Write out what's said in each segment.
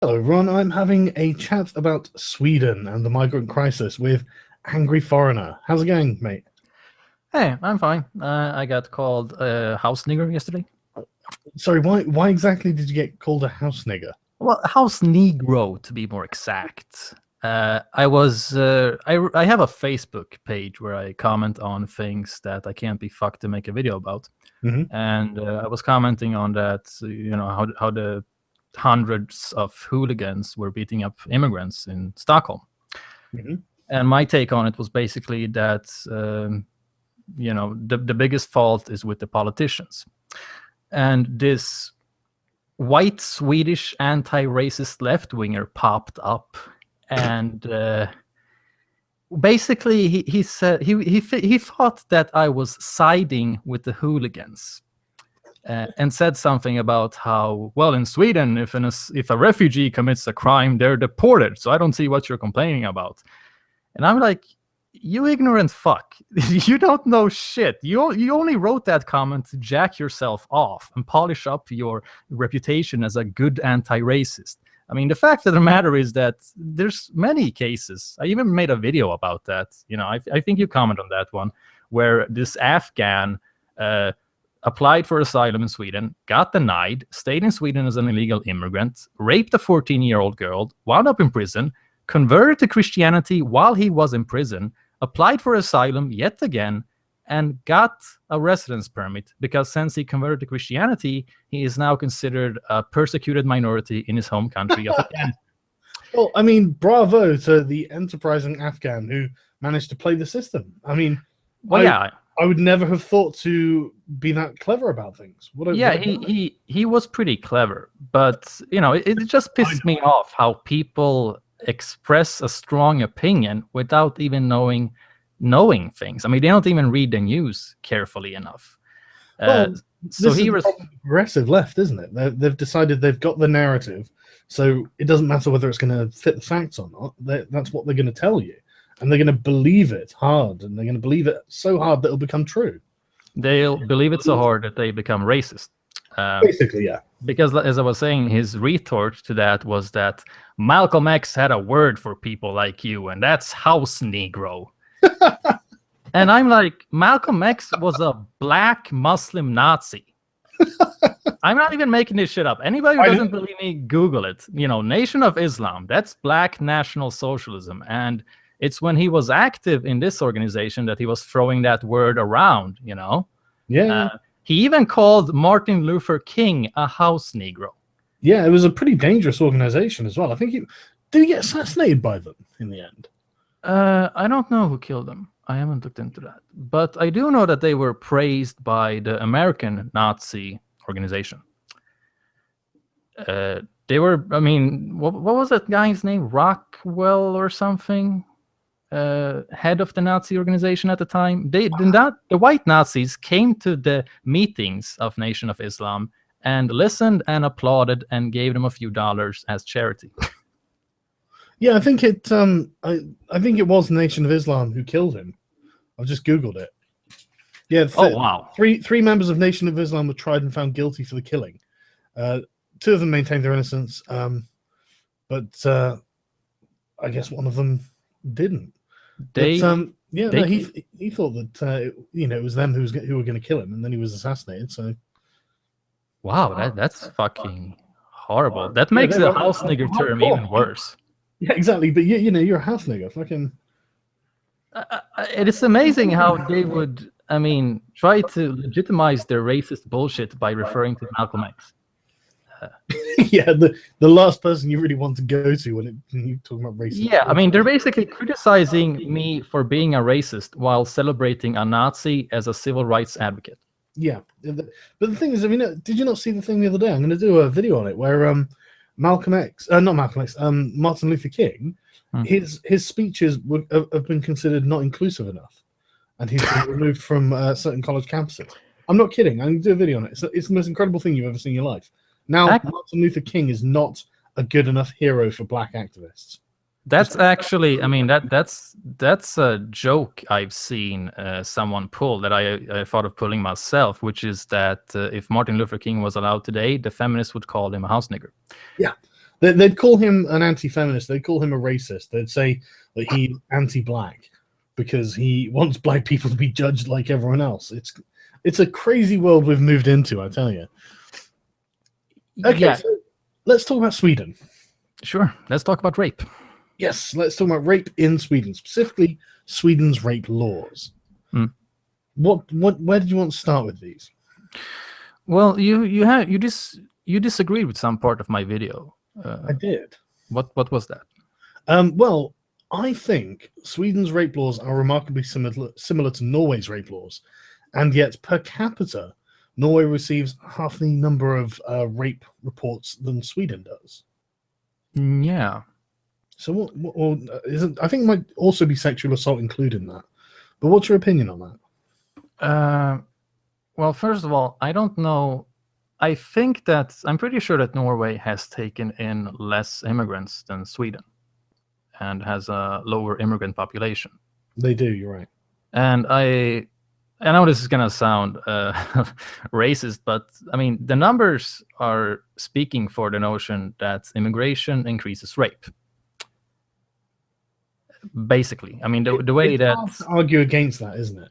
Hello, Ron. I'm having a chat about Sweden and the migrant crisis with Angry Foreigner. How's it going, mate? Hey, I'm fine. I got called house nigger yesterday. Sorry, why exactly did you get called a house nigger? Well, house negro to be more exact. I have a Facebook page where I comment on things that I can't be fucked to make a video about, Hmm. and I was commenting on that. How the hundreds of hooligans were beating up immigrants in Stockholm, Hmm. and my take on it was basically that the biggest fault is with the politicians. And this white Swedish anti-racist left-winger popped up, and basically he said he thought that I was siding with the hooligans, and said something about how, well, in Sweden, if a refugee commits a crime, they're deported. So I don't see what you're complaining about. And I'm like, you ignorant fuck. You don't know shit. You only wrote that comment to jack yourself off and polish up your reputation as a good anti-racist. I mean, the fact of the matter is that there's many cases. I even made a video about that. I think you comment on that one, where this Afghan applied for asylum in Sweden, got denied, stayed in Sweden as an illegal immigrant, raped a 14-year-old girl, wound up in prison, converted to Christianity while he was in prison, applied for asylum yet again, and got a residence permit because since he converted to Christianity, he is now considered a persecuted minority in his home country of Afghanistan. Well, I mean, bravo to the enterprising Afghan who managed to play the system. I mean, Well, yeah. I would never have thought to be that clever about things. He was pretty clever, but it just pissed me off how people express a strong opinion without even knowing things. I mean, they don't even read the news carefully enough. Well, So this is he the was problem with the progressive left, isn't it? They've decided they've got the narrative, so it doesn't matter whether it's going to fit the facts or not. That's what they're going to tell you, and they're going to believe it hard, and they're going to believe it so hard that it'll become true. they'll believe it so hard that they become racist. Basically, yeah. Because, as I was saying, his retort to that was that Malcolm X had a word for people like you, and that's house Negro. And I'm like, Malcolm X was a black Muslim Nazi. I'm not even making this shit up. Anybody who doesn't believe me, Google it. Nation of Islam, that's black National Socialism. And it's when he was active in this organization that he was throwing that word around, Yeah. He even called Martin Luther King a house Negro. Yeah, it was a pretty dangerous organization as well. I think did he get assassinated by them in the end? I don't know who killed them. I haven't looked into that. But I do know that they were praised by the American Nazi organization. They were, I mean, what was that guy's name? Rockwell or something? Head of the Nazi organization at the time. The white Nazis came to the meetings of Nation of Islam and listened and applauded and gave them a few dollars as charity. Yeah, I think I think it was Nation of Islam who killed him. I've just Googled it. Yeah. Wow. Three members of Nation of Islam were tried and found guilty for the killing. Two of them maintained their innocence, but I guess one of them didn't. He thought that it was them who were going to kill him, and then he was assassinated. So, wow, that's fucking horrible. That makes the house nigger term even worse. Yeah, exactly. But you're a house nigger. Fucking. It is amazing how they would, try to legitimize their racist bullshit by referring to Malcolm X. Yeah, the last person you really want to go to when you talk about racism. Yeah, they're basically criticizing me for being a racist while celebrating a Nazi as a civil rights advocate. Yeah, but the thing is, did you not see the thing the other day? I'm going to do a video on it where Martin Luther King, his speeches have been considered not inclusive enough, and he's been removed from certain college campuses. I'm not kidding. I'm going to do a video on it. It's the most incredible thing you've ever seen in your life. Now, Martin Luther King is not a good enough hero for black activists. That's actually, that's a joke I've seen someone pull that I thought of pulling myself, which is that if Martin Luther King was allowed today, the feminists would call him a house nigger. Yeah, They'd call him an anti-feminist. They'd call him a racist. They'd say that he's anti-black because he wants black people to be judged like everyone else. It's a crazy world we've moved into, I tell you. Okay, Yeah, so let's talk about Sweden. sure. Let's talk about rape. Yes, let's talk about rape in Sweden, specifically Sweden's rape laws. Where did you want to start with these? Well, you disagreed with some part of my video. I did. What was that? Well, I think Sweden's rape laws are remarkably similar to Norway's rape laws, and yet per capita, Norway receives half the number of rape reports than Sweden does. Yeah. So what isn't? I think it might also be sexual assault included in that. But what's your opinion on that? Well, first of all, I don't know. I'm pretty sure that Norway has taken in less immigrants than Sweden and has a lower immigrant population. They do, you're right. And I know this is going to sound racist, but I mean, the numbers are speaking for the notion that immigration increases rape. Basically, I mean, the way that... It's hard to argue against that, isn't it?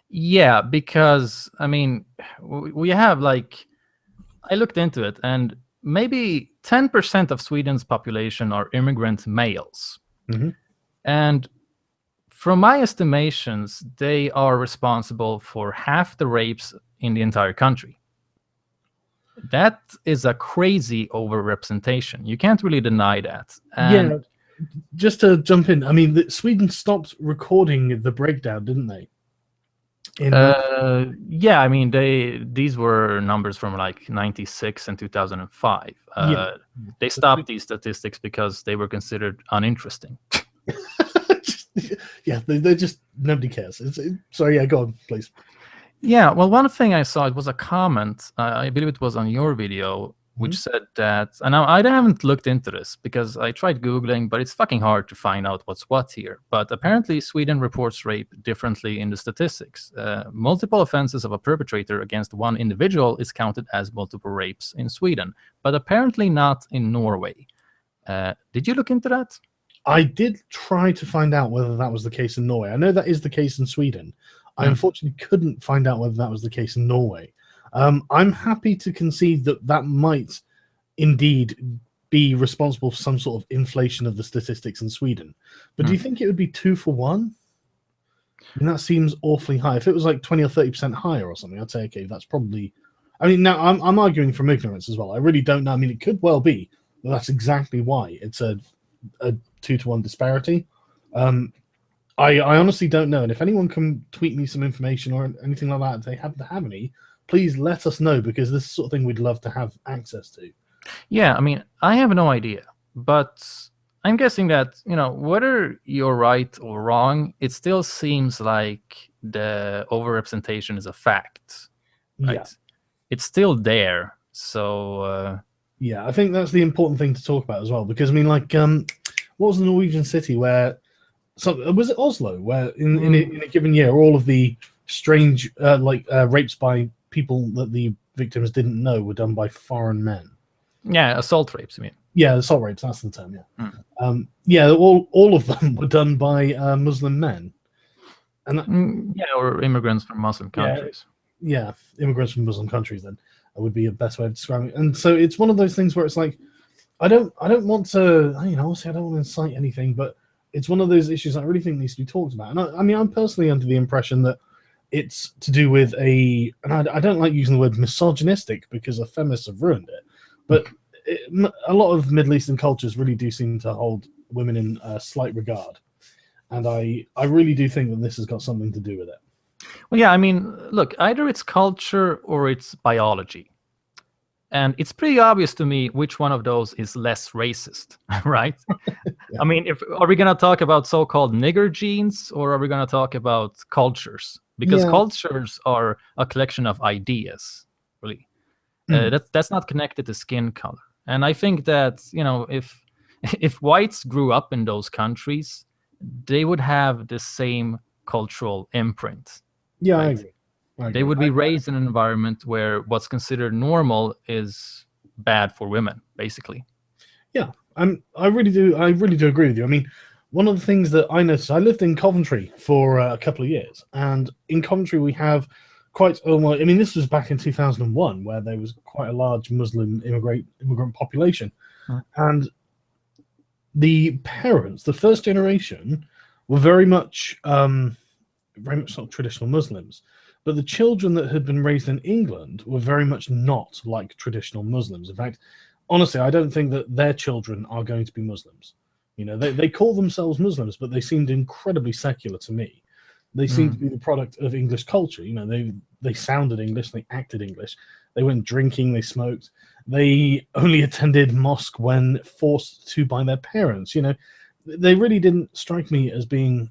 Yeah, because, I mean, we have, like... I looked into it, and maybe 10% of Sweden's population are immigrant males. Mm-hmm. And from my estimations, they are responsible for half the rapes in the entire country. That is a crazy overrepresentation. You can't really deny that. And yeah, just to jump in, I mean, Sweden stopped recording the breakdown, didn't they? Yeah, I mean, these were numbers from like 96 and 2005. They stopped these statistics because they were considered uninteresting. Yeah, they're just, nobody cares. Sorry, yeah, go on, please. Yeah, well, one thing I saw, it was a comment, I believe it was on your video, which said that, and now I haven't looked into this because I tried Googling, but it's fucking hard to find out what's what here. But apparently Sweden reports rape differently in the statistics. Multiple offenses of a perpetrator against one individual is counted as multiple rapes in Sweden, but apparently not in Norway. Did you look into that? I did try to find out whether that was the case in Norway. I know that is the case in Sweden. I unfortunately couldn't find out whether that was the case in Norway. I'm happy to concede that that might indeed be responsible for some sort of inflation of the statistics in Sweden. But do you think it would be 2 for 1? And that seems awfully high. If it was like 20 or 30% higher or something, I'd say, okay, that's probably... I mean, now I'm arguing from ignorance as well. I really don't know. I mean, it could well be that that's exactly why it's a 2 to 1 disparity. I honestly don't know. And if anyone can tweet me some information or anything like that, if they happen to have any, please let us know, because this is the sort of thing we'd love to have access to. Yeah, I mean, I have no idea, but I'm guessing that, you know, whether you're right or wrong, it still seems like the overrepresentation is a fact. Right? Yeah. It's still there. So yeah, I think that's the important thing to talk about as well, because I mean, like, what was the Norwegian city where was it Oslo, where in a given year all of the strange rapes by people that the victims didn't know were done by foreign men? Yeah, assault rapes, you mean? Yeah, assault rapes, that's the term, yeah. Yeah, all of them were done by Muslim men. And that, yeah, or immigrants from Muslim countries. Yeah, immigrants from Muslim countries, then would be a best way of describing it. And so it's one of those things where it's like, I don't want to, you know, obviously I don't want to incite anything, but it's one of those issues that I really think needs to be talked about. And I mean, I'm personally under the impression that it's to do with and I don't like using the word misogynistic because the feminists have ruined it, but a lot of Middle Eastern cultures really do seem to hold women in slight regard. And I really do think that this has got something to do with it. Well, yeah, I mean, look, either it's culture or it's biology. And it's pretty obvious to me which one of those is less racist, right? Yeah. I mean, are we going to talk about so-called nigger genes, or are we going to talk about cultures? Because cultures are a collection of ideas, really. That's not connected to skin color. And I think that, you know, if whites grew up in those countries, they would have the same cultural imprint. Yeah, right? I agree. They would be raised in an environment where what's considered normal is bad for women, basically. Yeah, I really do. I really do agree with you. I mean, one of the things that I noticed, I lived in Coventry for a couple of years, and in Coventry we have quite. Well, I mean, this was back in 2001, where there was quite a large Muslim immigrant population, Mm. and the parents, the first generation, were very much sort of traditional Muslims. But the children that had been raised in England were very much not like traditional Muslims. In fact, honestly, I don't think that their children are going to be Muslims. You know, they call themselves Muslims, but they seemed incredibly secular to me. They seemed to be the product of English culture. You know, they sounded English, they acted English, they went drinking, they smoked, they only attended mosque when forced to by their parents. You know, they really didn't strike me as being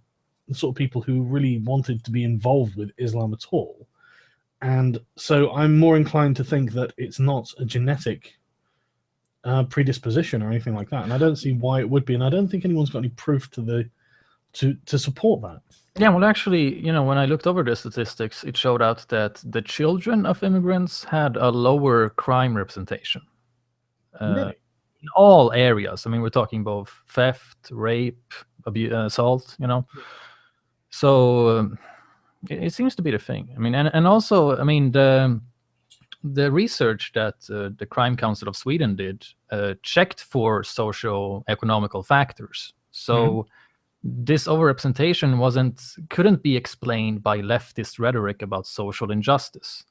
the sort of people who really wanted to be involved with Islam at all. And so I'm more inclined to think that it's not a genetic predisposition or anything like that. And I don't see why it would be. And I don't think anyone's got any proof to support that. Yeah, well, actually, when I looked over the statistics, it showed out that the children of immigrants had a lower crime representation. Really? In all areas. I mean, we're talking both theft, rape, assault, So it seems to be the thing. I mean, and also, I mean, the research that the Crime Council of Sweden did checked for socio-economical factors. So this overrepresentation couldn't be explained by leftist rhetoric about social injustice.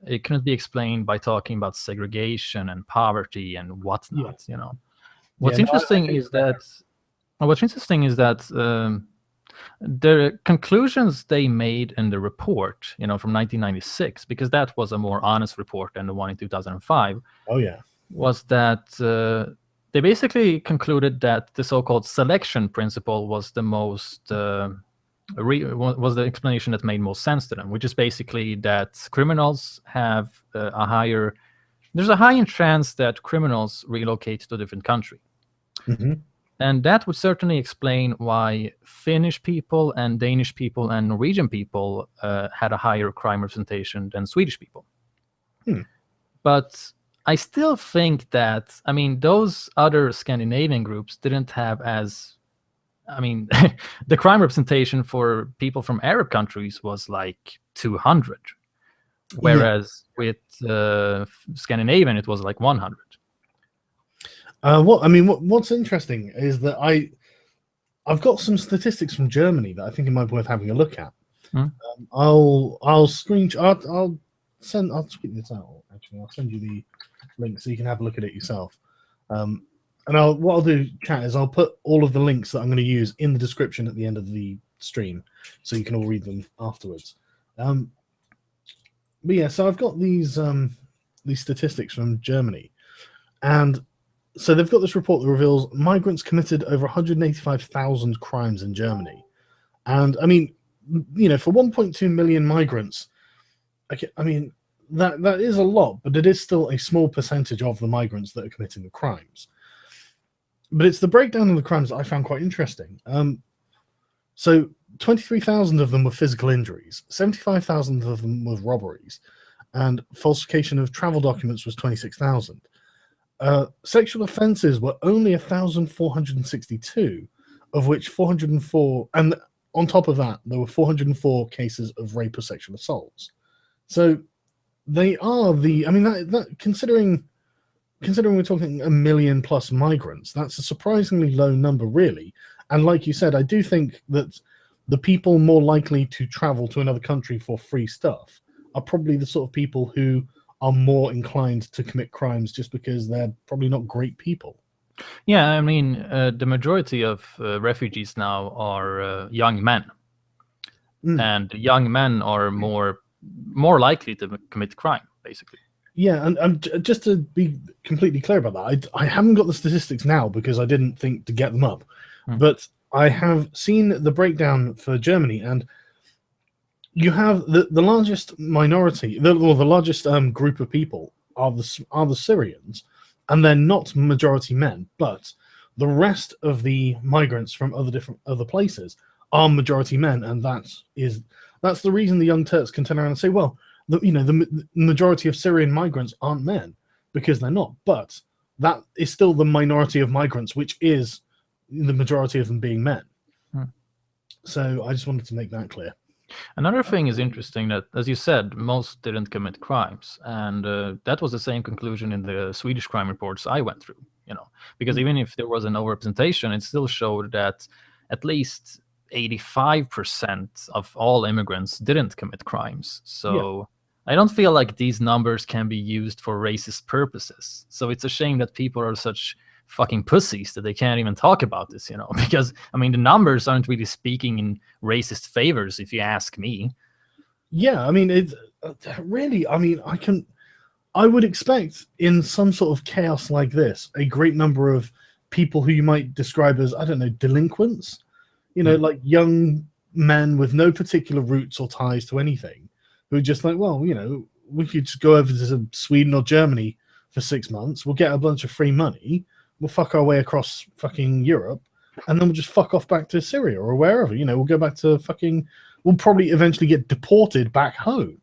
It couldn't be explained by talking about segregation and poverty and whatnot. What's interesting is that the conclusions they made in the report, from 1996, because that was a more honest report than the one in 2005. Oh yeah, was that they basically concluded that the so-called selection principle was the most was the explanation that made most sense to them, which is basically that criminals have there's a high chance that criminals relocate to a different country. And that would certainly explain why Finnish people and Danish people and Norwegian people had a higher crime representation than Swedish people. But I still think that, I mean, those other Scandinavian groups didn't have the crime representation for people from Arab countries was like 200, whereas with Scandinavian, it was like 100. What's interesting is that I've got some statistics from Germany that I think it might be worth having a look at. I'll tweet this out. Actually, I'll send you the link so you can have a look at it yourself. And what I'll do, chat, is I'll put all of the links that I'm going to use in the description at the end of the stream, so you can all read them afterwards. But yeah, so I've got these statistics from Germany, and so they've got this report that reveals migrants committed over 185,000 crimes in Germany, and I mean, for 1.2 million migrants, I mean that is a lot, but it is still a small percentage of the migrants that are committing the crimes. But it's the breakdown of the crimes that I found quite interesting. So 23,000 of them were physical injuries, 75,000 of them were robberies, and falsification of travel documents was 26,000. Sexual offences were only 1,462, of which 404, and on top of that, there were 404 cases of rape or sexual assaults. So they are considering we're talking 1 million plus migrants, that's a surprisingly low number, really. And like you said, I do think that the people more likely to travel to another country for free stuff are probably the sort of people who are more inclined to commit crimes just because they're probably not great people. Yeah, I mean, the majority of refugees now are young men. And young men are more likely to commit crime, basically. Yeah, and just to be completely clear about that, I haven't got the statistics now because I didn't think to get them up. But I have seen the breakdown for Germany, and you have the largest minority, the largest group of people are the Syrians, and they're not majority men, but the rest of the migrants from other places are majority men, and that's the reason the Young Turks can turn around and say, well, the majority of Syrian migrants aren't men, because they're not. But that is still the minority of migrants, which is the majority of them being men. So I just wanted to make that clear. Another thing is interesting that, as you said, most didn't commit crimes, and that was the same conclusion in the Swedish crime reports I went through. Because even if there was an overrepresentation, it still showed that at least 85% of all immigrants didn't commit crimes. So I don't feel like these numbers can be used for racist purposes. So it's a shame that people are such fucking pussies that they can't even talk about this, because I mean the numbers aren't really speaking in racist favors, if you ask me. Yeah, I mean it's really. I mean, I would expect in some sort of chaos like this, a great number of people who you might describe as, I don't know, delinquents, like young men with no particular roots or ties to anything, who are just like, well, we could just go over to Sweden or Germany for 6 months. We'll get a bunch of free money. We'll fuck our way across fucking Europe, and then we'll just fuck off back to Syria or wherever. We'll go back to we'll probably eventually get deported back home.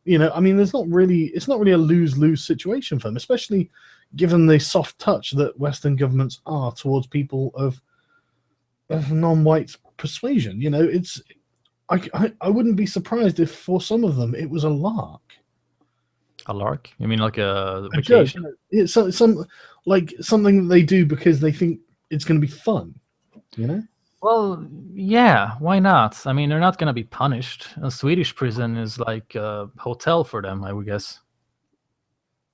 I mean, it's not really a lose-lose situation for them, especially given the soft touch that Western governments are towards people of non-white persuasion. I wouldn't be surprised if for some of them it was a lark. A lark? You mean like a vacation? It's some like something that they do because they think it's going to be fun. Well, yeah, why not? I mean, they're not going to be punished. A Swedish prison is like a hotel for them, I would guess.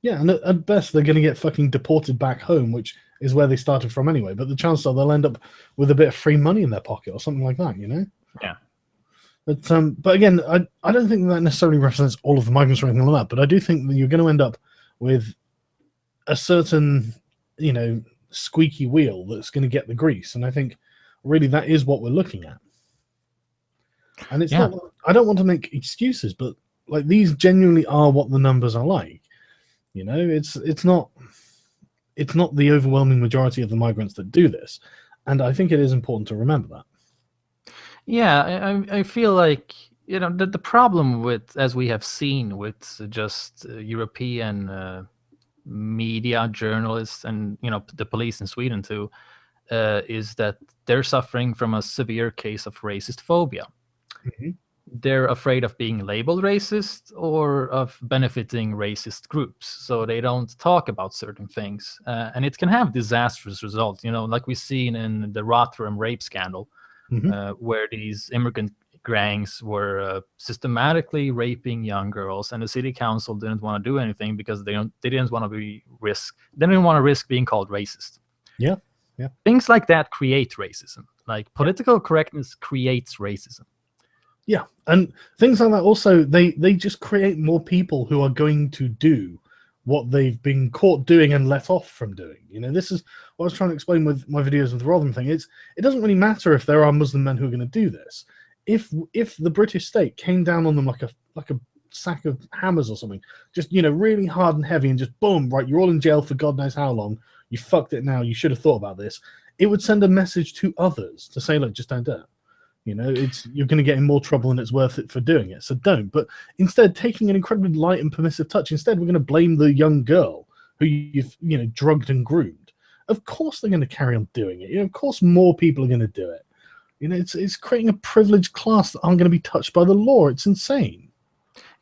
Yeah, and at best they're going to get fucking deported back home, which is where they started from anyway. But the chances are they'll end up with a bit of free money in their pocket or something like that, Yeah. But again, I don't think that necessarily represents all of the migrants or anything like that. But I do think that you're going to end up with a certain, squeaky wheel that's going to get the grease, and I think really that is what we're looking at. And it's not. I don't want to make excuses, but like these genuinely are what the numbers are like. It's not the overwhelming majority of the migrants that do this, and I think it is important to remember that. Yeah, I feel like the problem with, as we have seen with just European media, journalists, and the police in Sweden too, is that they're suffering from a severe case of racist phobia. Mm-hmm. They're afraid of being labeled racist or of benefiting racist groups, so they don't talk about certain things, and it can have disastrous results. Like we've seen in the Rotherham rape scandal, where these immigrant gangs were systematically raping young girls, and the city council didn't want to do anything because they didn't want to risk being called racist. Yeah. Things like that create racism. Like political correctness creates racism. Yeah, and things like that also, they just create more people who are going to do what they've been caught doing and let off from doing. This is what I was trying to explain with my videos with the Rotherham thing. It doesn't really matter if there are Muslim men who are going to do this. If the British state came down on them like a sack of hammers or something, just really hard and heavy, and just boom, right, you're all in jail for God knows how long. You fucked it now. You should have thought about this. It would send a message to others to say, look, just don't do it. You're going to get in more trouble than it's worth it for doing it. So don't. But instead, taking an incredibly light and permissive touch, instead we're going to blame the young girl who you've drugged and groomed. Of course they're going to carry on doing it. Of course more people are going to do it. It's creating a privileged class that aren't going to be touched by the law. It's insane.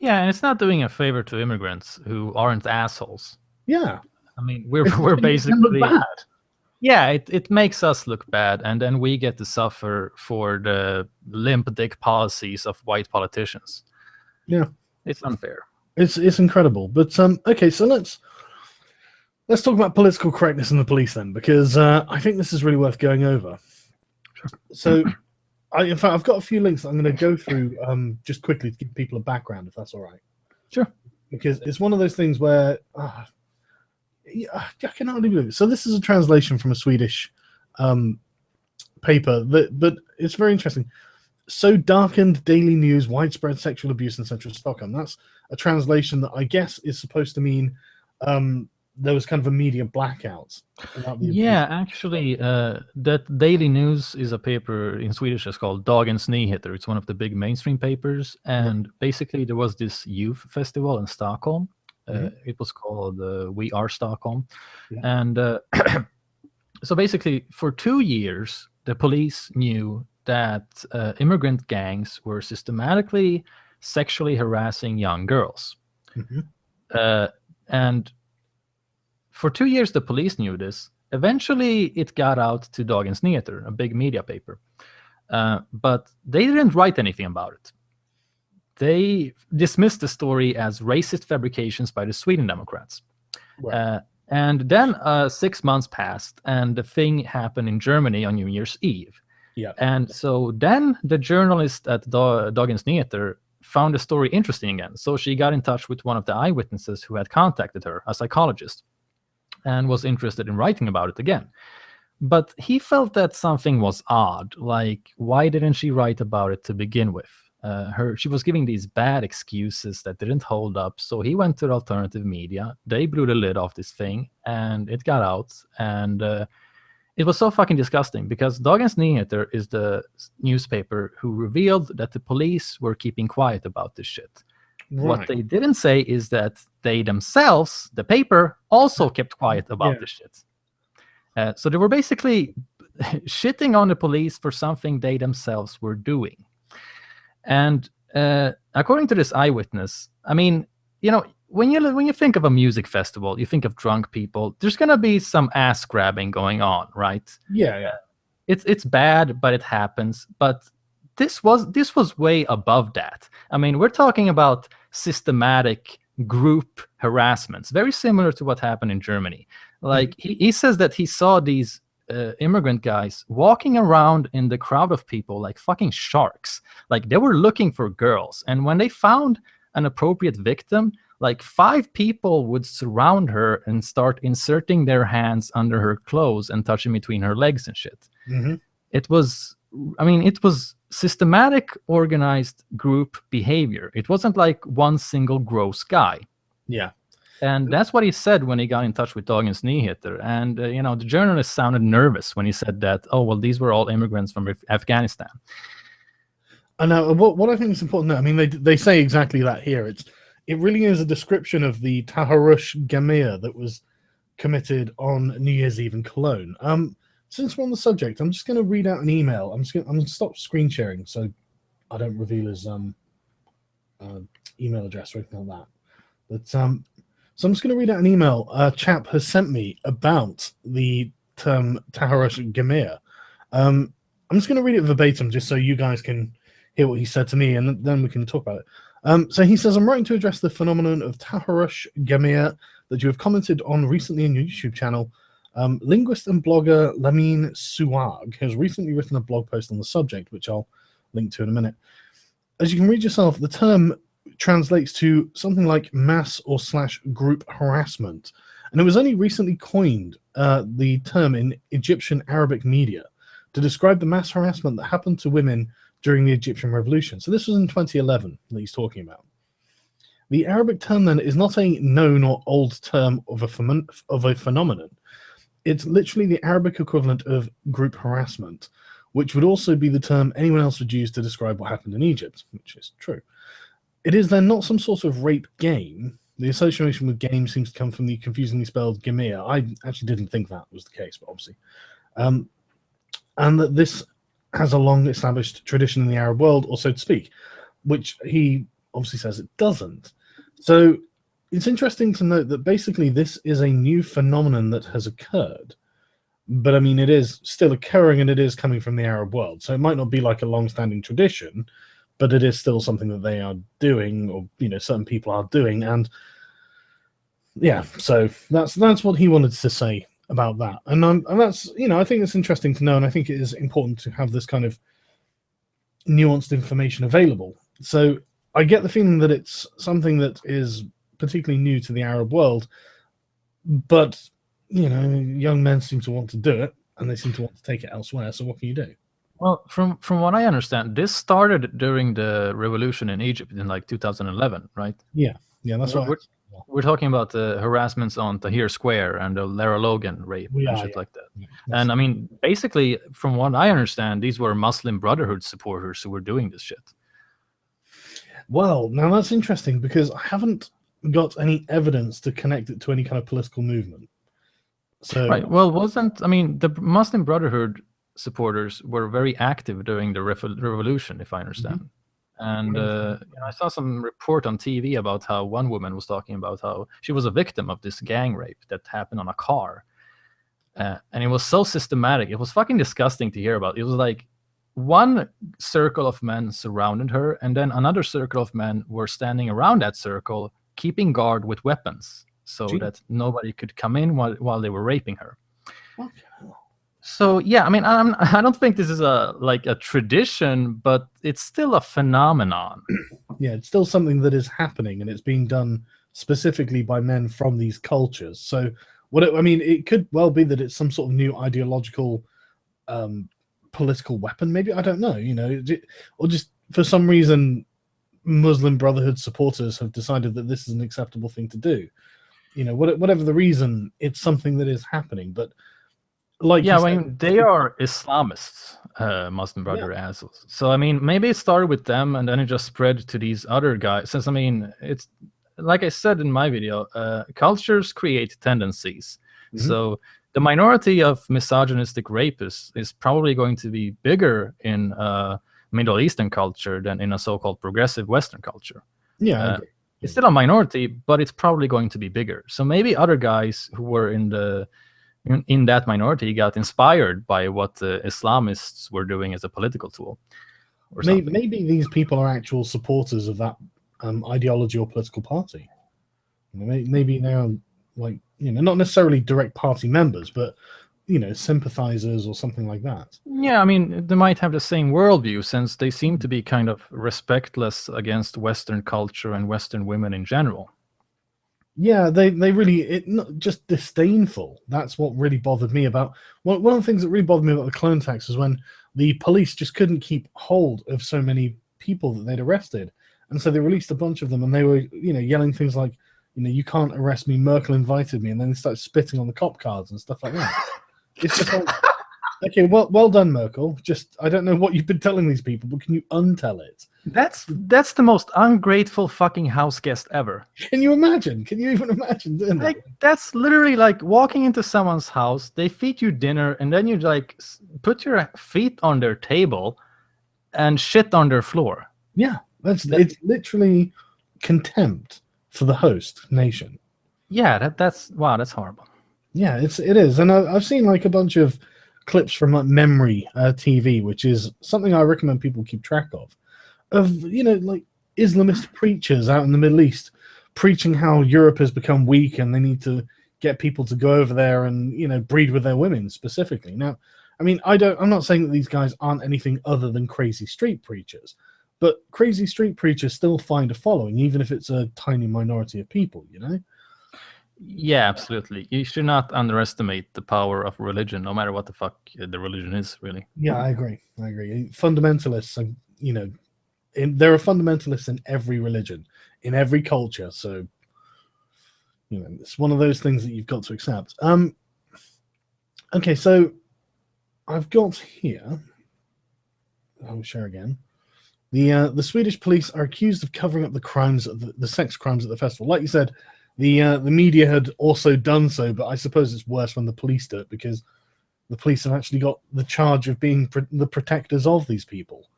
Yeah, and it's not doing a favor to immigrants who aren't assholes. Yeah. I mean, we're basically bad. Yeah, it makes us look bad, and then we get to suffer for the limp dick policies of white politicians. Yeah, it's unfair. It's incredible. But okay, so let's talk about political correctness in the police then, because I think this is really worth going over. Sure. So, in fact, I've got a few links that I'm going to go through just quickly to give people a background, if that's all right. Sure. Because it's one of those things where. I can hardly believe it. So this is a translation from a Swedish paper, but it's very interesting. So darkened daily news, widespread sexual abuse in central Stockholm. That's a translation that I guess is supposed to mean there was kind of a media blackout. Yeah, actually, that daily news is a paper in Swedish that's called Dagens Nyheter. It's one of the big mainstream papers, and basically there was this youth festival in Stockholm It was called We Are Stockholm. Yeah. And so basically, for 2 years, the police knew that immigrant gangs were systematically sexually harassing young girls. And for 2 years, the police knew this. Eventually, it got out to Dagens Nyheter, a big media paper. But they didn't write anything about it. They dismissed the story as racist fabrications by the Sweden Democrats. Right. And then 6 months passed, and the thing happened in Germany on New Year's Eve. Yeah. And so then the journalist at Dagens Nyheter found the story interesting again. So she got in touch with one of the eyewitnesses who had contacted her, a psychologist, and was interested in writing about it again. But he felt that something was odd. Like, why didn't she write about it to begin with? She was giving these bad excuses that didn't hold up. So he went to the alternative media. They blew the lid off this thing, and it got out. And it was so fucking disgusting because Dagens Nyheter is the newspaper who revealed that the police were keeping quiet about this shit. Right. What they didn't say is that they themselves, the paper, also kept quiet about this shit. So they were basically shitting on the police for something they themselves were doing. And according to this eyewitness, I mean, you know, when you think of a music festival, you think of drunk people. There's gonna be some ass grabbing going on, right? Yeah. It's bad, but it happens. But this was way above that. I mean, we're talking about systematic group harassments, very similar to what happened in Germany. Like he says that he saw these immigrant guys walking around in the crowd of people like fucking sharks. Like they were looking for girls, and when they found an appropriate victim, like 5 people would surround her and start inserting their hands under her clothes and touching between her legs and shit. It was systematic, organized group behavior. It wasn't like one single gross guy. Yeah. And that's what he said when he got in touch with Dagens Nyheter. And, the journalist sounded nervous when he said that, oh, well, these were all immigrants from Afghanistan. I know. What I think is important, I mean, they say exactly that here. It really is a description of the Taharush Gamir that was committed on New Year's Eve in Cologne. Since we're on the subject, I'm just going to read out an email. I'm going to stop screen sharing so I don't reveal his email address or anything like that. But so I'm just going to read out an email a chap has sent me about the term Taharush Gamir. I'm just going to read it verbatim just so you guys can hear what he said to me, and then we can talk about it. So he says, I'm writing to address the phenomenon of Taharush Gamir that you have commented on recently in your YouTube channel. Linguist and blogger Lamine Suag has recently written a blog post on the subject, which I'll link to in a minute. As you can read yourself, the term translates to something like mass or / group harassment. And it was only recently coined, the term in Egyptian Arabic media, to describe the mass harassment that happened to women during the Egyptian Revolution. So this was in 2011 that he's talking about. The Arabic term then is not a known or old term of a phenomenon. It's literally the Arabic equivalent of group harassment, which would also be the term anyone else would use to describe what happened in Egypt, which is true. It is then not some sort of rape game. The association with game seems to come from the confusingly spelled Gamir. I actually didn't think that was the case, but obviously. And that this has a long established tradition in the Arab world, or so to speak, which he obviously says it doesn't. So it's interesting to note that basically this is a new phenomenon that has occurred. But I mean, it is still occurring and it is coming from the Arab world. So it might not be like a long-standing tradition, but it is still something that they are doing, or, certain people are doing. And yeah, so that's what he wanted to say about that. And that's, I think it's interesting to know. And I think it is important to have this kind of nuanced information available. So I get the feeling that it's something that is particularly new to the Arab world, but young men seem to want to do it, and they seem to want to take it elsewhere. So what can you do? Well, from what I understand, this started during the revolution in Egypt in like 2011, right? Yeah, that's right. We're talking about the harassments on Tahrir Square and the Lara Logan rape and shit like that. Yeah, and I mean, basically, from what I understand, these were Muslim Brotherhood supporters who were doing this shit. Well, now that's interesting because I haven't got any evidence to connect it to any kind of political movement. So right. Well, the Muslim Brotherhood supporters were very active during the revolution, if I understand. And I saw some report on TV about how one woman was talking about how she was a victim of this gang rape that happened on a car. And it was so systematic. It was fucking disgusting to hear about. It was like one circle of men surrounded her, and then another circle of men were standing around that circle, keeping guard with weapons so that nobody could come in while they were raping her. Okay. So yeah, I mean, I don't think this is a tradition, but it's still a phenomenon. Yeah, it's still something that is happening, and it's being done specifically by men from these cultures. So it could well be that it's some sort of new ideological political weapon, maybe. I don't know, or just for some reason Muslim Brotherhood supporters have decided that this is an acceptable thing to do. Whatever the reason, it's something that is happening. But they are Islamists, Muslim Brotherhood assholes. So I mean, maybe it started with them and then it just spread to these other guys. Since it's like I said in my video, cultures create tendencies. So the minority of misogynistic rapists is probably going to be bigger in Middle Eastern culture than in a so-called progressive Western culture. Yeah, it's still a minority, but it's probably going to be bigger. So maybe other guys who were in that minority got inspired by what the Islamists were doing as a political tool. Or maybe these people are actual supporters of that ideology or political party. Maybe they're not necessarily direct party members, but sympathizers or something like that. Yeah, I mean, they might have the same worldview, since they seem to be kind of respectless against Western culture and Western women in general. Yeah, they really, not just disdainful. That's what really bothered me about one of the things that really bothered me about the clone tax was when the police just couldn't keep hold of so many people that they'd arrested, and so they released a bunch of them, and they were yelling things like, you can't arrest me, Merkel invited me, and then they started spitting on the cop cards and stuff like that. It's just like, okay, well done, Merkel. Just, I don't know what you've been telling these people, but can you untell it? That's the most ungrateful fucking house guest ever. Can you imagine? Can you even imagine doing that? That's literally like walking into someone's house, they feed you dinner, and then you put your feet on their table and shit on their floor. Yeah, it's literally contempt for the host nation. Yeah, that's horrible. Yeah, it is, and I've seen a bunch of clips from Memory TV, which is something I recommend people keep track of Islamist preachers out in the Middle East preaching how Europe has become weak and they need to get people to go over there and breed with their women specifically. Now, I mean, I'm not saying that these guys aren't anything other than crazy street preachers, but crazy street preachers still find a following, even if it's a tiny minority of people, Yeah, absolutely. You should not underestimate the power of religion, no matter what the fuck the religion is, really. Yeah, I agree. Fundamentalists, there are fundamentalists in every religion, in every culture. So, it's one of those things that you've got to accept. Okay, so I've got here. I'll share again. The Swedish police are accused of covering up the crimes of the sex crimes at the festival. Like you said, the media had also done so, but I suppose it's worse when the police do it, because the police have actually got the charge of being the protectors of these people.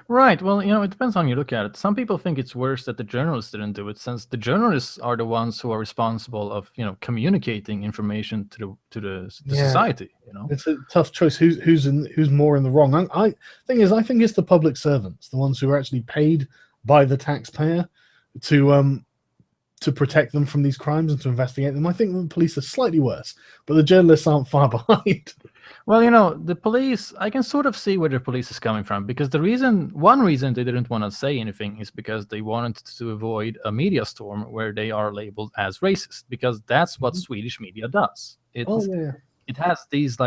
Right. Well, it depends on how you look at it. Some people think it's worse that the journalists didn't do it, since the journalists are the ones who are responsible of communicating information to the society. It's a tough choice. Who's more in the wrong? I think it's the public servants, the ones who are actually paid by the taxpayer to protect them from these crimes and to investigate them. I think the police are slightly worse, but the journalists aren't far behind. Well, the police, I can sort of see where the police is coming from, because one reason they didn't want to say anything is because they wanted to avoid a media storm where they are labeled as racist, because that's what Swedish media does. It has these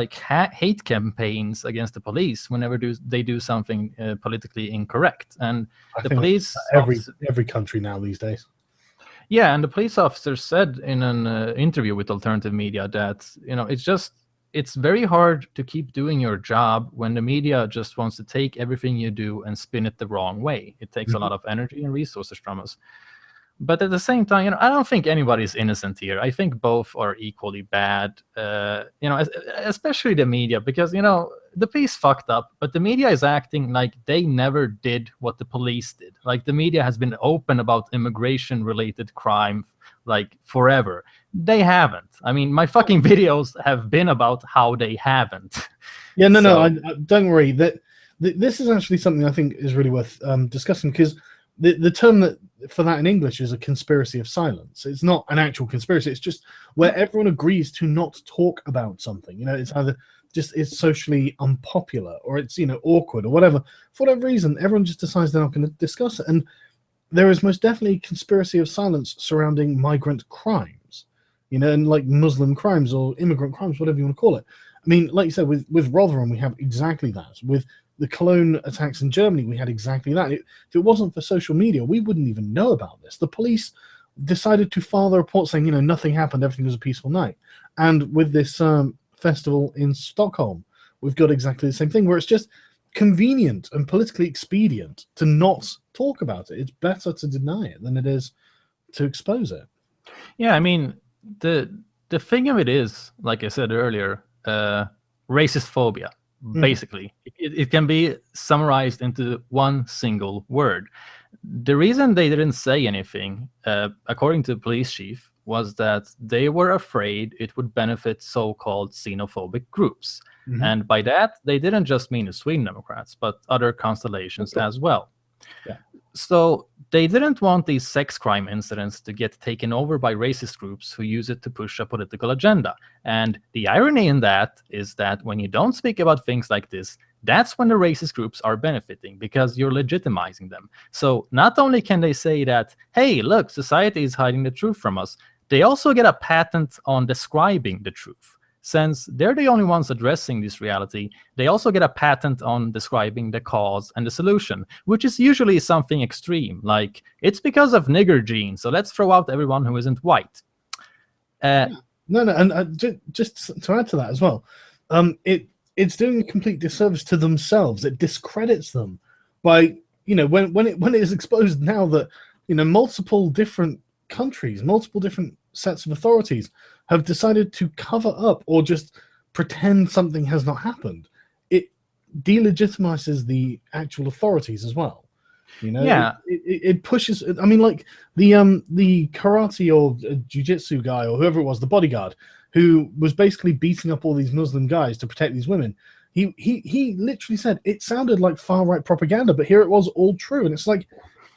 hate campaigns against the police whenever they do something politically incorrect, and the police every country now these days. Yeah, and the police officer said in an interview with alternative media that it's very hard to keep doing your job when the media just wants to take everything you do and spin it the wrong way. It takes a lot of energy and resources from us. But at the same time, you know, I don't think anybody's innocent here. I think both are equally bad. You know, especially the media, because, you know, the police fucked up, but the media is acting like they never did what the police did. Like, the media has been open about immigration-related crime like forever. They haven't. I mean, my fucking videos have been about how they haven't. Yeah, no, So- I don't worry. This is actually something I think is really worth discussing, because the term that for that in English is a conspiracy of silence. It's not an actual conspiracy. It's just where everyone agrees to not talk about something. You know, it's either just it's socially unpopular, or it's, you know, awkward, or whatever. For whatever reason, everyone just decides they're not going to discuss it. And there is most definitely conspiracy of silence surrounding migrant crimes, you know, and like Muslim crimes or immigrant crimes, whatever you want to call it. I mean, like you said, with Rotherham, we have exactly that. With the Cologne attacks in Germany, we had exactly that. If it wasn't for social media, we wouldn't even know about this. The police decided to file the report saying, you know, nothing happened, everything was a peaceful night. And with this festival in Stockholm, we've got exactly the same thing, where it's just convenient and politically expedient to not talk about it. It's better to deny it than it is to expose it. Yeah, I mean, the thing of it is, like I said earlier, racist phobia. Basically, it can be summarized into one single word. The reason they didn't say anything, according to the police chief, was that they were afraid it would benefit so-called xenophobic groups. And by that, they didn't just mean the Sweden Democrats, but other constellations as well. Yeah. So they didn't want these sex crime incidents to get taken over by racist groups who use it to push a political agenda. And the irony in that is that when you don't speak about things like this, that's when the racist groups are benefiting, because you're legitimizing them. So not only can they say that, hey, look, society is hiding the truth from us, they also get a patent on describing the truth. Since they're the only ones addressing this reality, they also get a patent on describing the cause and the solution, which is usually something extreme, like, it's because of nigger genes, so let's throw out everyone who isn't white. No, and just to add to that as well, it's doing a complete disservice to themselves. It discredits them by, you know, when it is exposed now that, you know, multiple different countries, multiple different sets of authorities have decided to cover up or just pretend something has not happened. It delegitimizes the actual authorities as well. You know, Yeah. it pushes. I mean, like the karate or jiu-jitsu guy or whoever it was, the bodyguard who was basically beating up all these Muslim guys to protect these women. He literally said it sounded like far-right propaganda, but here it was all true. And it's like,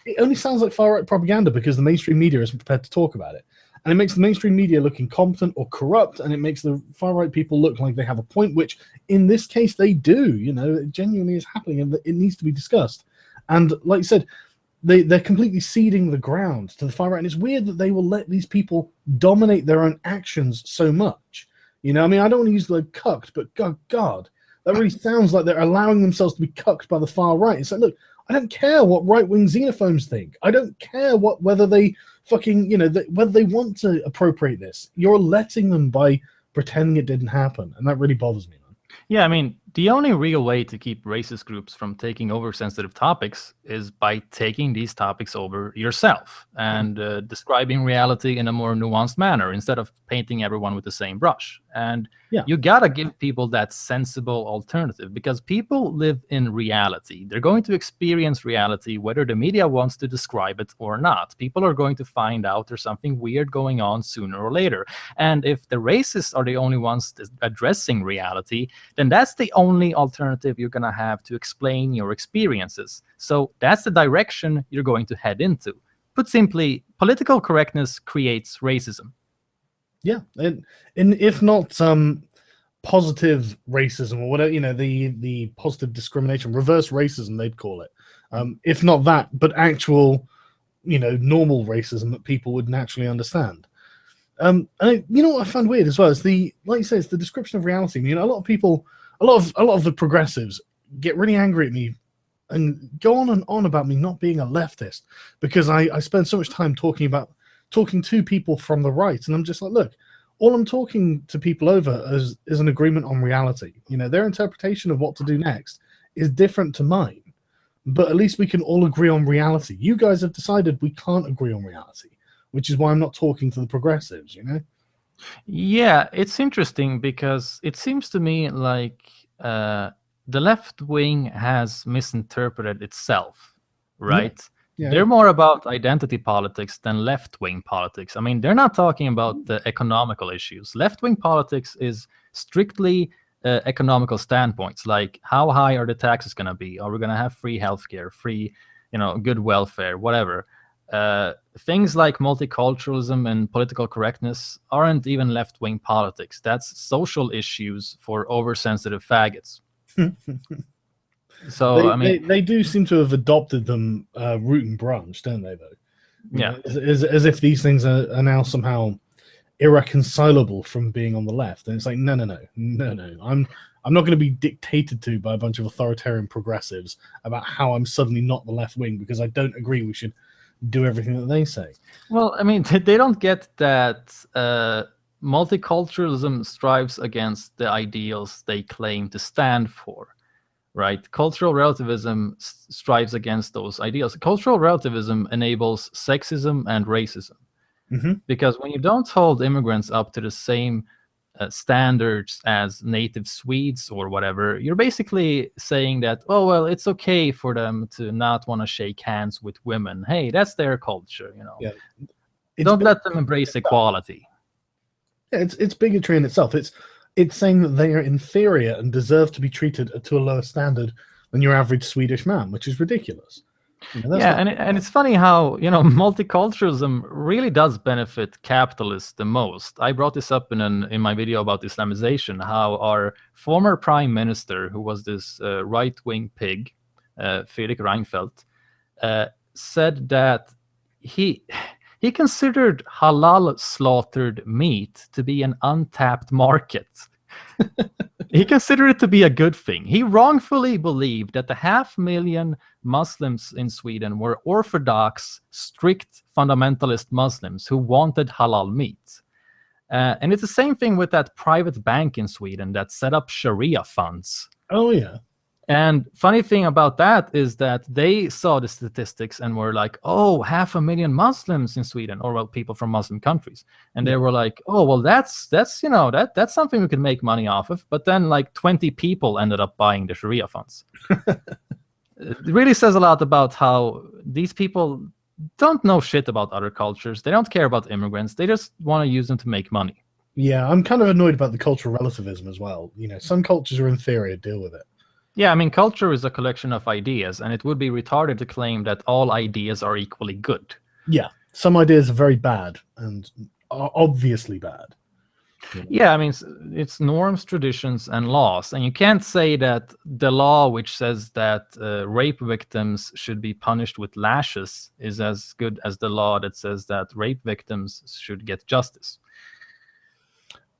it only sounds like far-right propaganda because the mainstream media isn't prepared to talk about it. And it makes the mainstream media look incompetent or corrupt, and it makes the far-right people look like they have a point, which in this case they do. You know, it genuinely is happening, and it needs to be discussed. And like you said, they're completely ceding the ground to the far-right, and it's weird that they will let these people dominate their own actions so much. You know, I mean, I don't want to use the word cucked, but God, that really sounds like they're allowing themselves to be cucked by the far-right. It's like, look, I don't care what right-wing xenophobes think. I don't care whether they fucking, you know, whether they want to appropriate this. You're letting them by pretending it didn't happen, and that really bothers me, man. Yeah, I mean, the only real way to keep racist groups from taking over sensitive topics is by taking these topics over yourself and describing reality in a more nuanced manner instead of painting everyone with the same brush. And you gotta give people that sensible alternative, because people live in reality. They're going to experience reality whether the media wants to describe it or not. People are going to find out there's something weird going on sooner or later. And if the racists are the only ones addressing reality, then that's the only alternative you're gonna have to explain your experiences. So that's the direction you're going to head into. Put simply, political correctness creates racism. Yeah, and if not positive racism or whatever, you know, the positive discrimination, reverse racism, they'd call it. If not that, but actual, you know, normal racism that people would naturally understand. And you know what I find weird as well is like you say, it's the description of reality. You know, a lot of people, a lot of the progressives get really angry at me and go on and on about me not being a leftist because I spend so much time talking to people from the right, and I'm just like, look, all I'm talking to people over is an agreement on reality. You know, their interpretation of what to do next is different to mine, but at least we can all agree on reality. You guys have decided we can't agree on reality. which is why I'm not talking to the progressives. Yeah, it's interesting because it seems to me like the left wing has misinterpreted itself, right? Yeah. They're more about identity politics than left-wing politics. I mean, they're not talking about the economical issues. Left-wing politics is strictly economical standpoints, like how high are the taxes going to be? Are we going to have free healthcare, free, good welfare, whatever? Things like multiculturalism and political correctness aren't even left-wing politics. That's social issues for oversensitive faggots. So they do seem to have adopted them root and branch, don't they? Though, yeah, as if these things are now somehow irreconcilable from being on the left, and it's like no. I'm not going to be dictated to by a bunch of authoritarian progressives about how I'm suddenly not the left wing because I don't agree we should do everything that they say. Well, I mean, they don't get that multiculturalism strives against the ideals they claim to stand for. Right? Cultural relativism strives against those ideals. Cultural relativism enables sexism and racism. Because when you don't hold immigrants up to the same standards as native Swedes or whatever, you're basically saying that, oh, well, it's okay for them to not want to shake hands with women. Hey, that's their culture, Yeah. Don't let them embrace equality. Yeah, it's bigotry in itself. It's saying that they are inferior and deserve to be treated to a lower standard than your average Swedish man, which is ridiculous. And it's funny how multiculturalism really does benefit capitalists the most. I brought this up in my video about Islamization, how our former prime minister, who was this right-wing pig, Fredrik Reinfeldt, said that he considered halal slaughtered meat to be an untapped market. He considered it to be a good thing. He wrongfully believed that the 500,000 Muslims in Sweden were orthodox, strict fundamentalist Muslims who wanted halal meat. And it's the same thing with that private bank in Sweden that set up Sharia funds. Oh, yeah. And funny thing about that is that they saw the statistics and were like, oh, 500,000 Muslims in Sweden, or well, people from Muslim countries. And they were like, oh, well, that's something we could make money off of. But then like 20 people ended up buying the Sharia funds. It really says a lot about how these people don't know shit about other cultures. They don't care about immigrants. They just want to use them to make money. Yeah, I'm kind of annoyed about the cultural relativism as well. Some cultures are inferior, deal with it. Yeah, I mean, culture is a collection of ideas, and it would be retarded to claim that all ideas are equally good. Yeah, some ideas are very bad and are obviously bad. Yeah, I mean, it's norms, traditions, and laws. And you can't say that the law which says that rape victims should be punished with lashes is as good as the law that says that rape victims should get justice.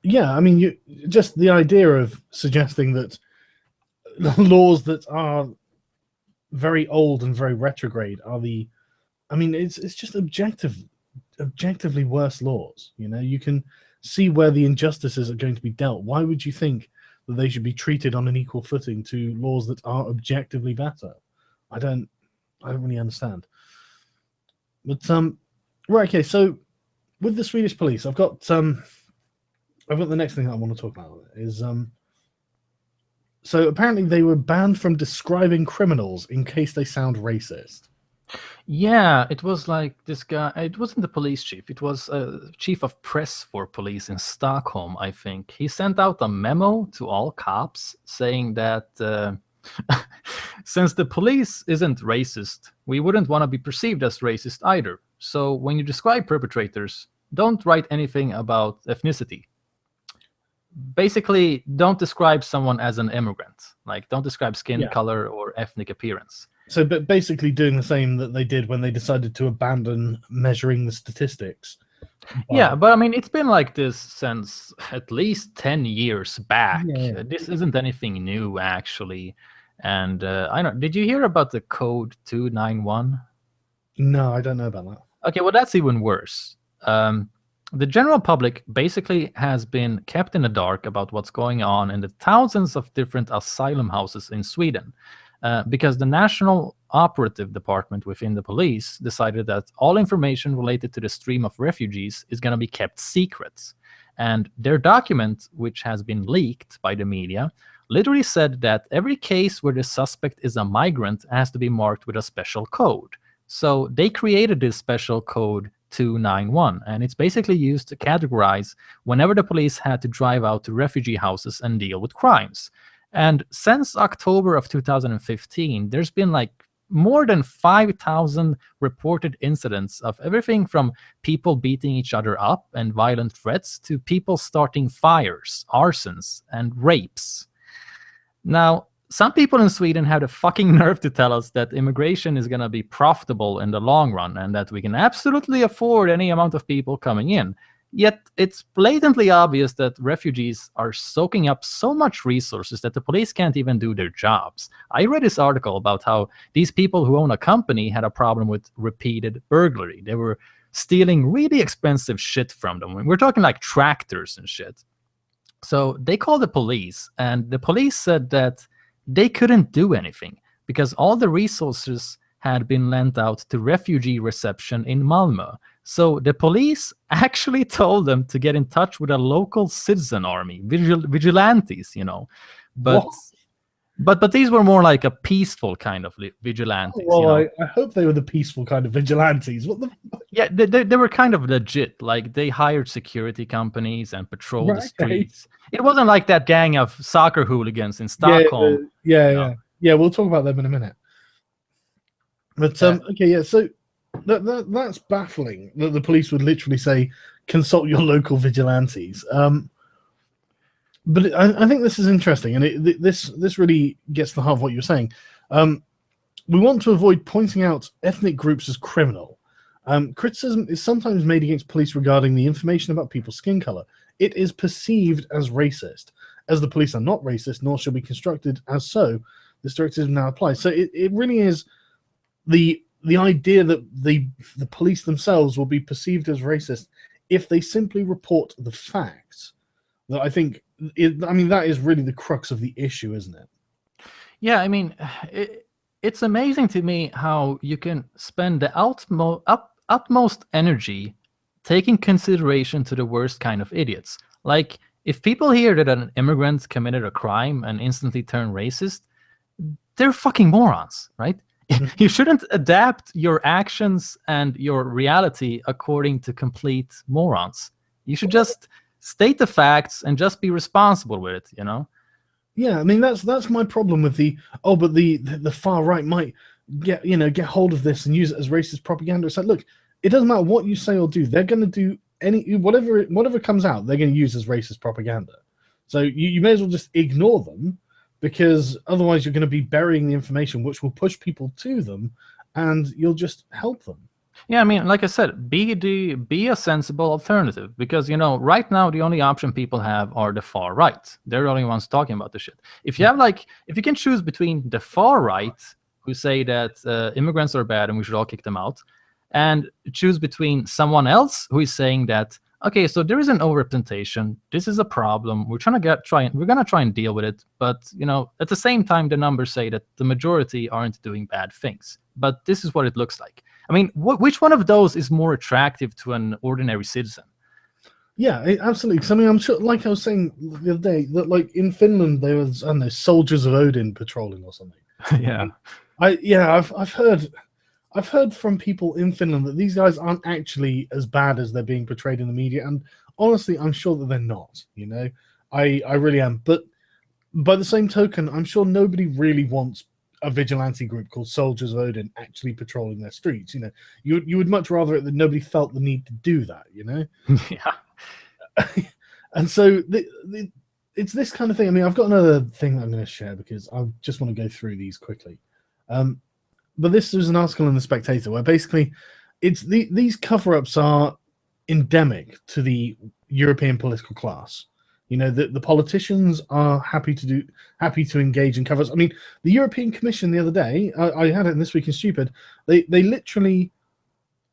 Yeah, I mean, just the idea of suggesting that laws that are very old and very retrograde are it's just objectively worse laws. You can see where the injustices are going to be dealt. Why would you think that they should be treated on an equal footing to laws that are objectively better? I don't really understand. But right, okay, so with the Swedish police, I've got the next thing that I want to talk about is so apparently they were banned from describing criminals in case they sound racist. Yeah, it was like this guy. It wasn't the police chief. It was a chief of press for police in Stockholm, I think. He sent out a memo to all cops saying that since the police isn't racist, we wouldn't want to be perceived as racist either. So when you describe perpetrators, don't write anything about ethnicity. Basically, don't describe someone as an immigrant. Like, don't describe skin color or ethnic appearance. So, but basically doing the same that they did when they decided to abandon measuring the statistics. Yeah, but I mean, it's been like this since at least 10 years back. Yeah. This isn't anything new, actually. And I don't. Did you hear about the code 291? No, I don't know about that. Okay, well, that's even worse. The general public basically has been kept in the dark about what's going on in the thousands of different asylum houses in Sweden, because the National operative department within the police decided that all information related to the stream of refugees is going to be kept secret. And their document, which has been leaked by the media, literally said that every case where the suspect is a migrant has to be marked with a special code. So they created this special code 291, and it's basically used to categorize whenever the police had to drive out to refugee houses and deal with crimes. And since October of 2015, there's been like more than 5,000 reported incidents of everything from people beating each other up and violent threats to people starting fires, arsons, and rapes. Now, some people in Sweden have the fucking nerve to tell us that immigration is going to be profitable in the long run and that we can absolutely afford any amount of people coming in. Yet it's blatantly obvious that refugees are soaking up so much resources that the police can't even do their jobs. I read this article about how these people who own a company had a problem with repeated burglary. They were stealing really expensive shit from them. We're talking like tractors and shit. So they called the police, and the police said that they couldn't do anything because all the resources had been lent out to refugee reception in Malmö. So the police actually told them to get in touch with a local citizen army, vigilantes, you know. But these were more like a peaceful kind of vigilantes. Well, you know? I hope they were the peaceful kind of vigilantes. What the? Yeah, they were kind of legit. Like they hired security companies and patrolled the streets. It wasn't like that gang of soccer hooligans in Stockholm. Yeah. We'll talk about them in a minute. But okay, yeah. So that's baffling that the police would literally say, "Consult your local vigilantes." But I think this is interesting, and this really gets to the heart of what you're saying. We want to avoid pointing out ethnic groups as criminal. Criticism is sometimes made against police regarding the information about people's skin color. It is perceived as racist. As the police are not racist, nor shall be constructed as so, this directive now applies. So it really is the idea that the police themselves will be perceived as racist if they simply report the facts. That I think, that is really the crux of the issue, isn't it? Yeah, I mean, it's amazing to me how you can spend the utmost energy taking consideration to the worst kind of idiots. Like, if people hear that an immigrant committed a crime and instantly turn racist, they're fucking morons, right? You shouldn't adapt your actions and your reality according to complete morons. You should just state the facts and just be responsible with it, you know? Yeah, I mean that's my problem with the far right might get hold of this and use it as racist propaganda. It's like, look, it doesn't matter what you say or do, they're going to do whatever comes out, they're going to use as racist propaganda. So you may as well just ignore them, because otherwise you're going to be burying the information which will push people to them, and you'll just help them. Yeah, I mean, like I said, be a sensible alternative, because right now the only option people have are the far right. They're the only ones talking about the shit. If you can choose between the far right, who say that immigrants are bad and we should all kick them out, and choose between someone else who is saying that, okay, so there is an overrepresentation, this is a problem, we're gonna try and deal with it, but at the same time the numbers say that the majority aren't doing bad things, but this is what it looks like. I mean, which one of those is more attractive to an ordinary citizen? Yeah, absolutely. Because I'm sure, like I was saying the other day, that like in Finland there was, I don't know, soldiers of Odin patrolling or something. Yeah, I've heard from people in Finland that these guys aren't actually as bad as they're being portrayed in the media, and honestly, I'm sure that they're not. I really am. But by the same token, I'm sure nobody really wants a vigilante group called Soldiers of Odin actually patrolling their streets. You would much rather that nobody felt the need to do that. Yeah. And so it's this kind of thing. I mean, I've got another thing that I'm going to share because I just want to go through these quickly. But this was an article in The Spectator where basically these cover-ups are endemic to the European political class. The politicians are happy to engage in cover-ups. I mean, the European Commission the other day, I had it in This Week in Stupid, they literally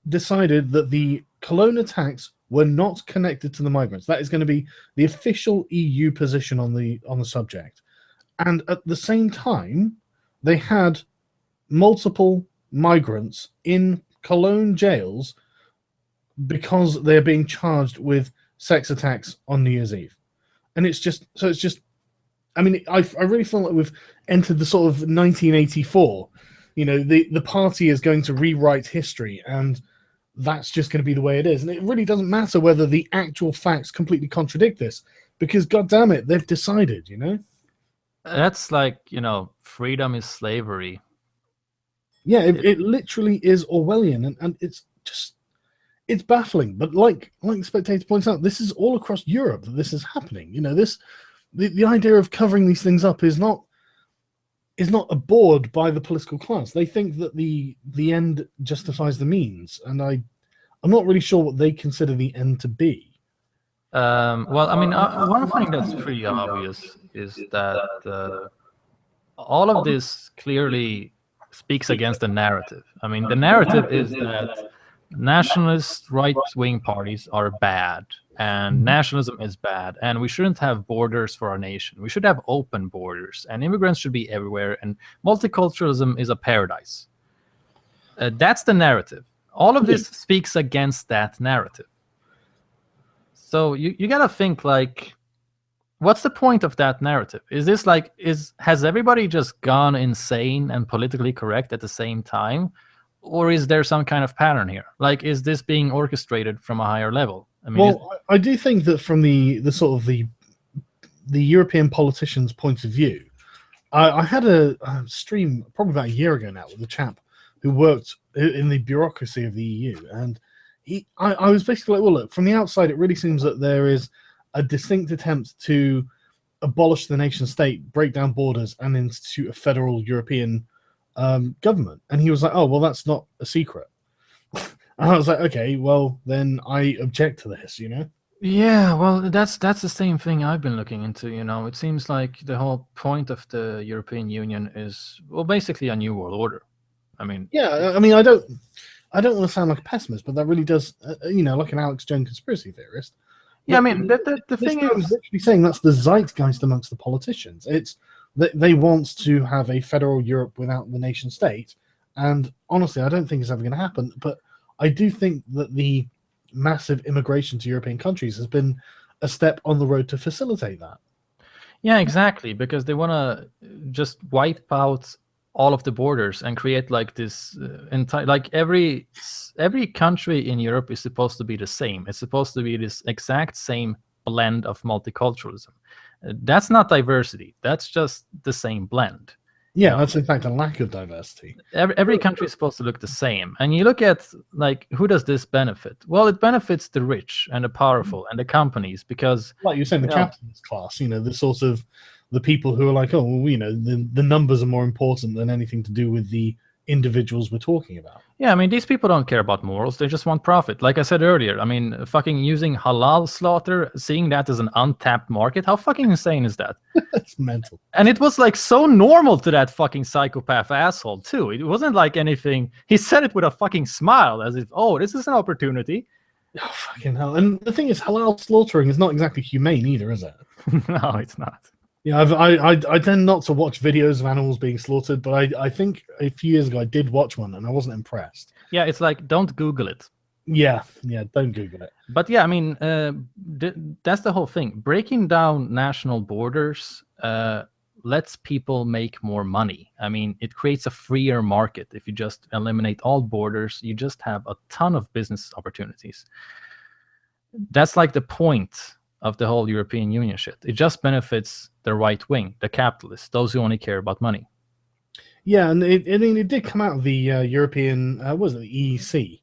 decided that the Cologne attacks were not connected to the migrants. That is going to be the official EU position on the subject. And at the same time, they had multiple migrants in Cologne jails because they're being charged with sex attacks on New Year's Eve. And it's just, I mean, I really feel like we've entered the sort of 1984. You know, the party is going to rewrite history, and that's just going to be the way it is. And it really doesn't matter whether the actual facts completely contradict this, because, God damn it, they've decided, you know? That's like, freedom is slavery. Yeah, it literally is Orwellian, and it's just, it's baffling. But like the Spectator points out, this is all across Europe that this is happening. You know, the idea of covering these things up is not abhorred by the political class. They think that the end justifies the means, and I'm not really sure what they consider the end to be. Well, I mean, one thing that's pretty obvious is that all of this clearly speaks against the narrative. I mean, the narrative is that nationalist right-wing parties are bad, and nationalism is bad, and we shouldn't have borders for our nation. We should have open borders, and immigrants should be everywhere, and multiculturalism is a paradise. That's the narrative. All of this speaks against that narrative. So you gotta think, like, what's the point of that narrative? Is this like, has everybody just gone insane and politically correct at the same time? Or is there some kind of pattern here? Like, is this being orchestrated from a higher level? I mean, well, I do think that from the sort of the European politicians' point of view, I had a stream probably about a year ago now with a chap who worked in the bureaucracy of the EU, and I was basically like, well, look, from the outside, it really seems that there is a distinct attempt to abolish the nation state, break down borders, and institute a federal European government. And he was like, oh, well, that's not a secret. And I was like, okay, well, then I object to this, you know? Yeah, well, that's the same thing I've been looking into, It seems like the whole point of the European Union is, well, basically a new world order. I mean... Yeah, I mean, I don't want to sound like a pessimist, but that really does, like an Alex Jones conspiracy theorist. Yeah, I mean, the thing is... I was literally saying that's the zeitgeist amongst the politicians. It's that they want to have a federal Europe without the nation state. And honestly, I don't think it's ever going to happen. But I do think that the massive immigration to European countries has been a step on the road to facilitate that. Yeah, exactly, because they want to just wipe out all of the borders and create like this entire, like every country in Europe is supposed to be the same. It's supposed to be this exact same blend of multiculturalism. That's not diversity. That's just the same blend. Yeah, that's in fact a lack of diversity. Every country is supposed to look the same. And you look at, like, who does this benefit? Well, it benefits the rich and the powerful and the companies, because... Like you're saying, the capitalist class, the sort of the people who are like, oh, well, the numbers are more important than anything to do with the individuals we're talking about. Yeah, I mean, these people don't care about morals. They just want profit. Like I said earlier, I mean, fucking using halal slaughter, seeing that as an untapped market, how fucking insane is that? That's mental. And it was like so normal to that fucking psychopath asshole too. It wasn't like anything. He said it with a fucking smile, as if, oh, this is an opportunity. Oh, fucking hell. And the thing is, halal slaughtering is not exactly humane either, is it? No, it's not. Yeah, I tend not to watch videos of animals being slaughtered, but I think a few years ago I did watch one and I wasn't impressed. Yeah, it's like, don't Google it. Yeah, don't Google it. But yeah, I mean, that's the whole thing. Breaking down national borders lets people make more money. I mean, it creates a freer market. If you just eliminate all borders, you just have a ton of business opportunities. That's like the point of the whole European Union shit. It just benefits the right wing, the capitalists, those who only care about money. Yeah, and it did come out of the European, was it the EEC?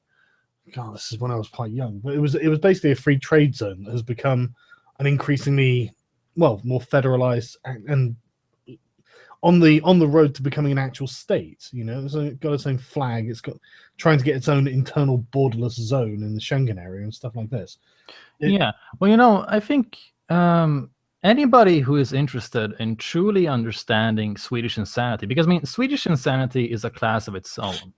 God, this is when I was quite young, but it was basically a free trade zone that has become an increasingly, well, more federalized and on the road to becoming an actual state. It's got its own flag. It's got trying to get its own internal borderless zone in the Schengen area and stuff like this. Yeah, well, I think anybody who is interested in truly understanding Swedish insanity, because I mean, Swedish insanity is a class of its own.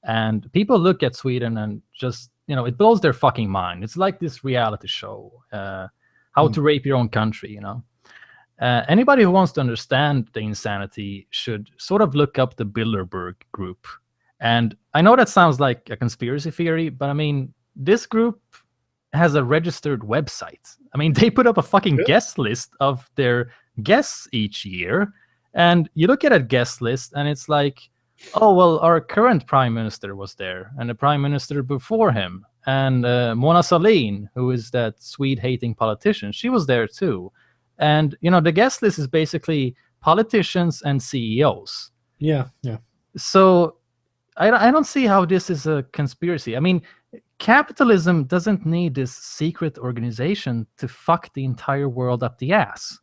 And people look at Sweden and just, it blows their fucking mind. It's like this reality show, how to rape your own country, Anybody who wants to understand the insanity should sort of look up the Bilderberg group. And I know that sounds like a conspiracy theory, but I mean, this group has a registered website. I mean, they put up a fucking guest list of their guests each year. And you look at a guest list and it's like, oh, well, our current prime minister was there and the prime minister before him. And Mona Sahlin, who is that Swede-hating politician, she was there too. And, you know, the guest list is basically politicians and CEOs. Yeah. So I don't see how this is a conspiracy. I mean, capitalism doesn't need this secret organization to fuck the entire world up the ass.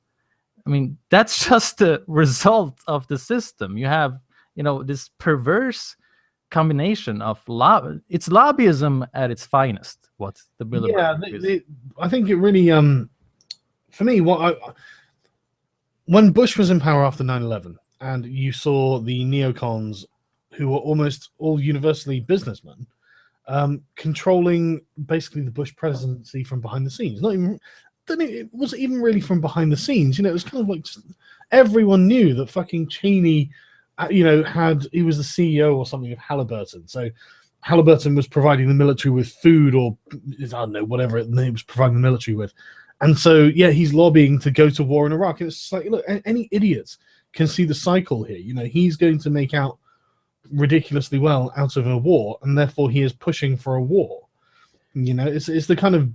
I mean, that's just the result of the system. You have, you know, this perverse combination of it's lobbyism at its finest. What the Bilderberg is. I think it really for me, when Bush was in power after 9/11, and you saw the neocons, who were almost all universally businessmen, controlling basically the Bush presidency from behind the scenes. It wasn't even really from behind the scenes. You know, it was kind of like just, everyone knew that fucking Cheney, you know, he was the CEO or something of Halliburton. So Halliburton was providing the military with food, or I don't know, whatever it was providing the military with. And so, yeah, he's lobbying to go to war in Iraq. And it's like, look, any idiots can see the cycle here. You know, he's going to make out ridiculously well out of a war, and therefore he is pushing for a war. You know, it's the kind of,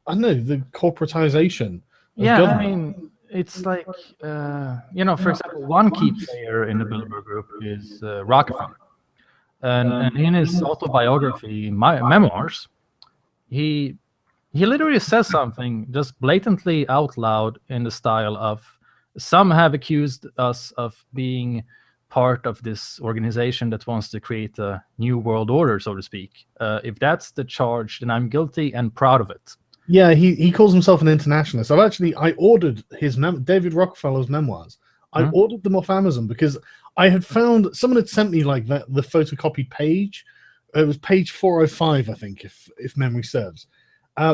I don't know, the corporatization of government. I mean, it's like, you know, for example, one key player in the Bilderberg group is Rockefeller. And in his autobiography, memoirs, he literally says something just blatantly out loud in the style of, some have accused us of being part of this organization that wants to create a new world order, so to speak. If that's the charge, then I'm guilty and proud of it. Yeah, he calls himself an internationalist. I ordered his David Rockefeller's memoirs. I ordered them off Amazon because I had found, someone had sent me like the photocopied page. It was page 405, I think, if memory serves,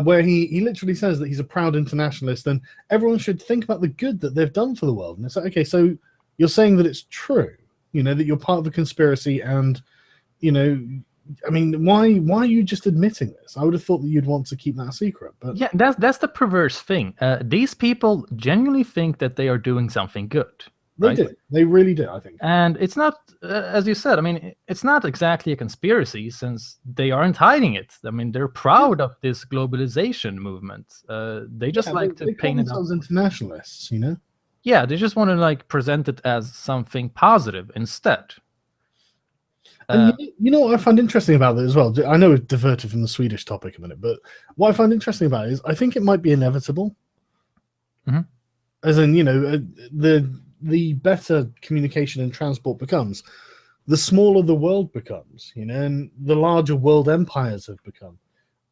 where he literally says that he's a proud internationalist and everyone should think about the good that they've done for the world. And it's like, okay, so you're saying that it's true, you know, that you're part of a conspiracy, and, you know, I mean, why are you just admitting this? I would have thought that you'd want to keep that a secret. But yeah, that's the perverse thing. These people genuinely think that they are doing something good. They do. They really do, I think. And it's not, as you said, I mean, it's not exactly a conspiracy, since they aren't hiding it. I mean, they're proud of this globalization movement. They just like to paint it themselves internationalists, you know? Yeah, they just want to like present it as something positive instead. And you know what I find interesting about it as well? I know we've diverted from the Swedish topic a minute, but what I find interesting about it is I think it might be inevitable. As in, you know, the better communication and transport becomes, the smaller the world becomes, you know, and the larger world empires have become,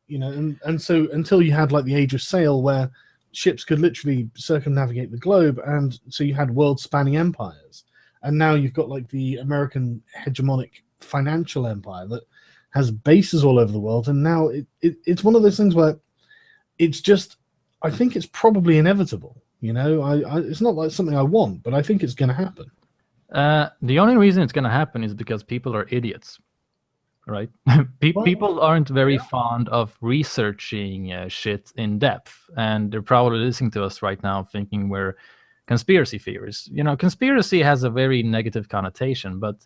you know, and so until you had like the age of sail where ships could literally circumnavigate the globe, and so you had world-spanning empires, and now you've got like the American hegemonic financial empire that has bases all over the world, and now it's one of those things where it's just, I think it's probably inevitable. You know, it's not like something I want, but I think it's going to happen. The only reason it's going to happen is because people are idiots, right? People aren't very fond of researching shit in depth, and they're probably listening to us right now thinking we're conspiracy theorists. You know, conspiracy has a very negative connotation, but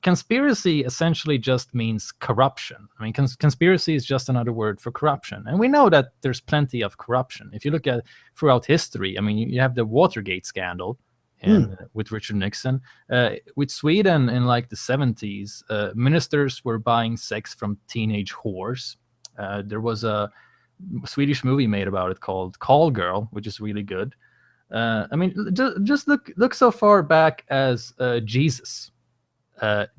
conspiracy essentially just means corruption. I mean, conspiracy is just another word for corruption. And we know that there's plenty of corruption. If you look at throughout history, I mean, you have the Watergate scandal with Richard Nixon. With Sweden in like the 70s, ministers were buying sex from teenage whores. There was a Swedish movie made about it called Call Girl, which is really good. I mean, just look so far back as Jesus.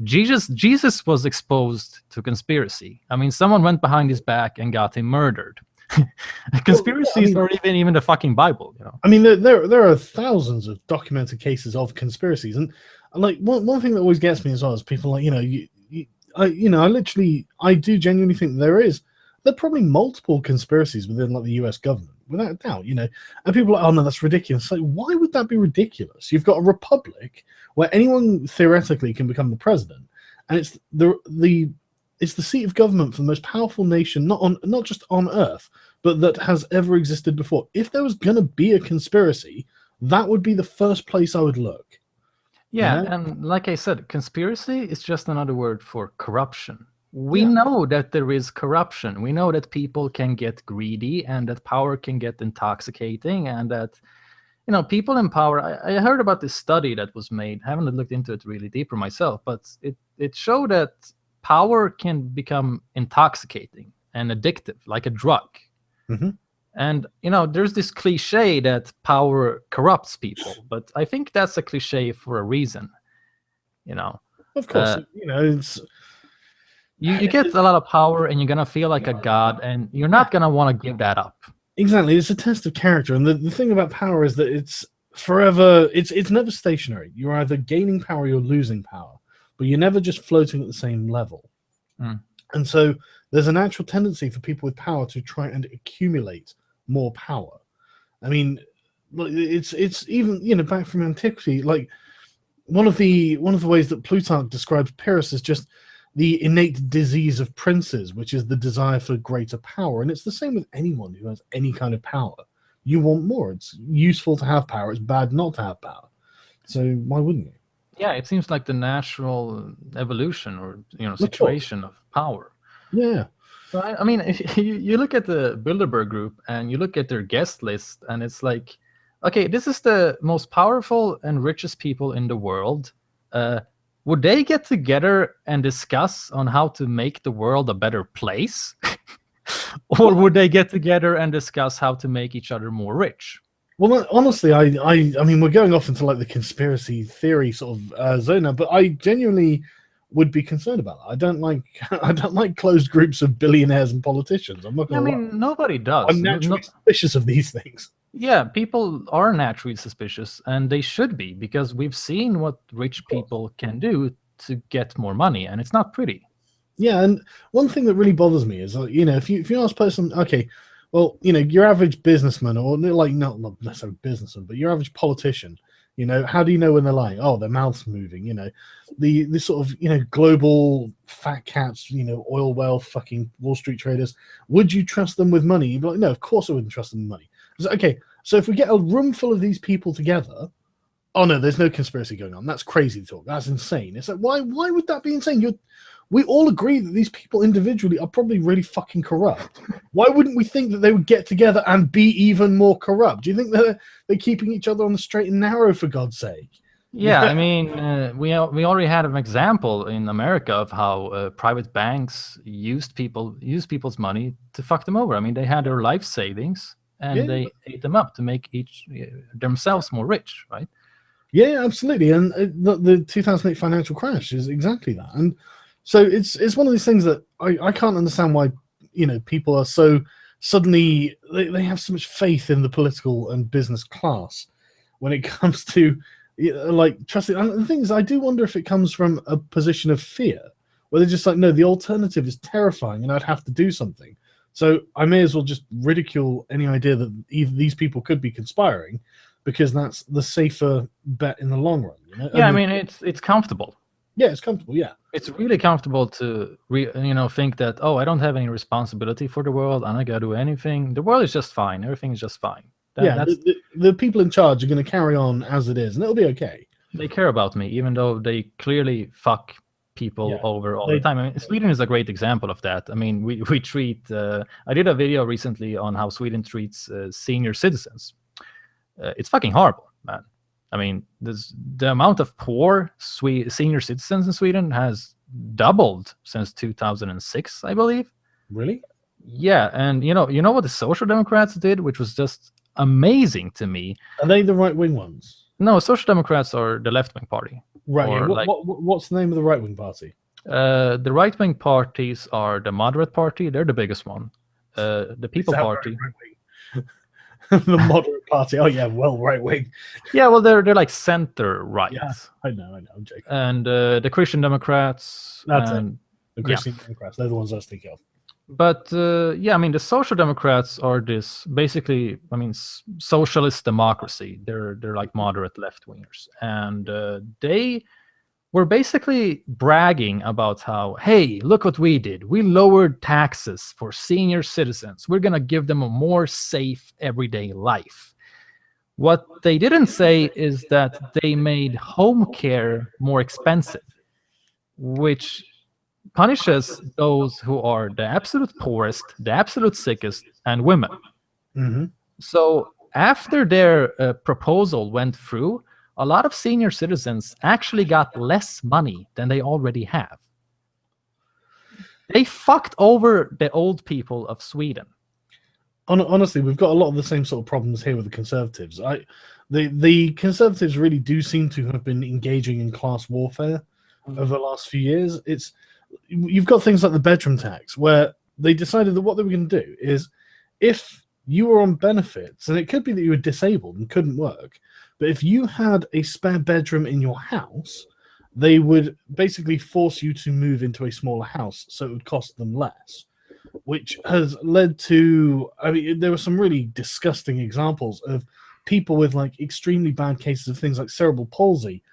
Jesus was exposed to conspiracy. I mean, someone went behind his back and got him murdered. Conspiracies are even the fucking Bible, you know. I mean, there are thousands of documented cases of conspiracies, and like one thing that always gets me as well is people like, I do genuinely think there are probably multiple conspiracies within like the U.S. government without a doubt, you know. And people are like, oh no, that's ridiculous. Like, why would that be ridiculous? You've got a republic where anyone theoretically can become the president, and it's it's the seat of government for the most powerful nation, not just on Earth, but that has ever existed before. If there was going to be a conspiracy, that would be the first place I would look. Yeah, and like I said, conspiracy is just another word for corruption. We know that there is corruption. We know that people can get greedy and that power can get intoxicating, and that, you know, people in power. I heard about this study that was made. I haven't looked into it really deeper myself, but it showed that power can become intoxicating and addictive, like a drug. Mm-hmm. And, you know, there's this cliche that power corrupts people, but I think that's a cliche for a reason, you know. Of course, you know, it's... You get a lot of power and you're going to feel like a god, and you're not going to want to give that up. Exactly. It's a test of character. And the thing about power is that it's forever, it's never stationary. You're either gaining power or you're losing power, but you're never just floating at the same level. And so there's a natural tendency for people with power to try and accumulate more power. I mean, it's even, you know, back from antiquity, like one of the ways that Plutarch describes Pyrrhus is just the innate disease of princes, which is the desire for greater power. And it's the same with anyone who has any kind of power. You want more. It's useful to have power. It's bad not to have power. So why wouldn't you? Yeah, it seems like the natural evolution or, you know, situation of power. Yeah. So I mean, if you look at the Bilderberg Group and you look at their guest list, and it's like, okay, this is the most powerful and richest people in the world. Would they get together and discuss on how to make the world a better place? Or would they get together and discuss how to make each other more rich? Well, honestly, I mean, we're going off into like the conspiracy theory sort of zone now, but I genuinely would be concerned about that. I don't like closed groups of billionaires and politicians. I'm not going to lie. Nobody does. I'm naturally suspicious of these things. Yeah, people are naturally suspicious, and they should be, because we've seen what rich people can do to get more money, and it's not pretty. Yeah, and one thing that really bothers me is, you know, if you ask a person, okay, well, you know, your average businessman, or like not necessarily businessman, but your average politician, you know, how do you know when they're lying? Oh, their mouth's moving, you know, the sort of, you know, global fat cats, you know, oil well fucking Wall Street traders. Would you trust them with money? You'd be like, no, of course I wouldn't trust them with money. Okay, so if we get a room full of these people together, oh no, there's no conspiracy going on. That's crazy talk. That's insane. It's like, why would that be insane? We all agree that these people individually are probably really fucking corrupt. Why wouldn't we think that they would get together and be even more corrupt? Do you think that they're keeping each other on the straight and narrow, for God's sake? Yeah, I mean, we already had an example in America of how private banks used people's money to fuck them over. I mean, they had their life savings, and they ate them up to make themselves more rich, right? Yeah, absolutely. And the 2008 financial crash is exactly that. And so it's one of these things that I can't understand why, you know, people are so suddenly, they have so much faith in the political and business class when it comes to, like, trusting. And the thing is, I do wonder if it comes from a position of fear, where they're just like, no, the alternative is terrifying and I'd have to do something. So I may as well just ridicule any idea that these people could be conspiring, because that's the safer bet in the long run. You know? Yeah, I mean, it's comfortable. Yeah, it's comfortable. Yeah, it's really comfortable to think that, oh, I don't have any responsibility for the world. I'm not gonna do anything. The world is just fine. Everything is just fine. The people in charge are going to carry on as it is, and it'll be okay. They care about me, even though they clearly fuck people over all the time. I mean, Sweden is a great example of that. I mean, we treat. I did a video recently on how Sweden treats senior citizens. It's fucking horrible, man. I mean, the amount of poor senior citizens in Sweden has doubled since 2006, I believe. Really? Yeah, and you know what the Social Democrats did, which was just amazing to me. Are they the right-wing ones? No, Social Democrats are the left-wing party. Right. What's the name of the right-wing party? The right-wing parties are the Moderate Party. They're the biggest one. The People Party. The Moderate Party. Oh yeah, well, right-wing. Yeah, well, they're like center-right. Yeah, I know. I'm joking. And the Christian Democrats. That's it. The Christian Democrats. They're the ones I was thinking of. But yeah, I mean, the Social Democrats are this basically, I mean, socialist democracy. They're like moderate left wingers, and they were basically bragging about how, hey, look what we did. We lowered taxes for senior citizens. We're gonna give them a more safe everyday life. What they didn't say is that they made home care more expensive, which punishes those who are the absolute poorest, the absolute sickest, and women. Mm-hmm. So after their proposal went through, a lot of senior citizens actually got less money than they already have. They fucked over the old people of Sweden. Honestly, we've got a lot of the same sort of problems here with the Conservatives. The Conservatives really do seem to have been engaging in class warfare over the last few years. You've got things like the bedroom tax, where they decided that what they were going to do is, if you were on benefits, and it could be that you were disabled and couldn't work, but if you had a spare bedroom in your house, they would basically force you to move into a smaller house, so it would cost them less, which has led to, I mean, there were some really disgusting examples of people with like extremely bad cases of things like cerebral palsy,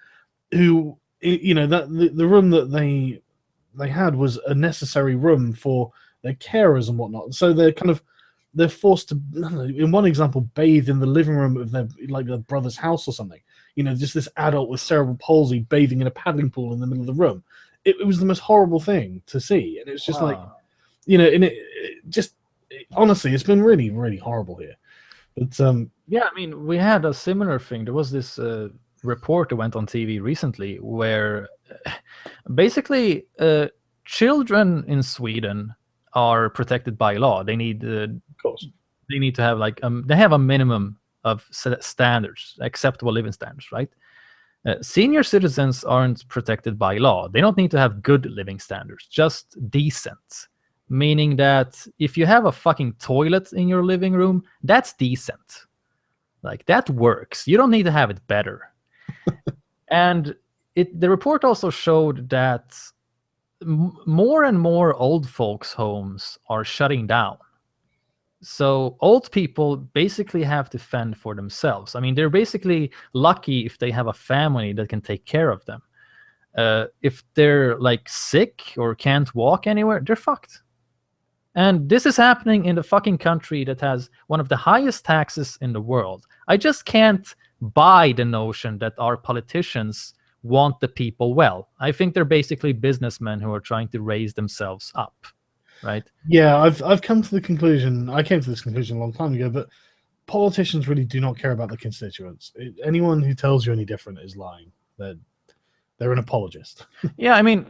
who, you know, that the room that they had was a necessary room for their carers and whatnot. So they're forced to, I don't know, in one example, bathe in the living room of their brother's house or something. You know, just this adult with cerebral palsy bathing in a paddling pool in the middle of the room. It was the most horrible thing to see, and it's just like, you know, and honestly, it's been really, really horrible here. But yeah, I mean, we had a similar thing. There was this report that went on TV recently where basically children in Sweden are protected by law. They need, of course, they need to have like they have a minimum of standards, acceptable living standards, right? Senior citizens aren't protected by law. They don't need to have good living standards, just decent. Meaning that if you have a fucking toilet in your living room, that's decent. Like, that works. You don't need to have it better. And the report also showed that more and more old folks' homes are shutting down. So old people basically have to fend for themselves. I mean, they're basically lucky if they have a family that can take care of them. If they're like sick or can't walk anywhere, they're fucked. And this is happening in the fucking country that has one of the highest taxes in the world. I just can't buy the notion that our politicians want the people well. I think they're basically businessmen who are trying to raise themselves up, right? Yeah, I've come to the conclusion. I came to this conclusion a long time ago, but politicians really do not care about the constituents. Anyone who tells you any different is lying. They're an apologist. Yeah, I mean,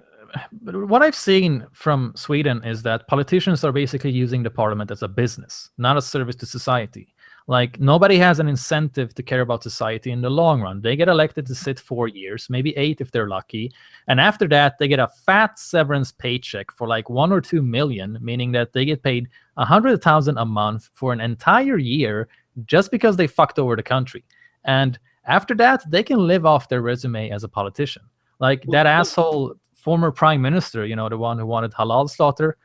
what I've seen from Sweden is that politicians are basically using the parliament as a business, not a service to society. Like, nobody has an incentive to care about society in the long run. They get elected to sit 4 years, maybe 8 if they're lucky. And after that, they get a fat severance paycheck for like 1 or 2 million, meaning that they get paid 100,000 a month for an entire year just because they fucked over the country. And after that, they can live off their resume as a politician. Like that asshole former prime minister, you know, the one who wanted halal slaughter,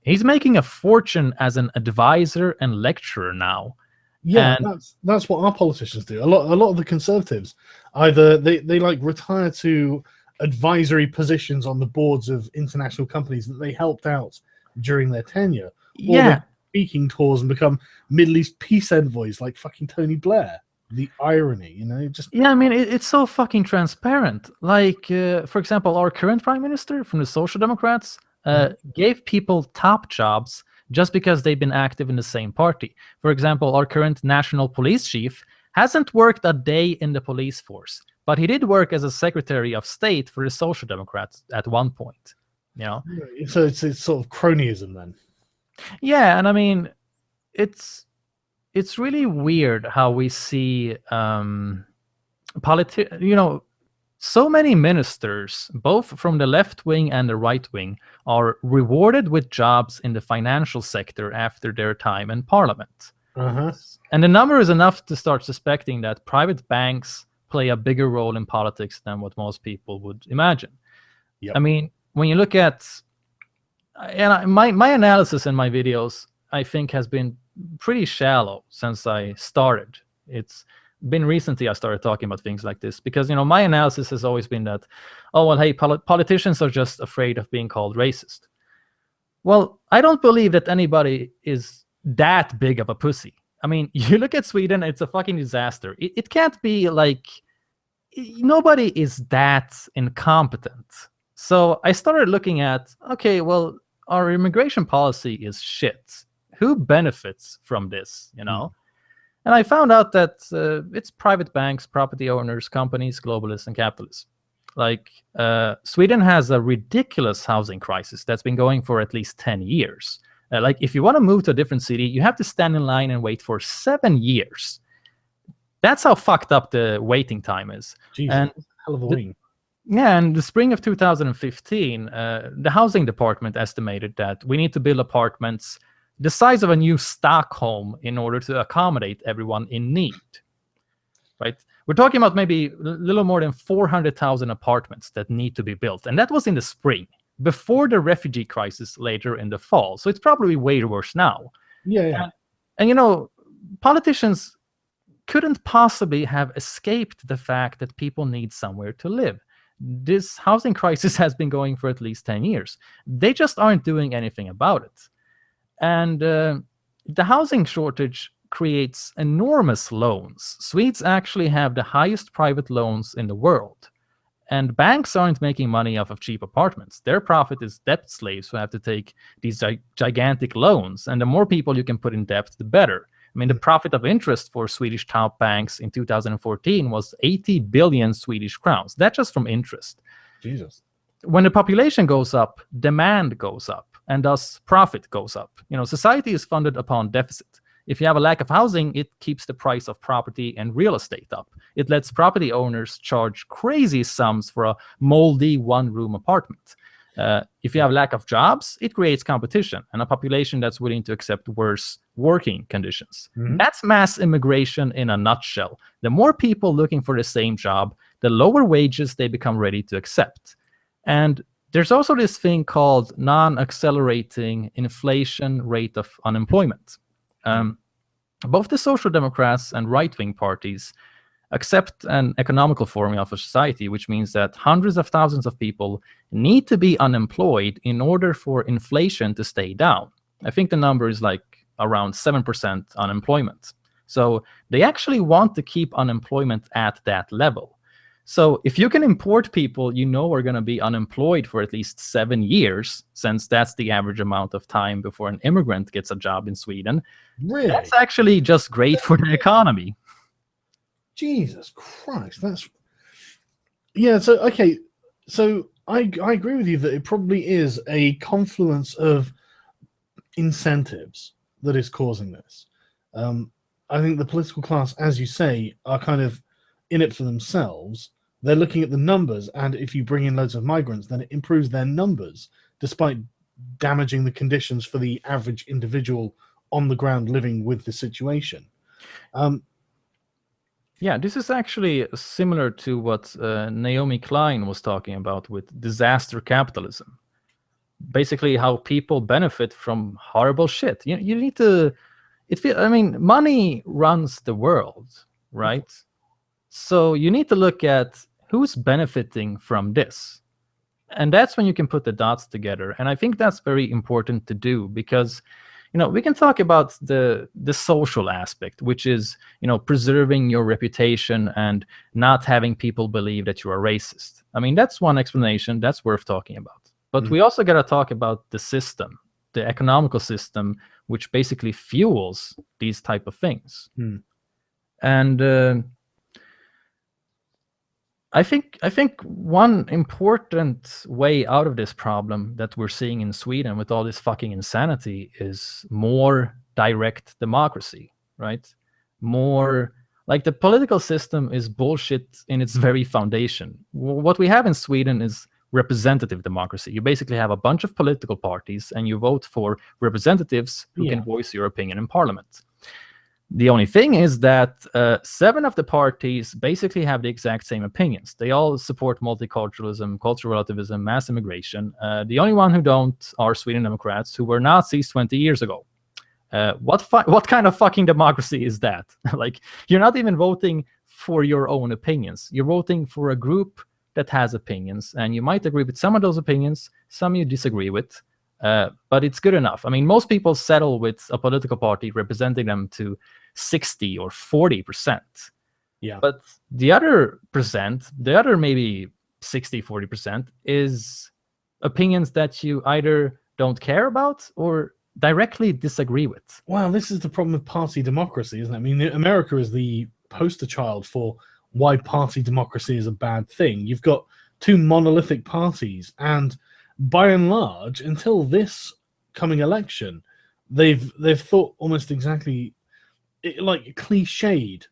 he's making a fortune as an advisor and lecturer now. Yeah, and that's what our politicians do. A lot of the Conservatives, either they like retire to advisory positions on the boards of international companies that they helped out during their tenure, or they speaking tours and become Middle East peace envoys like fucking Tony Blair. The irony, you know, just... Yeah, I mean, it's so fucking transparent. Like, for example, our current prime minister from the Social Democrats gave people top jobs just because they've been active in the same party. For example, our current national police chief hasn't worked a day in the police force, but he did work as a secretary of state for the Social Democrats at one point. You know, so it's sort of cronyism then. Yeah, and I mean, it's really weird how we see you know, so many ministers, both from the left wing and the right wing, are rewarded with jobs in the financial sector after their time in parliament. And the number is enough to start suspecting that private banks play a bigger role in politics than what most people would imagine. I mean, when you look at my analysis in my videos, I think, has been pretty shallow since I started. It's been recently I started talking about things like this because, my analysis has always been that, oh, well, hey, politicians are just afraid of being called racist. Well, I don't believe that anybody is that big of a pussy. I mean, you look at Sweden, it's a fucking disaster. It can't be like, nobody is that incompetent. So I started looking at, okay, well, our immigration policy is shit. Who benefits from this, And I found out that it's private banks, property owners, companies, globalists, and capitalists. Like, Sweden has a ridiculous housing crisis that's been going for at least 10 years. Like, if you want to move to a different city, you have to stand in line and wait for 7 years. That's how fucked up the waiting time is. Jesus, and hell of a wing. Yeah, in the spring of 2015, the housing department estimated that we need to build apartments the size of a new Stockholm in order to accommodate everyone in need, right? We're talking about maybe a little more than 400,000 apartments that need to be built. And that was in the spring, before the refugee crisis later in the fall. So it's probably way worse now. Yeah. And politicians couldn't possibly have escaped the fact that people need somewhere to live. This housing crisis has been going for at least 10 years. They just aren't doing anything about it. And the housing shortage creates enormous loans. Swedes actually have the highest private loans in the world. And banks aren't making money off of cheap apartments. Their profit is debt slaves who have to take these gigantic loans. And the more people you can put in debt, the better. I mean, the profit of interest for Swedish top banks in 2014 was 80 billion Swedish crowns. That's just from interest. Jesus. When the population goes up, demand goes up, and thus profit goes up. Society is funded upon deficit. If you have a lack of housing, it keeps the price of property and real estate up. It lets property owners charge crazy sums for a moldy one-room apartment. If you have a lack of jobs, it creates competition and a population that's willing to accept worse working conditions. Mm-hmm. That's mass immigration in a nutshell. The more people looking for the same job, the lower wages they become ready to accept. And there's also this thing called non-accelerating inflation rate of unemployment. Both the Social Democrats and right-wing parties accept an economical formula for society, which means that hundreds of thousands of people need to be unemployed in order for inflation to stay down. I think the number is like around 7% unemployment. So they actually want to keep unemployment at that level. So if you can import people are going to be unemployed for at least 7 years, since that's the average amount of time before an immigrant gets a job in Sweden, really? That's actually just great for the economy. Jesus Christ, So I agree with you that it probably is a confluence of incentives that is causing this. I think the political class, as you say, are kind of in it for themselves. They're looking at the numbers, and if you bring in loads of migrants, then it improves their numbers, despite damaging the conditions for the average individual on the ground living with the situation. Yeah, this is actually similar to what Naomi Klein was talking about with disaster capitalism. Basically, how people benefit from horrible shit. You need to. Money runs the world, right? So you need to look at who's benefiting from this, and that's when you can put the dots together. And I think that's very important to do because. We can talk about the social aspect, which is, preserving your reputation and not having people believe that you are racist. I mean, that's one explanation that's worth talking about. But we also got to talk about the system, the economical system, which basically fuels these type of things. And I think one important way out of this problem that we're seeing in Sweden with all this fucking insanity is more direct democracy, right? More like the political system is bullshit in its very foundation. What we have in Sweden is representative democracy. You basically have a bunch of political parties and you vote for representatives who can voice your opinion in parliament. The only thing is that 7 of the parties basically have the exact same opinions. They all support multiculturalism, cultural relativism, mass immigration. The only one who don't are Sweden Democrats, who were Nazis 20 years ago. What kind of fucking democracy is that? Like, you're not even voting for your own opinions. You're voting for a group that has opinions, and you might agree with some of those opinions, some you disagree with. But it's good enough. I mean, most people settle with a political party representing them to 60 or 40%. Yeah. But the other maybe 60, 40% is opinions that you either don't care about or directly disagree with. Well, this is the problem with party democracy, isn't it? I mean, America is the poster child for why party democracy is a bad thing. You've got 2 monolithic parties, and by and large, until this coming election, they've thought almost exactly like cliched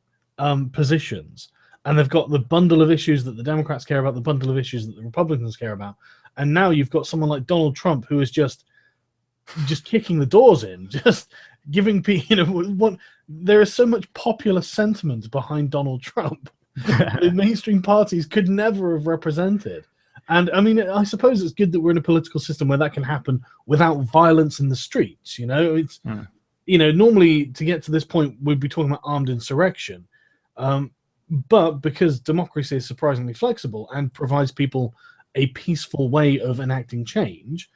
positions, and they've got the bundle of issues that the Democrats care about, the bundle of issues that the Republicans care about, and now you've got someone like Donald Trump who is just kicking the doors in, just giving people, there is so much popular sentiment behind Donald Trump the mainstream parties could never have represented. And I mean, I suppose it's good that we're in a political system where that can happen without violence in the streets. It's normally to get to this point, we'd be talking about armed insurrection. But because democracy is surprisingly flexible and provides people a peaceful way of enacting change,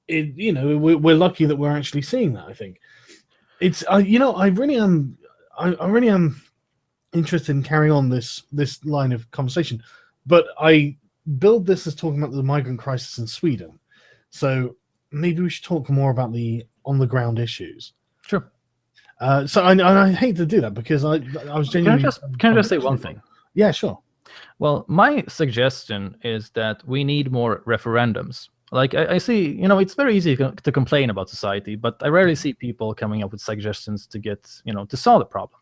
we're lucky that we're actually seeing that. I think it's I really am interested in carrying on this line of conversation, but I build this as talking about the migrant crisis in Sweden. So maybe we should talk more about the on-the-ground issues. Sure. So I hate to do that because I was genuinely... Can I just say one thing? Yeah, sure. Well, my suggestion is that we need more referendums. Like, I see, it's very easy to complain about society, but I rarely see people coming up with suggestions to get, to solve the problem.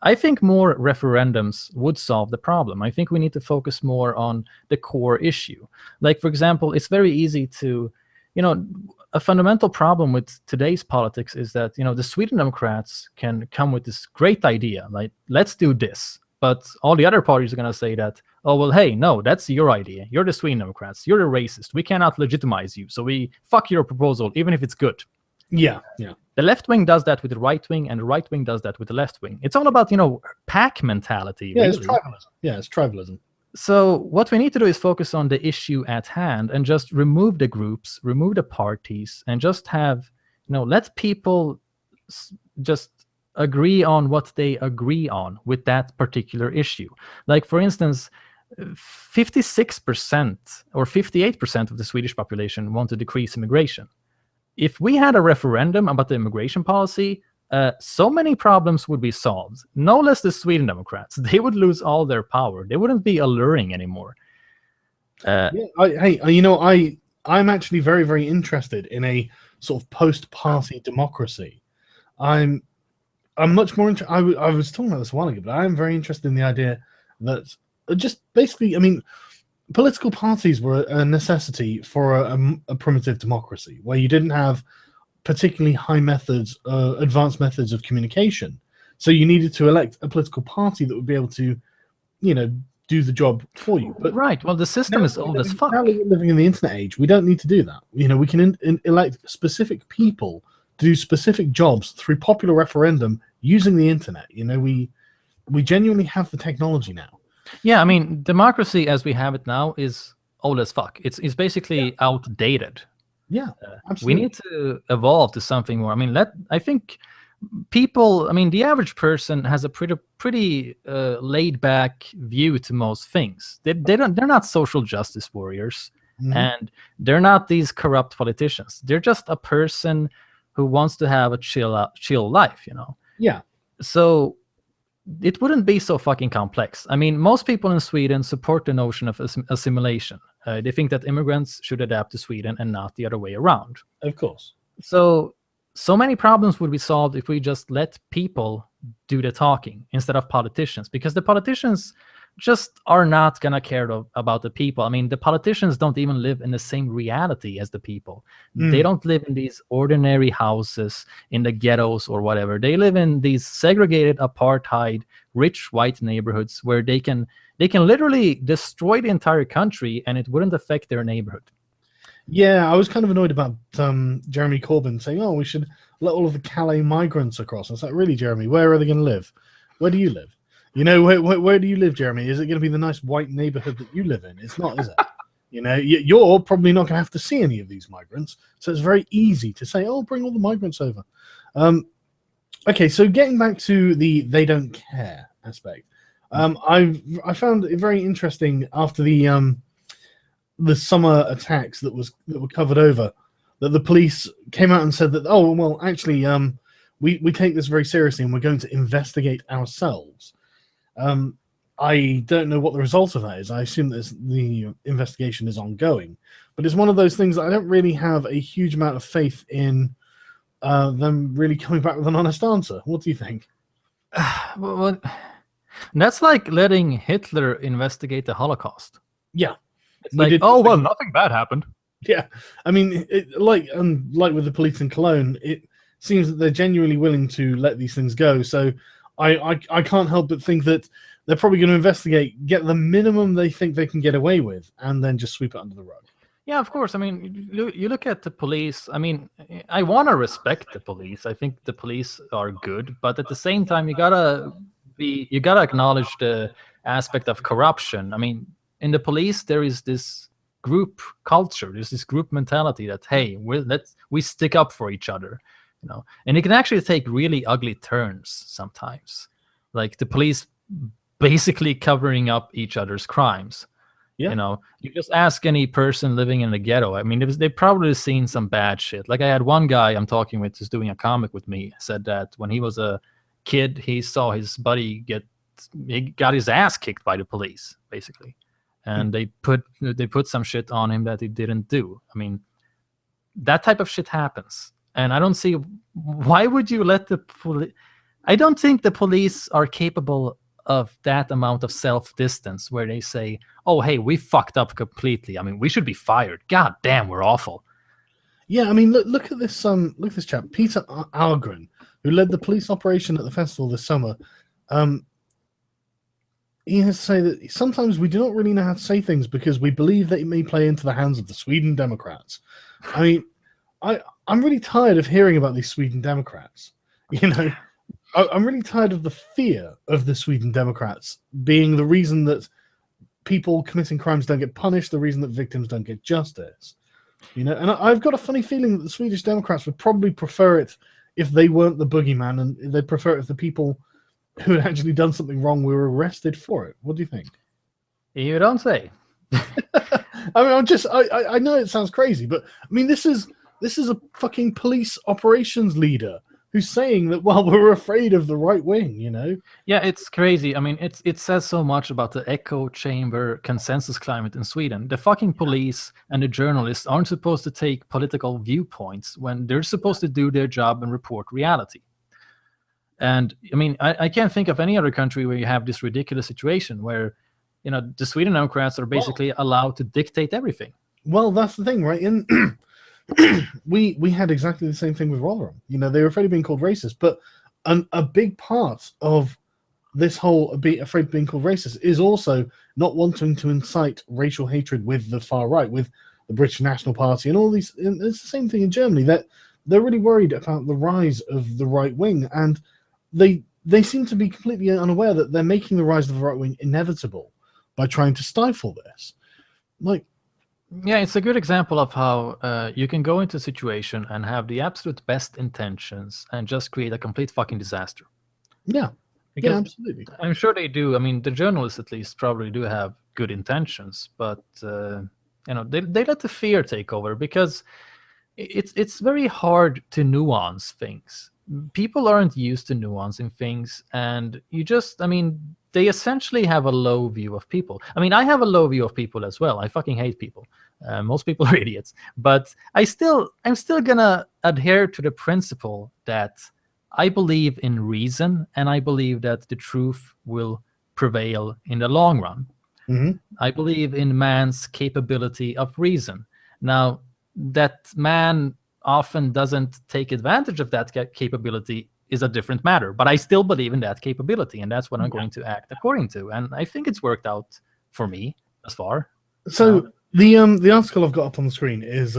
I think more referendums would solve the problem. I think we need to focus more on the core issue. Like, for example, it's very easy to, a fundamental problem with today's politics is that, the Sweden Democrats can come with this great idea, like, let's do this. But all the other parties are going to say that, oh, well, hey, no, that's your idea. You're the Sweden Democrats. You're a racist. We cannot legitimize you. So we fuck your proposal, even if it's good. Yeah. The left wing does that with the right wing, and the right wing does that with the left wing. It's all about, pack mentality. Yeah, really. It's tribalism. Yeah, it's tribalism. So what we need to do is focus on the issue at hand and just remove the groups, remove the parties, and just have, let people just agree on what they agree on with that particular issue. Like, for instance, 56% or 58% of the Swedish population want to decrease immigration. If we had a referendum about the immigration policy, so many problems would be solved. No less the Sweden Democrats. They would lose all their power. They wouldn't be alluring anymore. I'm actually very, very interested in a sort of post-party democracy. I'm much more interested. I was talking about this a while ago, but I am very interested in the idea that just basically, I mean, political parties were a necessity for a primitive democracy where you didn't have particularly high methods, advanced methods of communication. So you needed to elect a political party that would be able to, do the job for you. But right. Well, the system is old as fuck. Now that we're living in the internet age, we don't need to do that. We can elect specific people to do specific jobs through popular referendum using the internet. We genuinely have the technology now. Yeah, I mean, democracy as we have it now is old as fuck. It's basically outdated. Yeah, absolutely. We need to evolve to something more. I mean, I think people. I mean, the average person has a pretty laid back view to most things. They're not social justice warriors, and they're not these corrupt politicians. They're just a person who wants to have a chill life. Yeah. So it wouldn't be so fucking complex. I mean, most people in Sweden support the notion of assimilation. They think that immigrants should adapt to Sweden and not the other way around. Of course. So many problems would be solved if we just let people do the talking instead of politicians. Because the politicians, just are not gonna care about the people. I mean, the politicians don't even live in the same reality as the people. They don't live in these ordinary houses in the ghettos or whatever. They live in these segregated, apartheid, rich white neighborhoods where they can literally destroy the entire country and it wouldn't affect their neighborhood. Yeah, I was kind of annoyed about Jeremy Corbyn saying, "Oh, we should let all of the Calais migrants across." I was like, "Really, Jeremy? Where are they going to live? Where do you live? You know, where do you live, Jeremy? Is it going to be the nice white neighborhood that you live in? It's not, is it? You know, you're probably not going to have to see any of these migrants, so it's very easy to say, "Oh, bring all the migrants over." Okay, so getting back to the "they don't care" aspect, I found it very interesting after the summer attacks that were covered over, that the police came out and said that, oh well, actually, we take this very seriously and we're going to investigate ourselves. I don't know what the result of that is. I assume that the investigation is ongoing, but it's one of those things that I don't really have a huge amount of faith in them really coming back with an honest answer. What do you think? Well, that's like letting Hitler investigate the Holocaust. Yeah. It's like, oh, well, nothing bad happened. Yeah. I mean, like with the police in Cologne, it seems that they're genuinely willing to let these things go. So I can't help but think that they're probably going to investigate, get the minimum they think they can get away with, and then just sweep it under the rug. Yeah, of course. I mean, you look at the police. I mean, I want to respect the police. I think the police are good, but at the same time, you gotta acknowledge the aspect of corruption. I mean, in the police, there is this group culture. There's this group mentality that, hey, we stick up for each other, you know. And it can actually take really ugly turns sometimes, like the police basically covering up each other's crimes. Yeah. You know, you just ask any person living in the ghetto. I mean, they've probably seen some bad shit. Like I had one guy I'm talking with who's doing a comic with me said that when he was a kid, he saw his buddy got his ass kicked by the police, basically. And they put some shit on him that he didn't do. I mean, that type of shit happens. And I don't see, why would you let the police... I don't think the police are capable of that amount of self-distance where they say, oh, hey, we fucked up completely. I mean, we should be fired. God damn, we're awful. Yeah, I mean, look at this chap, Peter Algren, who led the police operation at the festival this summer. He has to say that sometimes we do not really know how to say things because we believe that it may play into the hands of the Sweden Democrats. I mean, I'm really tired of hearing about these Sweden Democrats. You know, I'm really tired of the fear of the Sweden Democrats being the reason that people committing crimes don't get punished, the reason that victims don't get justice. You know, and I've got a funny feeling that the Swedish Democrats would probably prefer it if they weren't the boogeyman, and they'd prefer it if the people who had actually done something wrong were arrested for it. What do you think? You don't say. I mean, I know it sounds crazy, but I mean, this is a fucking police operations leader who's saying that, well, we're afraid of the right wing, you know? Yeah, it's crazy. I mean, it says so much about the echo chamber consensus climate in Sweden. The fucking police and the journalists aren't supposed to take political viewpoints when they're supposed to do their job and report reality. And I mean, I can't think of any other country where you have this ridiculous situation where, you know, the Sweden Democrats are basically allowed to dictate everything. Well, that's the thing, right? We had exactly the same thing with Rotherham. You know, they were afraid of being called racist, but a big part of this whole afraid of being called racist is also not wanting to incite racial hatred with the far right, with the British National Party and all these. And it's the same thing in Germany, that they're really worried about the rise of the right wing, and they seem to be completely unaware that they're making the rise of the right wing inevitable by trying to stifle this. Like, yeah, it's a good example of how you can go into a situation and have the absolute best intentions and just create a complete fucking disaster. Yeah, because yeah, absolutely. I'm sure they do. I mean, the journalists at least probably do have good intentions, but you know, they let the fear take over because it's very hard to nuance things. People aren't used to nuancing things, and I mean, they essentially have a low view of people. I mean, I have a low view of people as well. I fucking hate people. Most people are idiots, but I'm still gonna adhere to the principle that I believe in reason, and I believe that the truth will prevail in the long run. Mm-hmm. I believe in man's capability of reason. Now, that man often doesn't take advantage of that capability is a different matter, but I still believe in that capability, and that's what I'm going to act according to. And I think it's worked out for me thus far. So the article I've got up on the screen is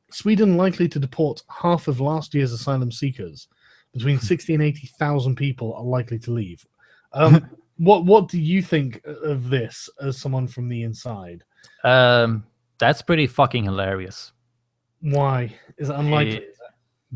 Sweden likely to deport half of last year's asylum seekers. Between 60 and 80,000 people are likely to leave. What do you think of this as someone from the inside? That's pretty fucking hilarious. Why? Is it unlikely?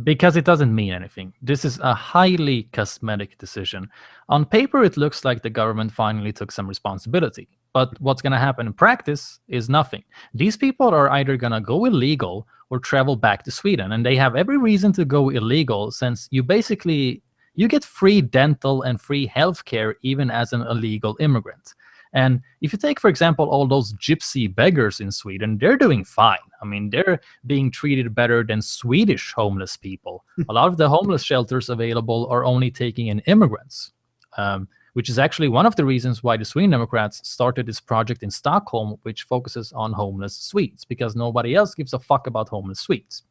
Because it doesn't mean anything. This is a highly cosmetic decision. On paper, it looks like the government finally took some responsibility. But what's going to happen in practice is nothing. These people are either going to go illegal or travel back to Sweden. And they have every reason to go illegal, since you get free dental and free healthcare even as an illegal immigrant. And if you take, for example, all those gypsy beggars in Sweden, they're doing fine. I mean, they're being treated better than Swedish homeless people. A lot of the homeless shelters available are only taking in immigrants, which is actually one of the reasons why the Sweden Democrats started this project in Stockholm, which focuses on homeless Swedes, because nobody else gives a fuck about homeless Swedes.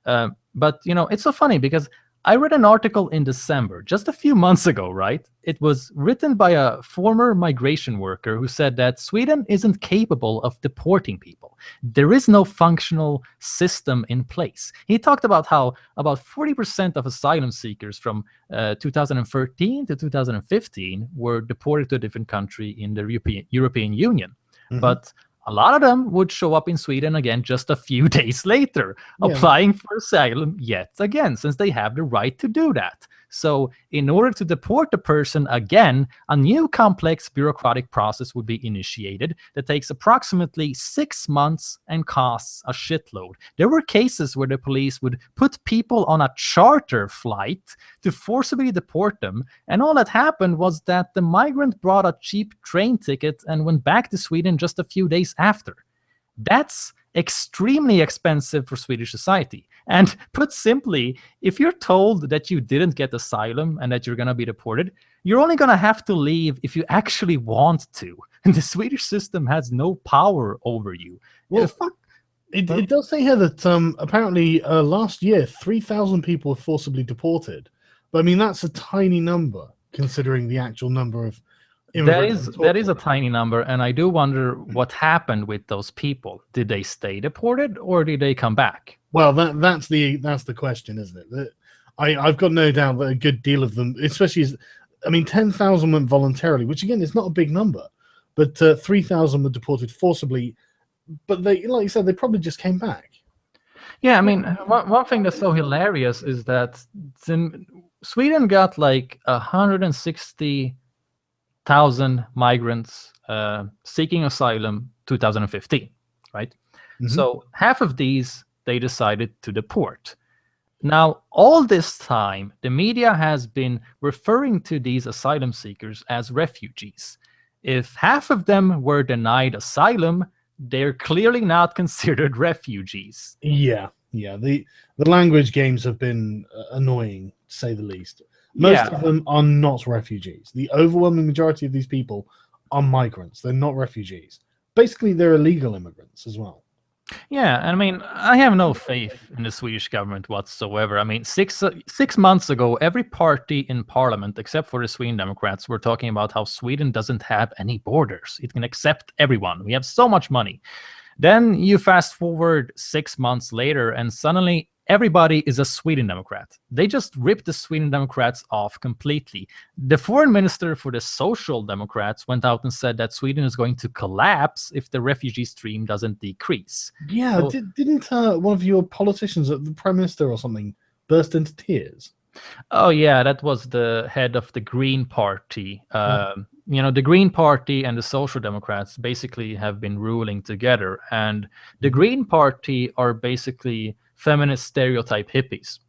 But, it's so funny because I read an article in December, just a few months ago, right? It was written by a former migration worker who said that Sweden isn't capable of deporting people. There is no functional system in place. He talked about how about 40% of asylum seekers from 2013 to 2015 were deported to a different country in the European Union. Mm-hmm. But a lot of them would show up in Sweden again just a few days later, applying for asylum yet again, since they have the right to do that. So in order to deport the person again, a new complex bureaucratic process would be initiated that takes approximately 6 months and costs a shitload. There were cases where the police would put people on a charter flight to forcibly deport them, and all that happened was that the migrant brought a cheap train ticket and went back to Sweden just a few days after. That's extremely expensive for Swedish society. And put simply, if you're told that you didn't get asylum and that you're going to be deported, you're only going to have to leave if you actually want to. And the Swedish system has no power over you. Well, it does say here that apparently last year, 3,000 people were forcibly deported. But I mean, that's a tiny number considering the actual number of immigrants. That is a tiny number, and I do wonder what happened with those people. Did they stay deported or did they come back? Well, that's the question, isn't it? I've got no doubt that a good deal of them, especially, 10,000 went voluntarily, which again is not a big number, but 3,000 were deported forcibly. But they, like you said, they probably just came back. Yeah, I mean, one thing that's so hilarious is that Sweden got like 160,000 migrants seeking asylum 2015, right? Mm-hmm. So half of these they decided to deport. Now, all this time, the media has been referring to these asylum seekers as refugees. If half of them were denied asylum, they're clearly not considered refugees. Yeah. The language games have been annoying, to say the least. Most of them are not refugees. The overwhelming majority of these people are migrants. They're not refugees. Basically, they're illegal immigrants as well. Yeah, I mean, I have no faith in the Swedish government whatsoever. I mean, six months ago, every party in parliament, except for the Sweden Democrats, were talking about how Sweden doesn't have any borders. It can accept everyone. We have so much money. Then you fast forward 6 months later, and suddenly everybody is a Sweden Democrat. They just ripped the Sweden Democrats off completely. The foreign minister for the Social Democrats went out and said that Sweden is going to collapse if the refugee stream doesn't decrease. Yeah, so, didn't one of your politicians, the prime minister or something, burst into tears? Oh, yeah, that was the head of the Green Party. The Green Party and the Social Democrats basically have been ruling together. And the Green Party are basically feminist stereotype hippies.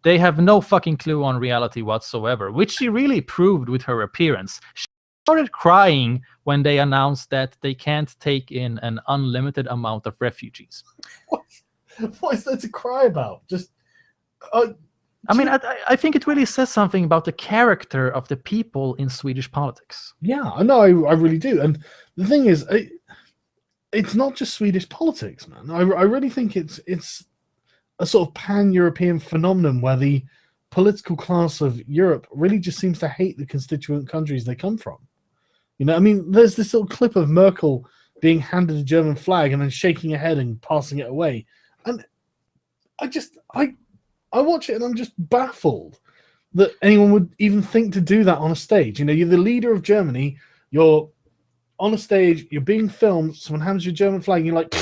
They have no fucking clue on reality whatsoever, which she really proved with her appearance. She started crying when they announced that they can't take in an unlimited amount of refugees. What is there to cry about? Just I mean, I think it really says something about the character of the people in Swedish politics. Yeah, I know, I really do. And the thing is, it's not just Swedish politics, man. I really think it's a sort of pan-European phenomenon where the political class of Europe really just seems to hate the constituent countries they come from. You know, I mean, there's this little clip of Merkel being handed a German flag and then shaking her head and passing it away. And I watch it and I'm just baffled that anyone would even think to do that on a stage. You know, you're the leader of Germany, you're on a stage, you're being filmed, someone hands you a German flag, and you're like,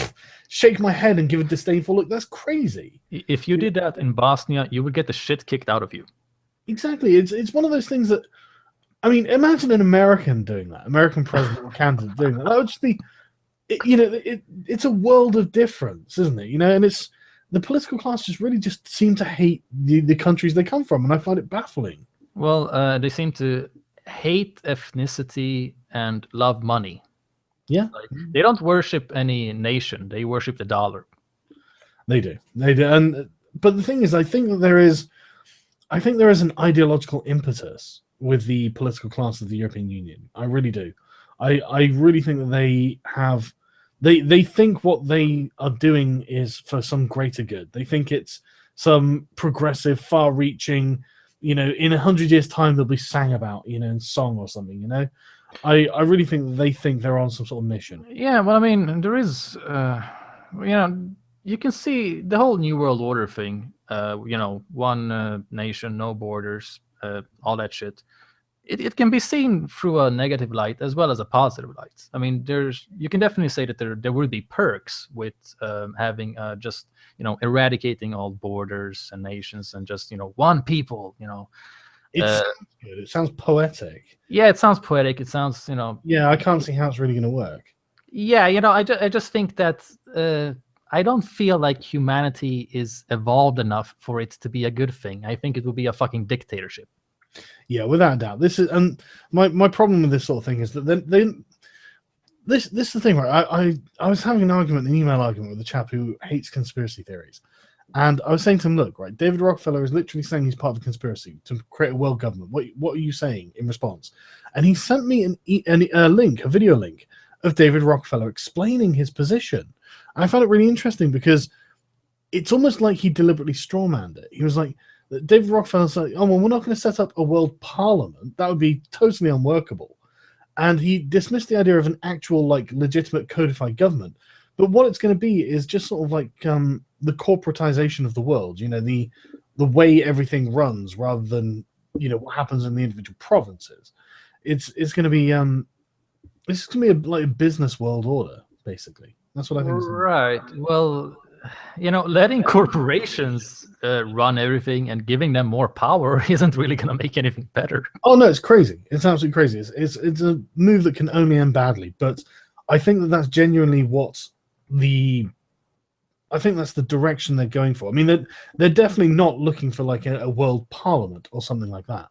shake my head and give a disdainful look. That's crazy. If you did that in Bosnia, you would get the shit kicked out of you. Exactly. It's one of those things that, I mean, imagine an American doing that, American president or candidate doing that. That would just be, it's a world of difference, isn't it? You know, and it's, the political class just really just seem to hate the countries they come from, and I find it baffling. Well, they seem to hate ethnicity and love money. Yeah. Like, they don't worship any nation. They worship the dollar. They do. But the thing is, I think there is an ideological impetus with the political class of the European Union. I really do. I really think that they think what they are doing is for some greater good. They think it's some progressive, far-reaching, you know, in 100 years' time they'll be sang about, you know, in song or something, you know. I really think that they think they're on some sort of mission. Yeah, well, I mean, there is, you know, you can see the whole New World Order thing, you know, one nation, no borders, all that shit. It can be seen through a negative light as well as a positive light. I mean, you can definitely say that there would be perks with having just, you know, eradicating all borders and nations and just, you know, one people, you know. It sounds good. It sounds poetic. Yeah, it sounds poetic. It sounds, you know. Yeah, I can't see how it's really going to work. Yeah, you know, I just think that I don't feel like humanity is evolved enough for it to be a good thing. I think it would be a fucking dictatorship. Yeah, without a doubt. This is, and my problem with this sort of thing is that this is the thing, right? I was having an email argument with a chap who hates conspiracy theories, and I was saying to him, look, right, David Rockefeller is literally saying he's part of a conspiracy to create a world government. What are you saying in response? And he sent me a video link of David Rockefeller explaining his position. And I found it really interesting because it's almost like he deliberately strawmanned it. He was like, David Rockefeller's like, oh, well, we're not going to set up a world parliament. That would be totally unworkable. And he dismissed the idea of an actual, like, legitimate codified government. But what it's going to be is just sort of like the corporatization of the world, you know, the way everything runs rather than, you know, what happens in the individual provinces. It's going to be it's going to be like a business world order, basically. That's what I think. Right. Well, you know, letting corporations run everything and giving them more power isn't really going to make anything better. Oh no, it's crazy. It's absolutely crazy. It's a move that can only end badly. But I think that that's genuinely I think that's the direction they're going for. I mean, they're definitely not looking for like a world parliament or something like that.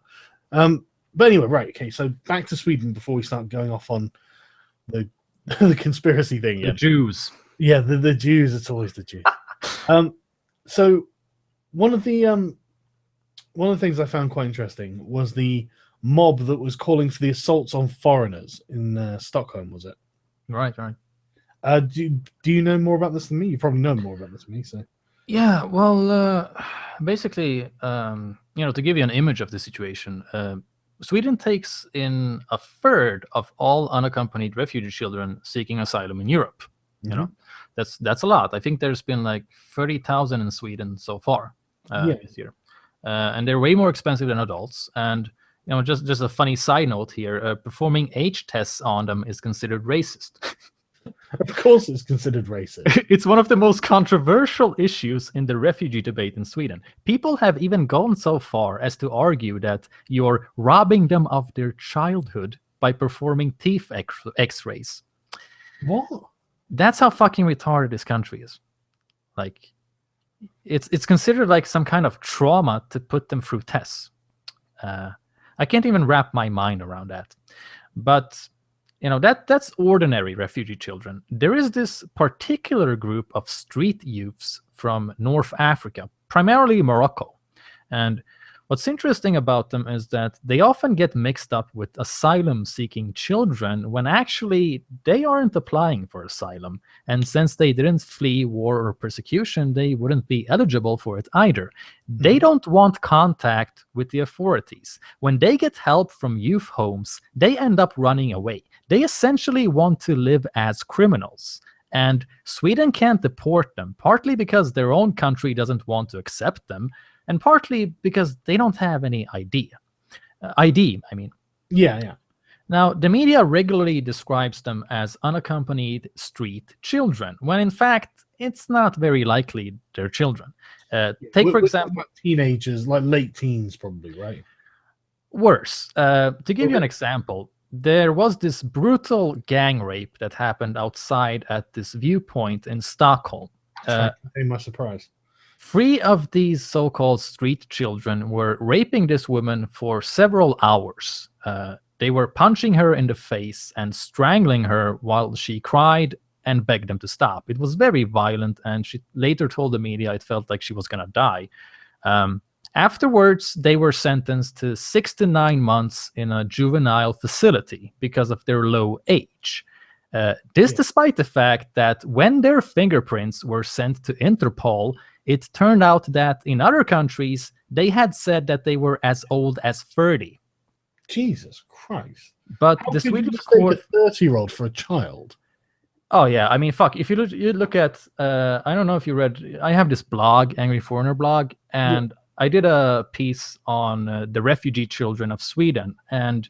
But anyway, right, okay. So back to Sweden before we start going off on the the conspiracy thing. The Jews. Yeah, the Jews. It's always the Jews. So one of the things I found quite interesting was the mob that was calling for the assaults on foreigners in Stockholm. Was it? Right. Do you know more about this than me? You probably know more about this than me. So yeah, well, basically, you know, to give you an image of the situation, Sweden takes in a third of all unaccompanied refugee children seeking asylum in Europe. You know, that's a lot. I think there's been like 30,000 in Sweden so far this year, and they're way more expensive than adults. And you know, just a funny side note here: performing age tests on them is considered racist. Of course, it's considered racist. It's one of the most controversial issues in the refugee debate in Sweden. People have even gone so far as to argue that you're robbing them of their childhood by performing teeth X-rays. What? That's how fucking retarded this country is. Like, it's considered like some kind of trauma to put them through tests. I can't even wrap my mind around that. But you know, that's ordinary refugee children. There is this particular group of street youths from North Africa, primarily Morocco, And what's interesting about them is that they often get mixed up with asylum-seeking children when actually they aren't applying for asylum. And since they didn't flee war or persecution, they wouldn't be eligible for it either. They don't want contact with the authorities. When they get help from youth homes, they end up running away. They essentially want to live as criminals. And Sweden can't deport them, partly because their own country doesn't want to accept them, and partly because they don't have any ID. I mean. Yeah. Now, the media regularly describes them as unaccompanied street children, when in fact, it's not very likely they're children. Take, for example... teenagers, like late teens, probably, right? Worse. To give you an example, there was this brutal gang rape that happened outside at this viewpoint in Stockholm. My surprise. 3 of these so-called street children were raping this woman for several hours. They were punching her in the face and strangling her while she cried and begged them to stop. It was very violent, and she later told the media it felt like she was going to die. Afterwards, they were sentenced to 6 to 9 months in a juvenile facility because of their low age. Despite the fact that when their fingerprints were sent to Interpol, it turned out that in other countries, they had said that they were as old as 30. Jesus Christ. But How the could Swedish you court... take a 30-year-old for a child? Oh, yeah. I mean, fuck. If you look at... I don't know if you read... I have this blog, Angry Foreigner blog, and I did a piece on the refugee children of Sweden, and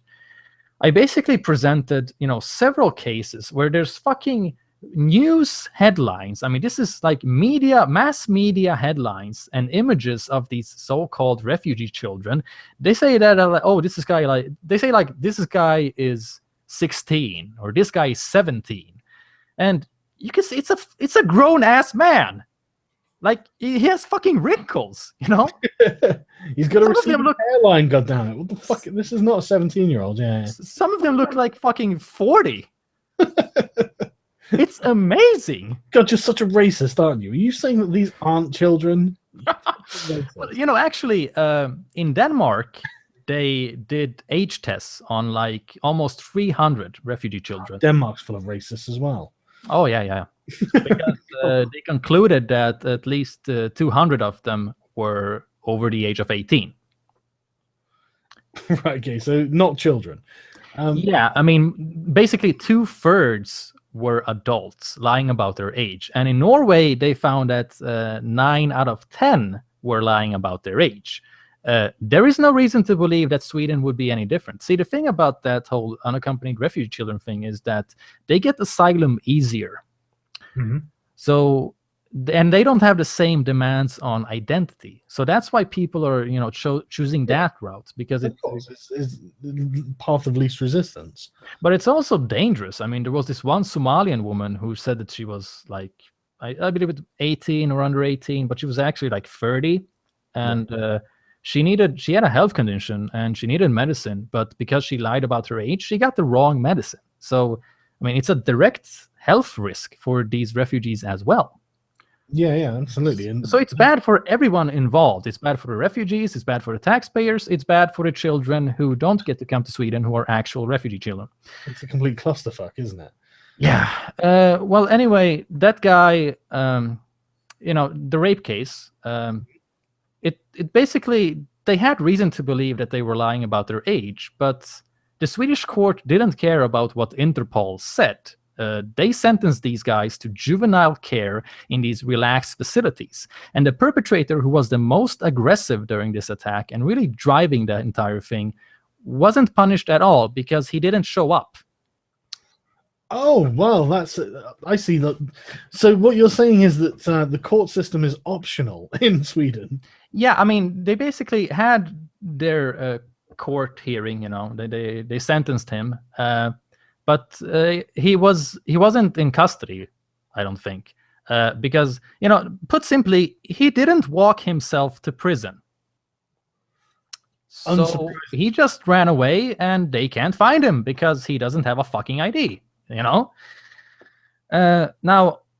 I basically presented, several cases where there's fucking news headlines. I mean, this is like mass media headlines and images of these so-called refugee children. They say that, this guy is 16 or this guy is 17, and you can see it's a grown ass man. Like, he has fucking wrinkles, He's got a receding hairline, goddammit. What the fuck? This is not a 17-year-old, yeah. Some of them look like fucking 40. It's amazing. God, you're such a racist, aren't you? Are you saying that these aren't children? Well, actually, in Denmark, they did age tests on like almost 300 refugee children. Denmark's full of racists as well. Oh, yeah. Because they concluded that at least 200 of them were over the age of 18. Right, okay, so not children. Yeah, I mean, basically 2/3 were adults lying about their age. And in Norway, they found that 9 out of 10 were lying about their age. There is no reason to believe that Sweden would be any different. See, the thing about that whole unaccompanied refugee children thing is that they get asylum easier. Mm-hmm. So, and they don't have the same demands on identity. So that's why people are, choosing that route, because it's the path of least resistance. But it's also dangerous. I mean, there was this one Somalian woman who said that she was like, I believe it 18 or under 18, but she was actually like 30, and she had a health condition and she needed medicine, but because she lied about her age, she got the wrong medicine. So, I mean, it's a direct health risk for these refugees as well. Yeah, absolutely. And so it's bad for everyone involved. It's bad for the refugees, it's bad for the taxpayers, it's bad for the children who don't get to come to Sweden, who are actual refugee children. It's a complete clusterfuck, isn't it? Yeah. Well, anyway, that guy, the rape case, it basically, they had reason to believe that they were lying about their age, but the Swedish court didn't care about what Interpol said. They sentenced these guys to juvenile care in these relaxed facilities. And the perpetrator, who was the most aggressive during this attack and really driving the entire thing, wasn't punished at all because he didn't show up. Oh, well, I see that. So what you're saying is that the court system is optional in Sweden. Yeah, I mean, they basically had their court hearing, they sentenced him. But he wasn't in custody, I don't think, because, put simply, he didn't walk himself to prison. So he just ran away, and they can't find him because he doesn't have a fucking ID, Now,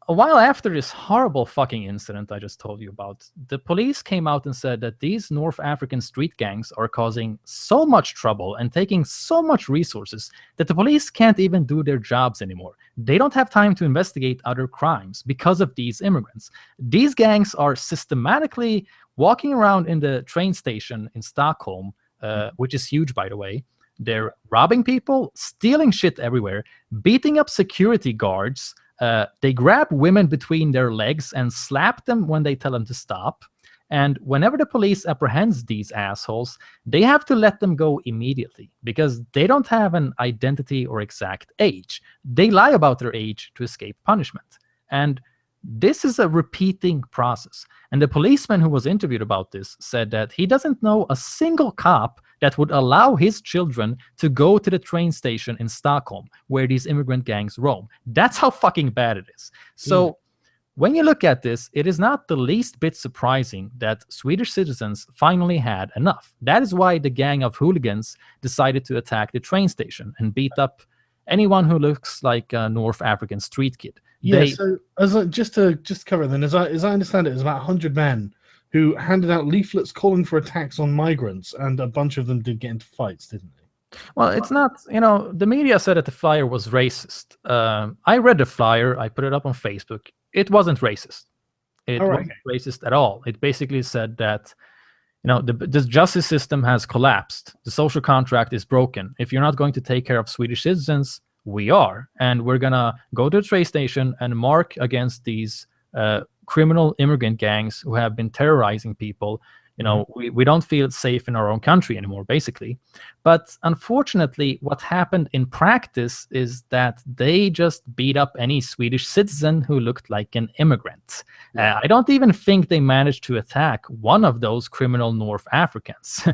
a while after this horrible fucking incident I just told you about, the police came out and said that these North African street gangs are causing so much trouble and taking so much resources that the police can't even do their jobs anymore. They don't have time to investigate other crimes because of these immigrants. These gangs are systematically walking around in the train station in Stockholm, which is huge, by the way. They're robbing people, stealing shit everywhere, beating up security guards. They grab women between their legs and slap them when they tell them to stop. And whenever the police apprehends these assholes, they have to let them go immediately because they don't have an identity or exact age. They lie about their age to escape punishment. And this is a repeating process. And the policeman who was interviewed about this said that he doesn't know a single cop that would allow his children to go to the train station in Stockholm where these immigrant gangs roam. That's how fucking bad it is. So when you look at this, it is not the least bit surprising that Swedish citizens finally had enough. That is why the gang of hooligans decided to attack the train station and beat up anyone who looks like a North African street kid. Yeah, so just to cover it then, as I understand it, it was about 100 men who handed out leaflets calling for attacks on migrants, and a bunch of them did get into fights, didn't they? Well, it's not, the media said that the flyer was racist. I read the flyer, I put it up on Facebook. It wasn't racist. It wasn't racist at all. It basically said that, the justice system has collapsed. The social contract is broken. If you're not going to take care of Swedish citizens, we are. And we're going to go to the train station and mark against these criminal immigrant gangs who have been terrorizing people. We don't feel safe in our own country anymore, basically. But unfortunately, what happened in practice is that they just beat up any Swedish citizen who looked like an immigrant. I don't even think they managed to attack one of those criminal North Africans.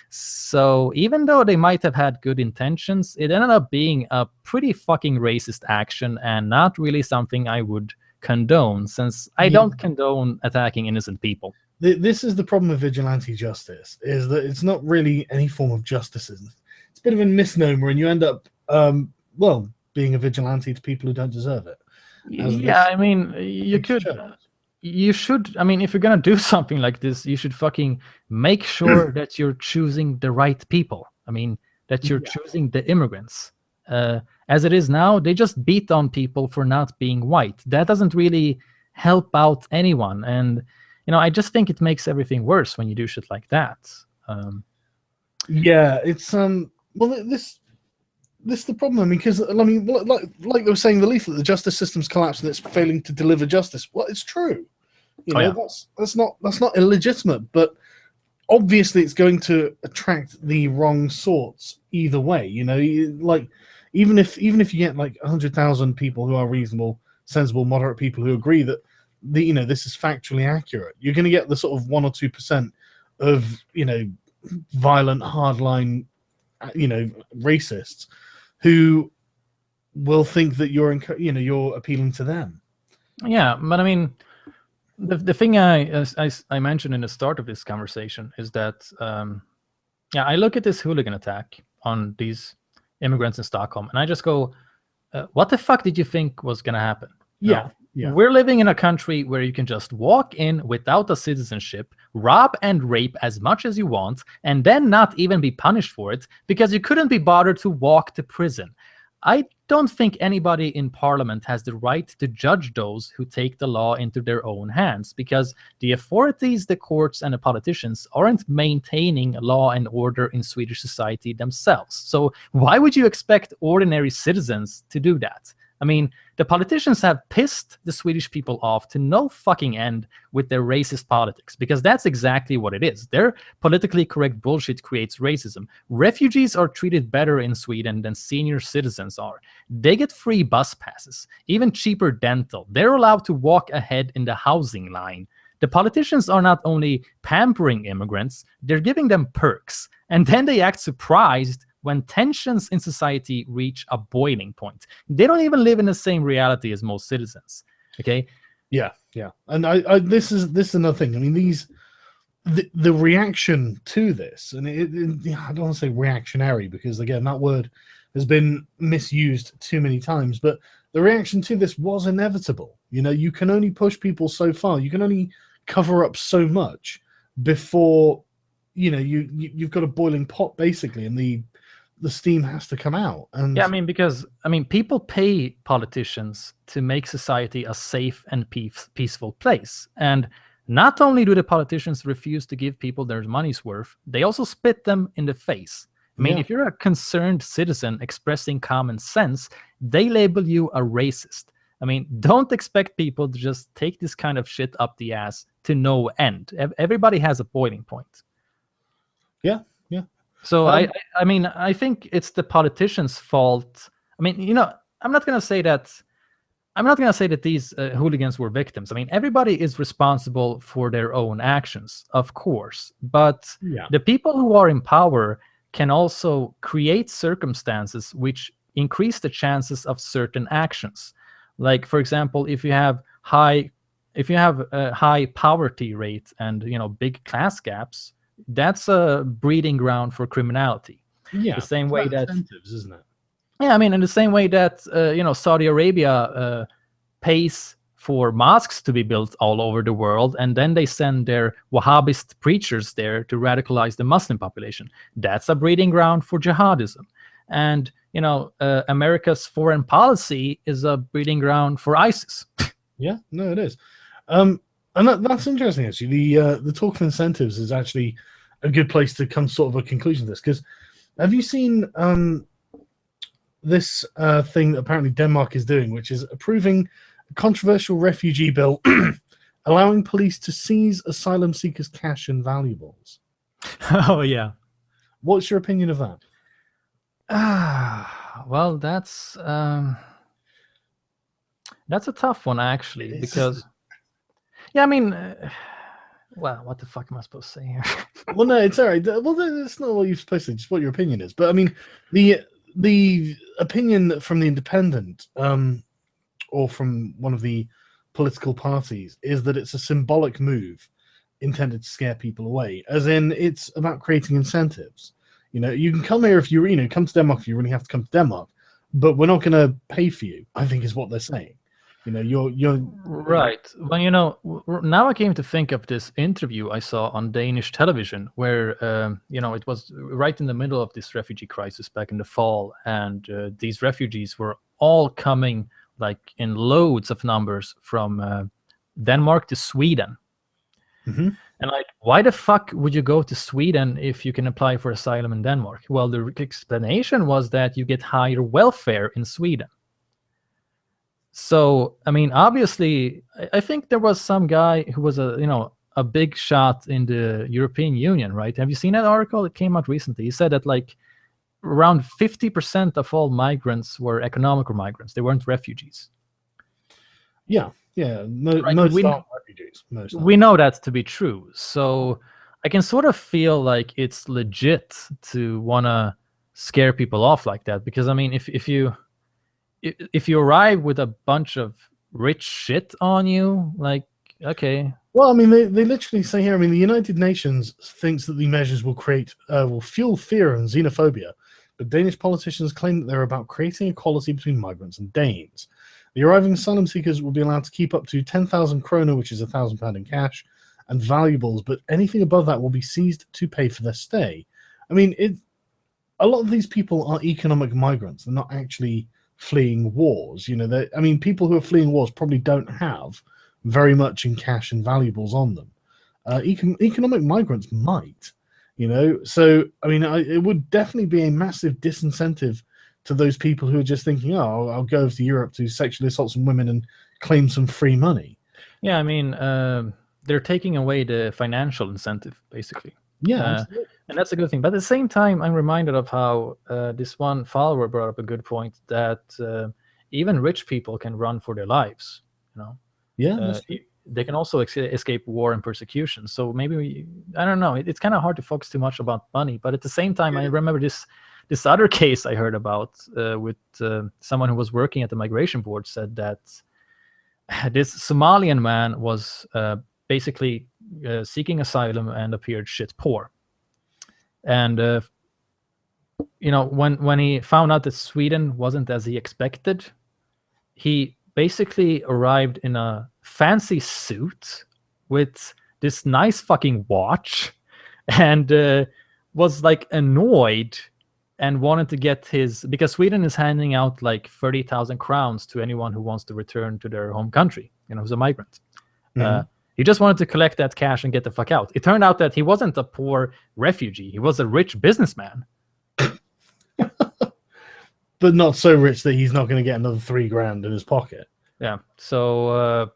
So even though they might have had good intentions, it ended up being a pretty fucking racist action and not really something I would condone, since I don't condone attacking innocent people. This is the problem with vigilante justice, is that it's not really any form of justice. It's a bit of a misnomer, and you end up, being a vigilante to people who don't deserve it. I mean, you should, I mean, if you're going to do something like this, you should fucking make sure that you're choosing the right people. I mean, that you're choosing the immigrants. As it is now, they just beat on people for not being white. That doesn't really help out anyone. And, I just think it makes everything worse when you do shit like that. It's, this is the problem. I mean, because, like they were saying, the leaflet, the justice system's collapsed and it's failing to deliver justice. Well, it's true. That's not illegitimate, but obviously it's going to attract the wrong sorts either way. Even if you get like 100,000 people who are reasonable, sensible, moderate people who agree that this is factually accurate, you're going to get the sort of 1 or 2% of violent, hardline, racists who will think that you're appealing to them. Yeah, but I mean, the thing I mentioned in the start of this conversation is that I look at this hooligan attack on these immigrants in Stockholm, and I just go, what the fuck did you think was going to happen? Yeah. We're living in a country where you can just walk in without a citizenship, rob and rape as much as you want, and then not even be punished for it because you couldn't be bothered to walk to prison. I don't think anybody in Parliament has the right to judge those who take the law into their own hands, because the authorities, the courts, and the politicians aren't maintaining law and order in Swedish society themselves. So why would you expect ordinary citizens to do that? I mean, the politicians have pissed the Swedish people off to no fucking end with their racist politics, because that's exactly what it is. Their politically correct bullshit creates racism. Refugees are treated better in Sweden than senior citizens are. They get free bus passes, even cheaper dental. They're allowed to walk ahead in the housing line. The politicians are not only pampering immigrants, they're giving them perks. And then they act surprised when tensions in society reach a boiling point. They don't even live in the same reality as most citizens. Okay? Yeah. And this is another thing. I mean, the reaction to this, and I don't want to say reactionary, because again, that word has been misused too many times, but the reaction to this was inevitable. You know, you can only push people so far. You can only cover up so much before, you know, you've got a boiling pot basically, and the steam has to come out. And yeah, I mean, because people pay politicians to make society a safe and peaceful place, and not only do the politicians refuse to give people their money's worth, they also spit them in the face. I mean, if you're a concerned citizen expressing common sense, they label you a racist. I mean, don't expect people to just take this kind of shit up the ass to no end. Everybody has a boiling point. Yeah. So I mean, I think it's the politicians' fault. I mean, you know, I'm not gonna say that these hooligans were victims. I mean, everybody is responsible for their own actions, of course. But the people who are in power can also create circumstances which increase the chances of certain actions. Like, for example, if you have a high poverty rate and, you know, big class gaps, that's a breeding ground for criminality. Yeah, the same way that incentives, isn't it? Yeah, I mean, in the same way that you know, Saudi Arabia pays for mosques to be built all over the world, and then they send their Wahhabist preachers there to radicalize the Muslim population. That's a breeding ground for jihadism. And, you know, America's foreign policy is a breeding ground for ISIS. Yeah, no, it is. And that's interesting, actually. The talk of incentives is actually a good place to come sort of a conclusion to this. Because have you seen this thing that apparently Denmark is doing, which is approving a controversial refugee bill allowing police to seize asylum seekers' cash and valuables? Oh, yeah. What's your opinion of that? Well, that's a tough one, actually, because... Yeah, I mean, well, what the fuck am I supposed to say here? Well, no, it's all right. Well, that's not what you're supposed to say, just what your opinion is. But I mean, the opinion from the Independent, or from one of the political parties, is that it's a symbolic move intended to scare people away. As in, it's about creating incentives. You know, you can come here if you come to Denmark if you really have to come to Denmark, but we're not going to pay for you, I think is what they're saying. You know, you're right. Well, you know, now I came to think of this interview I saw on Danish television where, you know, it was right in the middle of this refugee crisis back in the fall. And these refugees were all coming like in loads of numbers from Denmark to Sweden. Mm-hmm. And like, why the fuck would you go to Sweden if you can apply for asylum in Denmark? Well, the explanation was that you get higher welfare in Sweden. So, I mean, obviously, I think there was some guy who was a big shot in the European Union, right? Have you seen that article? It came out recently. He said that like around 50% of all migrants were economic migrants. They weren't refugees. Yeah. Most aren't refugees. We know that to be true. So I can sort of feel like it's legit to want to scare people off like that. Because, I mean, if you arrive with a bunch of rich shit on you, like, okay. Well, I mean, they literally say here, I mean, the United Nations thinks that the measures will fuel fear and xenophobia, but Danish politicians claim that they're about creating equality between migrants and Danes. The arriving asylum seekers will be allowed to keep up to 10,000 kroner, which is £1,000 in cash, and valuables, but anything above that will be seized to pay for their stay. I mean, a lot of these people are economic migrants. They're not actually fleeing wars. You know, I mean, people who are fleeing wars probably don't have very much in cash and valuables on them. Economic migrants might, you know. So, I mean, it would definitely be a massive disincentive to those people who are just thinking, oh, I'll go over to Europe to sexually assault some women and claim some free money. Yeah, I mean, they're taking away the financial incentive, basically. Yeah, and that's a good thing. But at the same time, I'm reminded of how this one follower brought up a good point that even rich people can run for their lives. You know, yeah, they can also escape war and persecution. So maybe I don't know. It's kind of hard to focus too much about money. But at the same time, I remember this other case I heard about with someone who was working at the migration board said that this Somalian man was basically seeking asylum and appeared shit poor. And you know, when he found out that Sweden wasn't as he expected, he basically arrived in a fancy suit with this nice fucking watch, and was like annoyed and wanted to get his, because Sweden is handing out like 30,000 crowns to anyone who wants to return to their home country, who's a migrant. He just wanted to collect that cash and get the fuck out. It turned out that he wasn't a poor refugee. He was a rich businessman. But not so rich that he's not going to get another $3,000 in his pocket. Yeah. So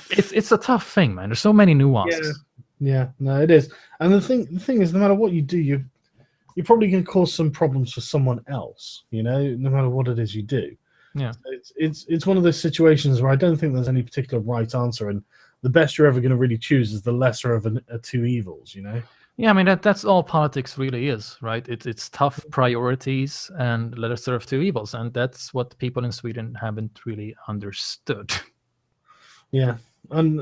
it's a tough thing, man. There's so many nuances. Yeah, no, it is. And the thing is, no matter what you do, you're probably going to cause some problems for someone else. No matter what it is you do. Yeah. It's one of those situations where I don't think there's any particular right answer, and the best you're ever going to really choose is the lesser of two evils. Yeah, I mean that's all politics really is, right? It's tough priorities and lesser of two evils, and that's what people in Sweden haven't really understood. Yeah, and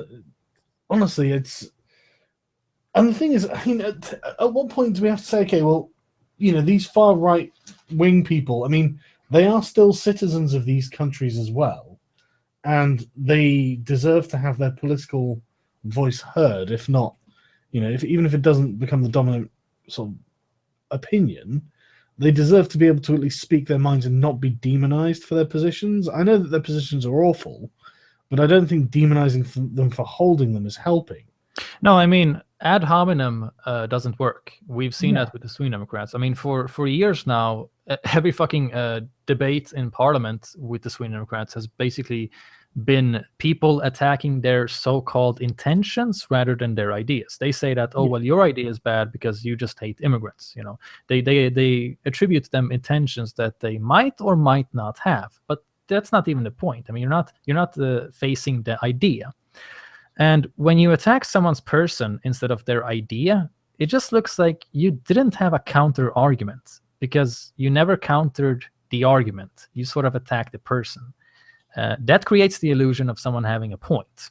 honestly, and the thing is, I mean, at what point do we have to say, okay, well, these far right wing people, I mean, they are still citizens of these countries as well, and they deserve to have their political voice heard, if not. Even if it doesn't become the dominant sort of opinion, they deserve to be able to at least speak their minds and not be demonized for their positions. I know that their positions are awful, but I don't think demonizing them for holding them is helping. No, I mean, ad hominem doesn't work. We've seen that with the Sweden Democrats. I mean, for years now, every fucking debate in Parliament with the Sweden Democrats has basically been people attacking their so-called intentions rather than their ideas. They say that, well, your idea is bad because you just hate immigrants. They attribute them intentions that they might or might not have, but that's not even the point. I mean, you're not facing the idea. And when you attack someone's person instead of their idea, it just looks like you didn't have a counter argument, because you never countered the argument. You sort of attacked the person. That creates the illusion of someone having a point.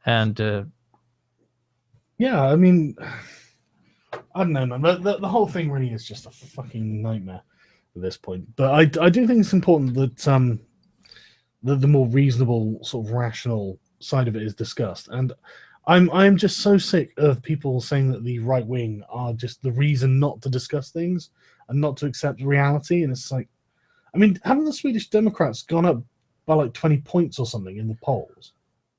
And I mean, I don't know, man. The whole thing really is just a fucking nightmare at this point. But I do think it's important that the more reasonable, sort of rational side of it is discussed. And I'm just so sick of people saying that the right wing are just the reason not to discuss things and not to accept reality. And it's like, I mean, haven't the Swedish Democrats gone up by like 20 points or something in the polls?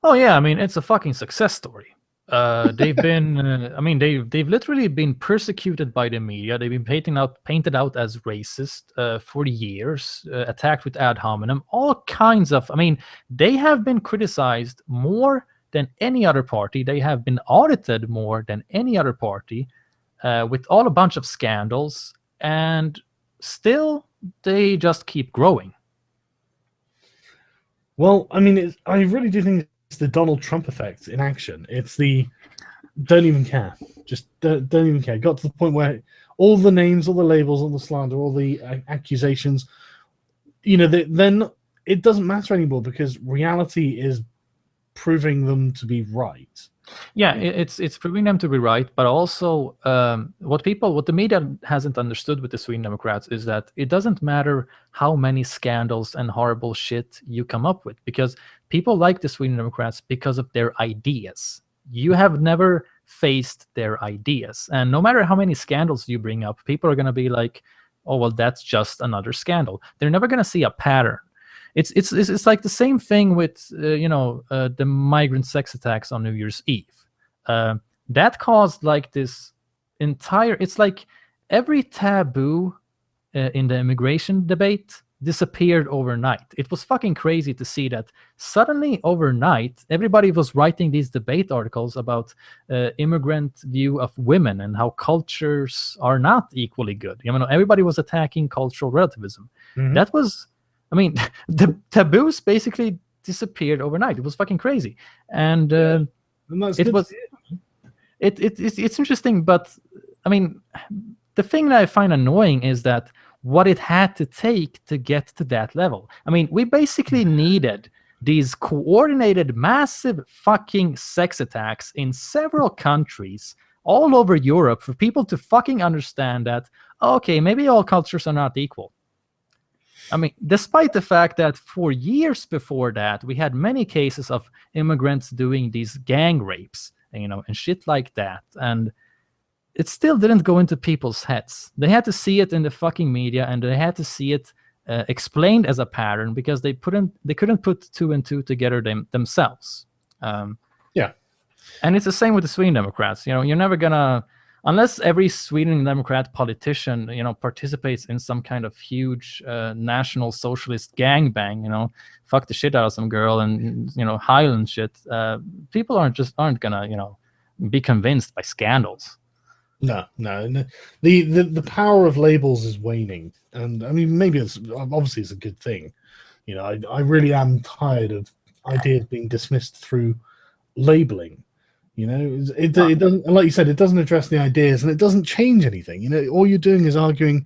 Oh yeah, I mean, it's a fucking success story. They've been, I mean, they've literally been persecuted by the media. They've been painted out as racist for years, attacked with ad hominem, all kinds of. I mean, they have been criticized more than any other party. They have been audited more than any other party, with all a bunch of scandals, and still they just keep growing. Well, I mean, I really do think it's the Donald Trump effect in action. It's the don't even care. Just don't even care. Got to the point where all the names, all the labels, all the slander, all the accusations, then it doesn't matter anymore, because reality is proving them to be right. Yeah, it's proving them to be right, but also what the media hasn't understood with the Sweden Democrats is that it doesn't matter how many scandals and horrible shit you come up with, because people like the Sweden Democrats because of their ideas. You have never faced their ideas, and no matter how many scandals you bring up, people are going to be like, oh, well, that's just another scandal. They're never going to see a pattern. It's like the same thing with the migrant sex attacks on New Year's Eve. That caused like this entire. It's like every taboo in the immigration debate disappeared overnight. It was fucking crazy to see that suddenly overnight everybody was writing these debate articles about immigrant view of women and how cultures are not equally good. Everybody was attacking cultural relativism. Mm-hmm. That was. I mean, the taboos basically disappeared overnight. It was fucking crazy, and it's interesting. But I mean, the thing that I find annoying is that what it had to take to get to that level. I mean, we basically needed these coordinated, massive fucking sex attacks in several countries all over Europe for people to fucking understand that, okay, maybe all cultures are not equal. I mean, despite the fact that for years before that, we had many cases of immigrants doing these gang rapes, and shit like that. And it still didn't go into people's heads. They had to see it in the fucking media, and they had to see it explained as a pattern because they couldn't put two and two together themselves. Yeah. And it's the same with the Sweden Democrats. You're never gonna, unless every Sweden Democrat politician, participates in some kind of huge national socialist gangbang, fuck the shit out of some girl and Highland shit. People aren't gonna, be convinced by scandals. No. The power of labels is waning, and I mean maybe it's a good thing. I really am tired of ideas being dismissed through labeling. It doesn't, like you said, it doesn't address the ideas and it doesn't change anything. All you're doing is arguing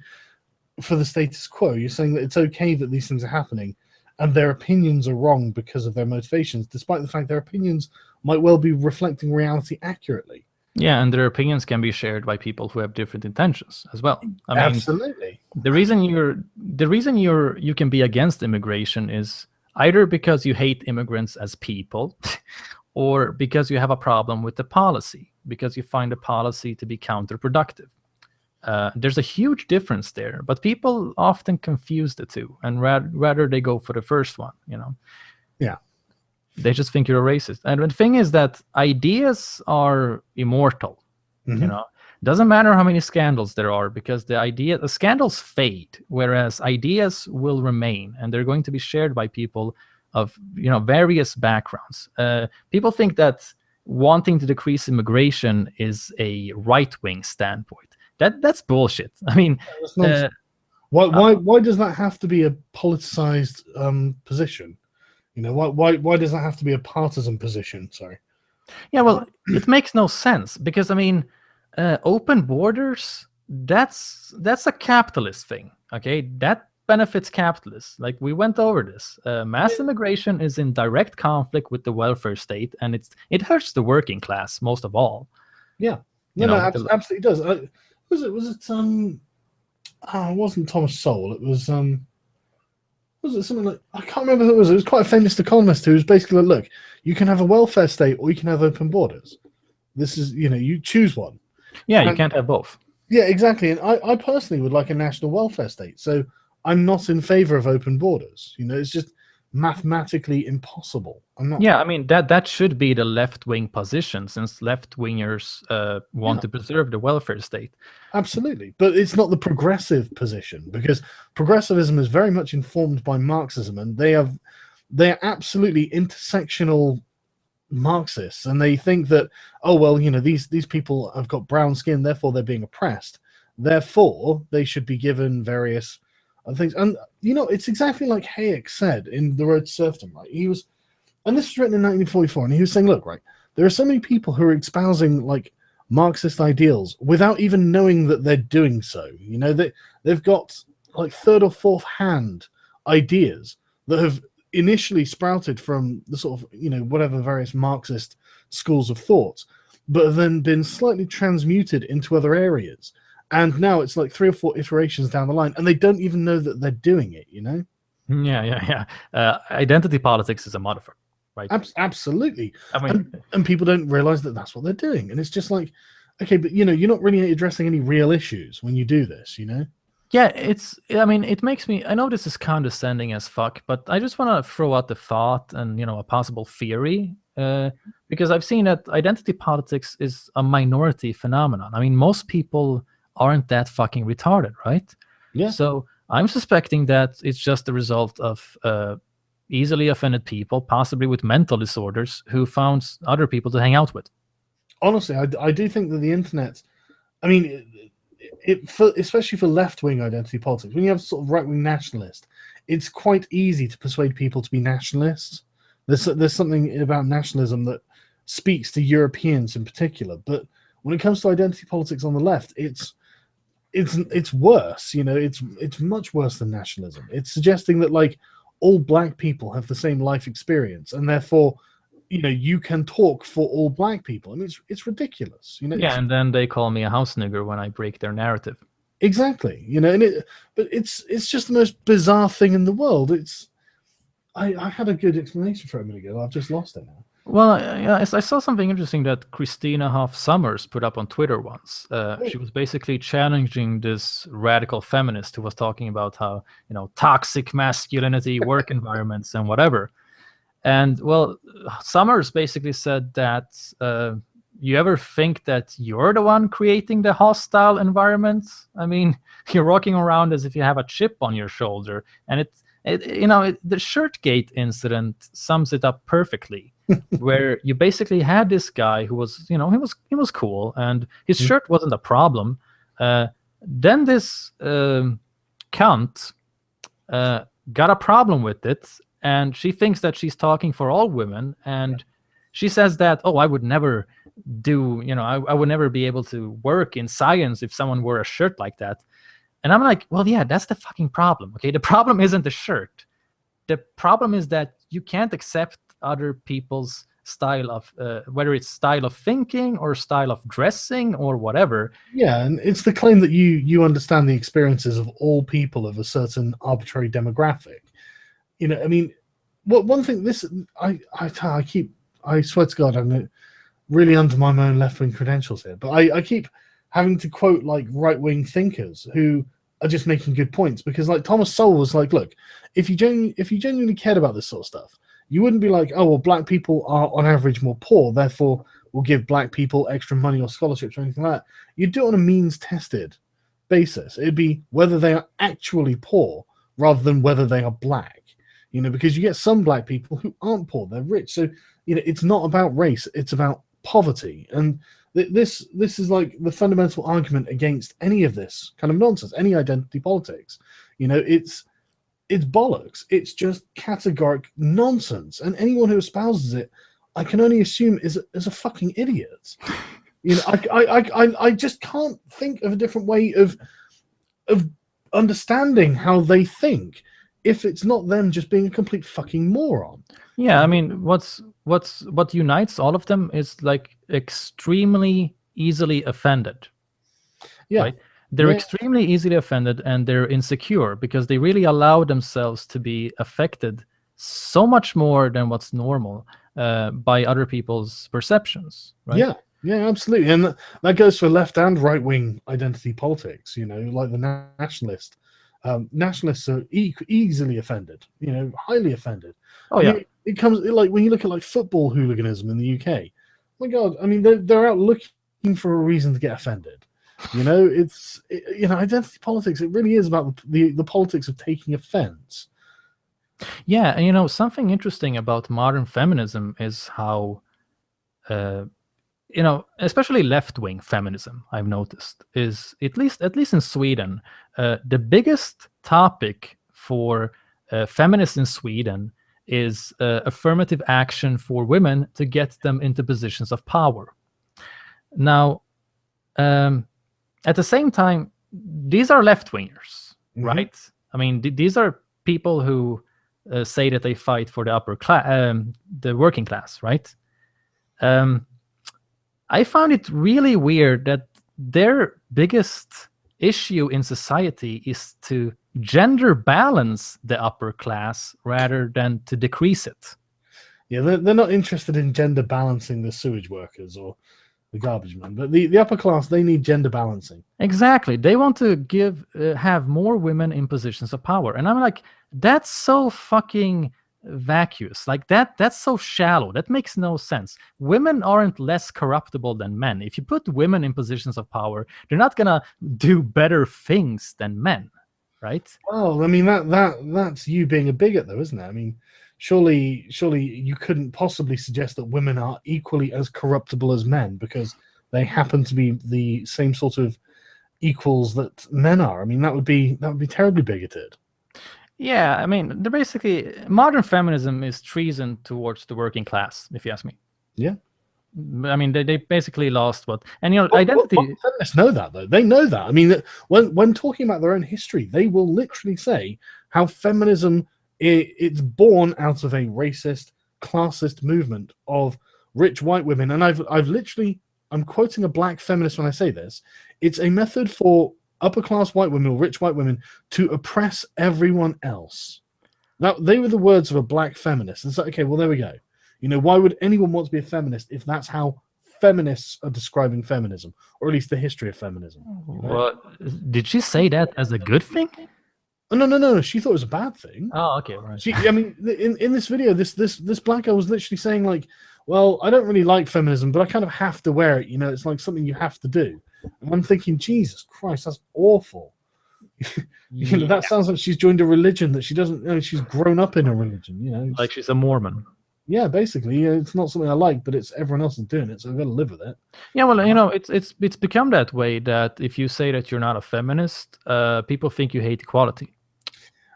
for the status quo. You're saying that it's okay that these things are happening and their opinions are wrong because of their motivations, despite the fact their opinions might well be reflecting reality accurately. Yeah, and their opinions can be shared by people who have different intentions as well. I mean, absolutely. The reason you can be against immigration is either because you hate immigrants as people, or because you have a problem with the policy, because you find the policy to be counterproductive. There's a huge difference there, but people often confuse the two, and rather they go for the first one. Yeah. They just think you're a racist. And the thing is that ideas are immortal. Mm-hmm. Doesn't matter how many scandals there are, because the scandals fade, whereas ideas will remain, and they're going to be shared by people of various backgrounds. People think that wanting to decrease immigration is a right-wing standpoint. That's bullshit. I mean, why does that have to be a politicized position? Why does that have to be a partisan position? Sorry. Yeah, well, it makes no sense because I mean, open borders. That's a capitalist thing. Okay, that benefits capitalists. Like we went over this. Mass immigration is in direct conflict with the welfare state, and it hurts the working class most of all. Yeah, absolutely does. Was it it wasn't Thomas Sowell. It was it something like, I can't remember who it was. It was quite a famous economist who was basically like, look, you can have a welfare state or you can have open borders. This is, you choose one. Yeah, you can't have both. Yeah, exactly. And I personally would like a national welfare state. So I'm not in favor of open borders. It's just mathematically impossible. I'm not. Yeah, I mean that should be the left-wing position, since left-wingers want to preserve the welfare state. Absolutely, but it's not the progressive position, because progressivism is very much informed by Marxism, and they are absolutely intersectional Marxists, and they think that, oh well, these people have got brown skin, therefore they're being oppressed, therefore they should be given various things. And it's exactly like Hayek said in The Road to Serfdom, right? And this was written in 1944, and he was saying, look, right, there are so many people who are espousing like Marxist ideals without even knowing that they're doing so. They've got like third or fourth hand ideas that have initially sprouted from the sort of, whatever various Marxist schools of thought, but have then been slightly transmuted into other areas. And now it's like 3 or 4 iterations down the line, and they don't even know that they're doing it, Yeah. Identity politics is a motherfucker, right? Absolutely. I mean, and people don't realize that that's what they're doing. And it's just like, okay, but, you're not really addressing any real issues when you do this, Yeah, it makes me, I know this is condescending as fuck, but I just want to throw out the thought and, a possible theory, because I've seen that identity politics is a minority phenomenon. I mean, most people aren't that fucking retarded, right? Yeah. So I'm suspecting that it's just the result of easily offended people, possibly with mental disorders, who found other people to hang out with. Honestly, I do think that the internet, I mean, especially for left-wing identity politics, when you have sort of right-wing nationalist, it's quite easy to persuade people to be nationalists. There's something about nationalism that speaks to Europeans in particular, but when it comes to identity politics on the left, it's worse. It's much worse than nationalism. It's suggesting that like all black people have the same life experience, and therefore, you can talk for all black people. I mean, it's ridiculous. Yeah, and then they call me a house nigger when I break their narrative. Exactly, you know, but it's just the most bizarre thing in the world. I had a good explanation for it a minute ago. I've just lost it now. Well, I saw something interesting that Christina Hoff Sommers put up on Twitter once. She was basically challenging this radical feminist who was talking about how, toxic masculinity, work environments, and whatever. And well, Summers basically said that you ever think that you're the one creating the hostile environment? I mean, you're walking around as if you have a chip on your shoulder, and the Shirtgate incident sums it up perfectly, where you basically had this guy who was, he was cool, and his shirt wasn't a problem. Then this cunt got a problem with it. And she thinks that she's talking for all women, and she says that, I would never I would never be able to work in science if someone wore a shirt like that. And I'm like, well, yeah, that's the fucking problem. Okay, the problem isn't the shirt. The problem is that you can't accept other people's style of whether it's style of thinking or style of dressing or whatever. Yeah, and it's the claim that you understand the experiences of all people of a certain arbitrary demographic. I mean, one thing, I swear to God, I'm going to really undermine my own left-wing credentials here, but I keep having to quote like right-wing thinkers who are just making good points, because like Thomas Sowell was like, look, if you genuinely cared about this sort of stuff, you wouldn't be like, oh, well, black people are on average more poor, therefore we'll give black people extra money or scholarships or anything like that. You'd do it on a means-tested basis. It'd be whether they are actually poor rather than whether they are black. Because you get some black people who aren't poor, they're rich. So, it's not about race, it's about poverty. And this is like the fundamental argument against any of this kind of nonsense, any identity politics. It's bollocks. It's just categoric nonsense. And anyone who espouses it, I can only assume is a fucking idiot. I just can't think of a different way of understanding how they think, if it's not them just being a complete fucking moron. Yeah, I mean, what unites all of them is like extremely easily offended. Yeah. Right? They're extremely easily offended, and they're insecure because they really allow themselves to be affected so much more than what's normal by other people's perceptions. Right? Yeah, absolutely. And that goes for left and right wing identity politics, like the nationalist. Nationalists are easily offended, highly offended. It comes like when you look at like football hooliganism in the UK. Oh my God, I mean they're out looking for a reason to get offended. Identity politics. It really is about the politics of taking offense. Yeah, and something interesting about modern feminism is how, especially left-wing feminism, I've noticed, is at least in Sweden, the biggest topic for feminists in Sweden is affirmative action for women to get them into positions of power. Now, at the same time, these are left-wingers, right? I mean, these are people who say that they fight for the upper class, the working class, right? I found it really weird that their biggest issue in society is to gender balance the upper class rather than to decrease it. Yeah, they're not interested in gender balancing the sewage workers or the garbage man, but the upper class, they need gender balancing. Exactly. They want to have more women in positions of power. And I'm like, that's so fucking vacuous. Like that's so shallow. That makes no sense. Women aren't less corruptible than men. If you put women in positions of power, they're not gonna do better things than men, right? Well, I mean that's you being a bigot, though, isn't it? I mean, surely you couldn't possibly suggest that women are equally as corruptible as men because they happen to be the same sort of equals that men are. I mean, that would be terribly bigoted. Yeah, I mean, they're basically, modern feminism is treason towards the working class, if you ask me. Yeah. I mean, they basically lost identity. Feminists know that, though. They know that. I mean, when talking about their own history, they will literally say how feminism, it's born out of a racist, classist movement of rich white women. And I'm quoting a black feminist when I say this. It's a method for upper class white women or rich white women to oppress everyone else. Now, they were the words of a black feminist. It's like, okay, well, there we go. You know, why would anyone want to be a feminist if that's how feminists are describing feminism, or at least the history of feminism? You know? Well, did she say that as a good thing? Oh, no. She thought it was a bad thing. Oh, okay, right. I mean, in this video, this black girl was literally saying like, well, I don't really like feminism, but I kind of have to wear it. You know, it's like something you have to do. And I'm thinking, Jesus Christ, that's awful. You know, that sounds like she's joined a religion that she doesn't. You know, she's grown up in a religion. You know, like she's a Mormon. Yeah, basically, it's not something I like, but it's everyone else is doing it, so I've got to live with it. Yeah, well, you know, it's become that way that if you say that you're not a feminist, people think you hate equality.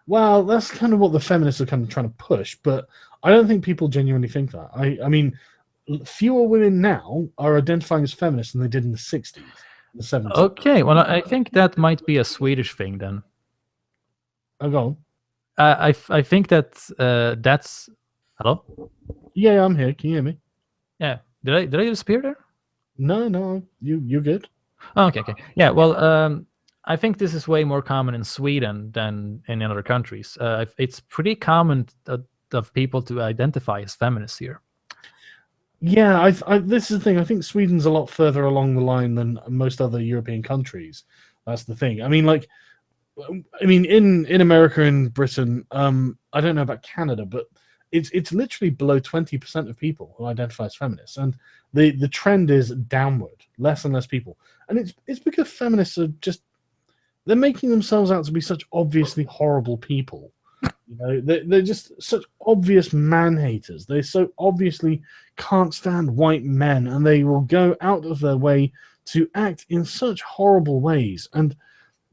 Well, that's kind of what the feminists are kind of trying to push, but I don't think people genuinely think that. I mean, fewer women now are identifying as feminists than they did in the 60s, the 70s. Okay, well, I think that might be a Swedish thing then. Oh, go on. I think that that's... Hello? Yeah, I'm here. Can you hear me? Yeah. Did I disappear there? No. You're good. Oh, okay. Yeah, well, I think this is way more common in Sweden than in other countries. It's pretty common of people to identify as feminists here. Yeah, this is the thing. I think Sweden's a lot further along the line than most other European countries. That's the thing. I mean, in America and Britain, I don't know about Canada, but it's literally below 20% of people who identify as feminists, and the trend is downward, less and less people, and it's because feminists are just, they're making themselves out to be such obviously horrible people. You know, they're just such obvious man haters. They so obviously can't stand white men, and they will go out of their way to act in such horrible ways. And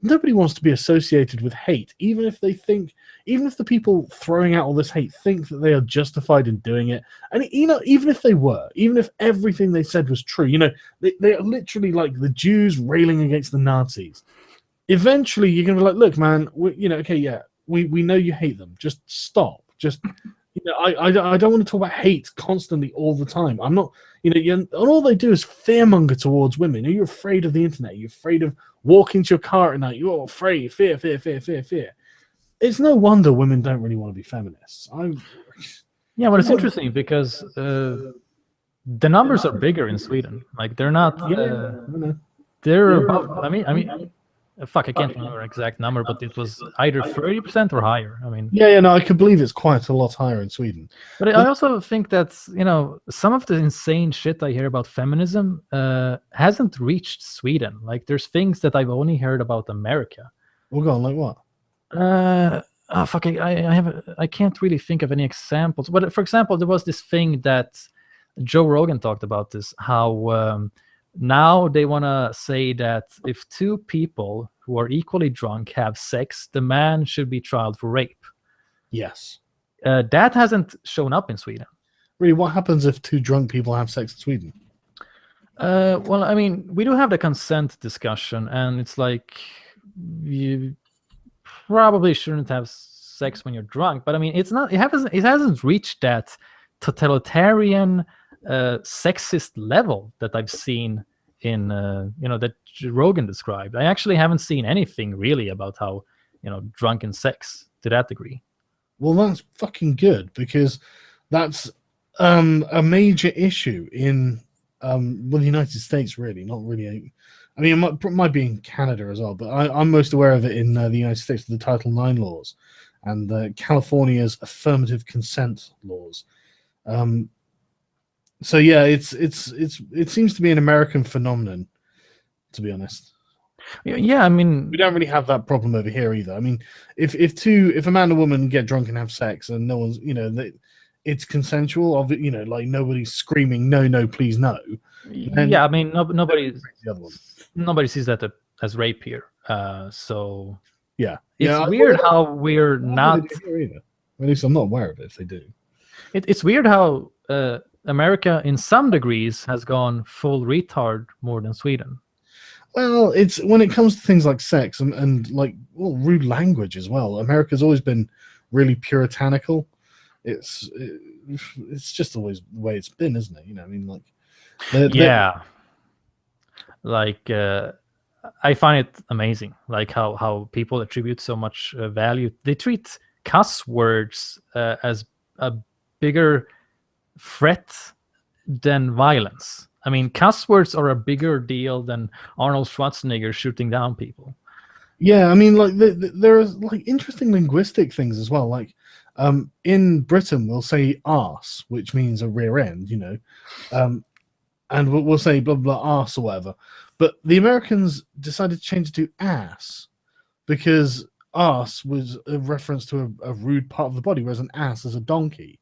nobody wants to be associated with hate, even if the people throwing out all this hate think that they are justified in doing it. And, you know, even if they were, even if everything they said was true, you know, they are literally like the Jews railing against the Nazis. Eventually, you're going to be like, look, man, we know you hate them. Just stop. Just, you know, I don't want to talk about hate constantly all the time. I'm not, you know, and all they do is fearmonger towards women. You're afraid of the internet. You're afraid of walking to your car at night. You're afraid. Fear. It's no wonder women don't really want to be feminists. Yeah, well, it's interesting because the numbers are bigger in Sweden. Like they're not. They're above. I mean, fuck, I can't remember the exact number, but it was either 30% or higher. I mean, no, I can believe it's quite a lot higher in Sweden. But I also think that, you know, some of the insane shit I hear about feminism hasn't reached Sweden. Like, there's things that I've only heard about America. Well, go on, like what? Fuck, I can't really think of any examples. But for example, there was this thing that Joe Rogan talked about this, how now they want to say that if two people who are equally drunk have sex, the man should be tried for rape. Yes. That hasn't shown up in Sweden. Really, what happens if two drunk people have sex in Sweden? Well, I mean, we do have the consent discussion, and it's like you probably shouldn't have sex when you're drunk. But I mean, it hasn't reached that totalitarian sexist level that I've seen in that Rogan described. I actually haven't seen anything really about how, you know, drunken sex to that degree. Well, that's fucking good, because that's a major issue in the United States, really. Not really. I mean, it might be in Canada as well, but I'm most aware of it in the United States, the Title IX laws and California's affirmative consent laws. So yeah, it seems to be an American phenomenon, to be honest. Yeah, I mean, we don't really have that problem over here either. I mean, if a man and a woman get drunk and have sex, and no one's, you know, it's consensual, you know, like nobody's screaming no, please no. Yeah, I mean, nobody sees that as rape here. So yeah, it's weird how we're not. Either. At least I'm not aware of it if they do. It's weird how America, in some degrees, has gone full retard more than Sweden. Well, it's when it comes to things like sex and like rude language as well. America's always been really puritanical. It's just always the way it's been, isn't it? You know, I mean, like, like I find it amazing, like how people attribute so much value. They treat cuss words as a bigger threat than violence. I mean, cuss words are a bigger deal than Arnold Schwarzenegger shooting down people. Yeah, I mean, like there are like interesting linguistic things as well. Like, in Britain, we'll say arse, which means a rear end, and we'll say blah blah arse or whatever. But the Americans decided to change it to ass because arse was a reference to a rude part of the body, whereas an ass is a donkey.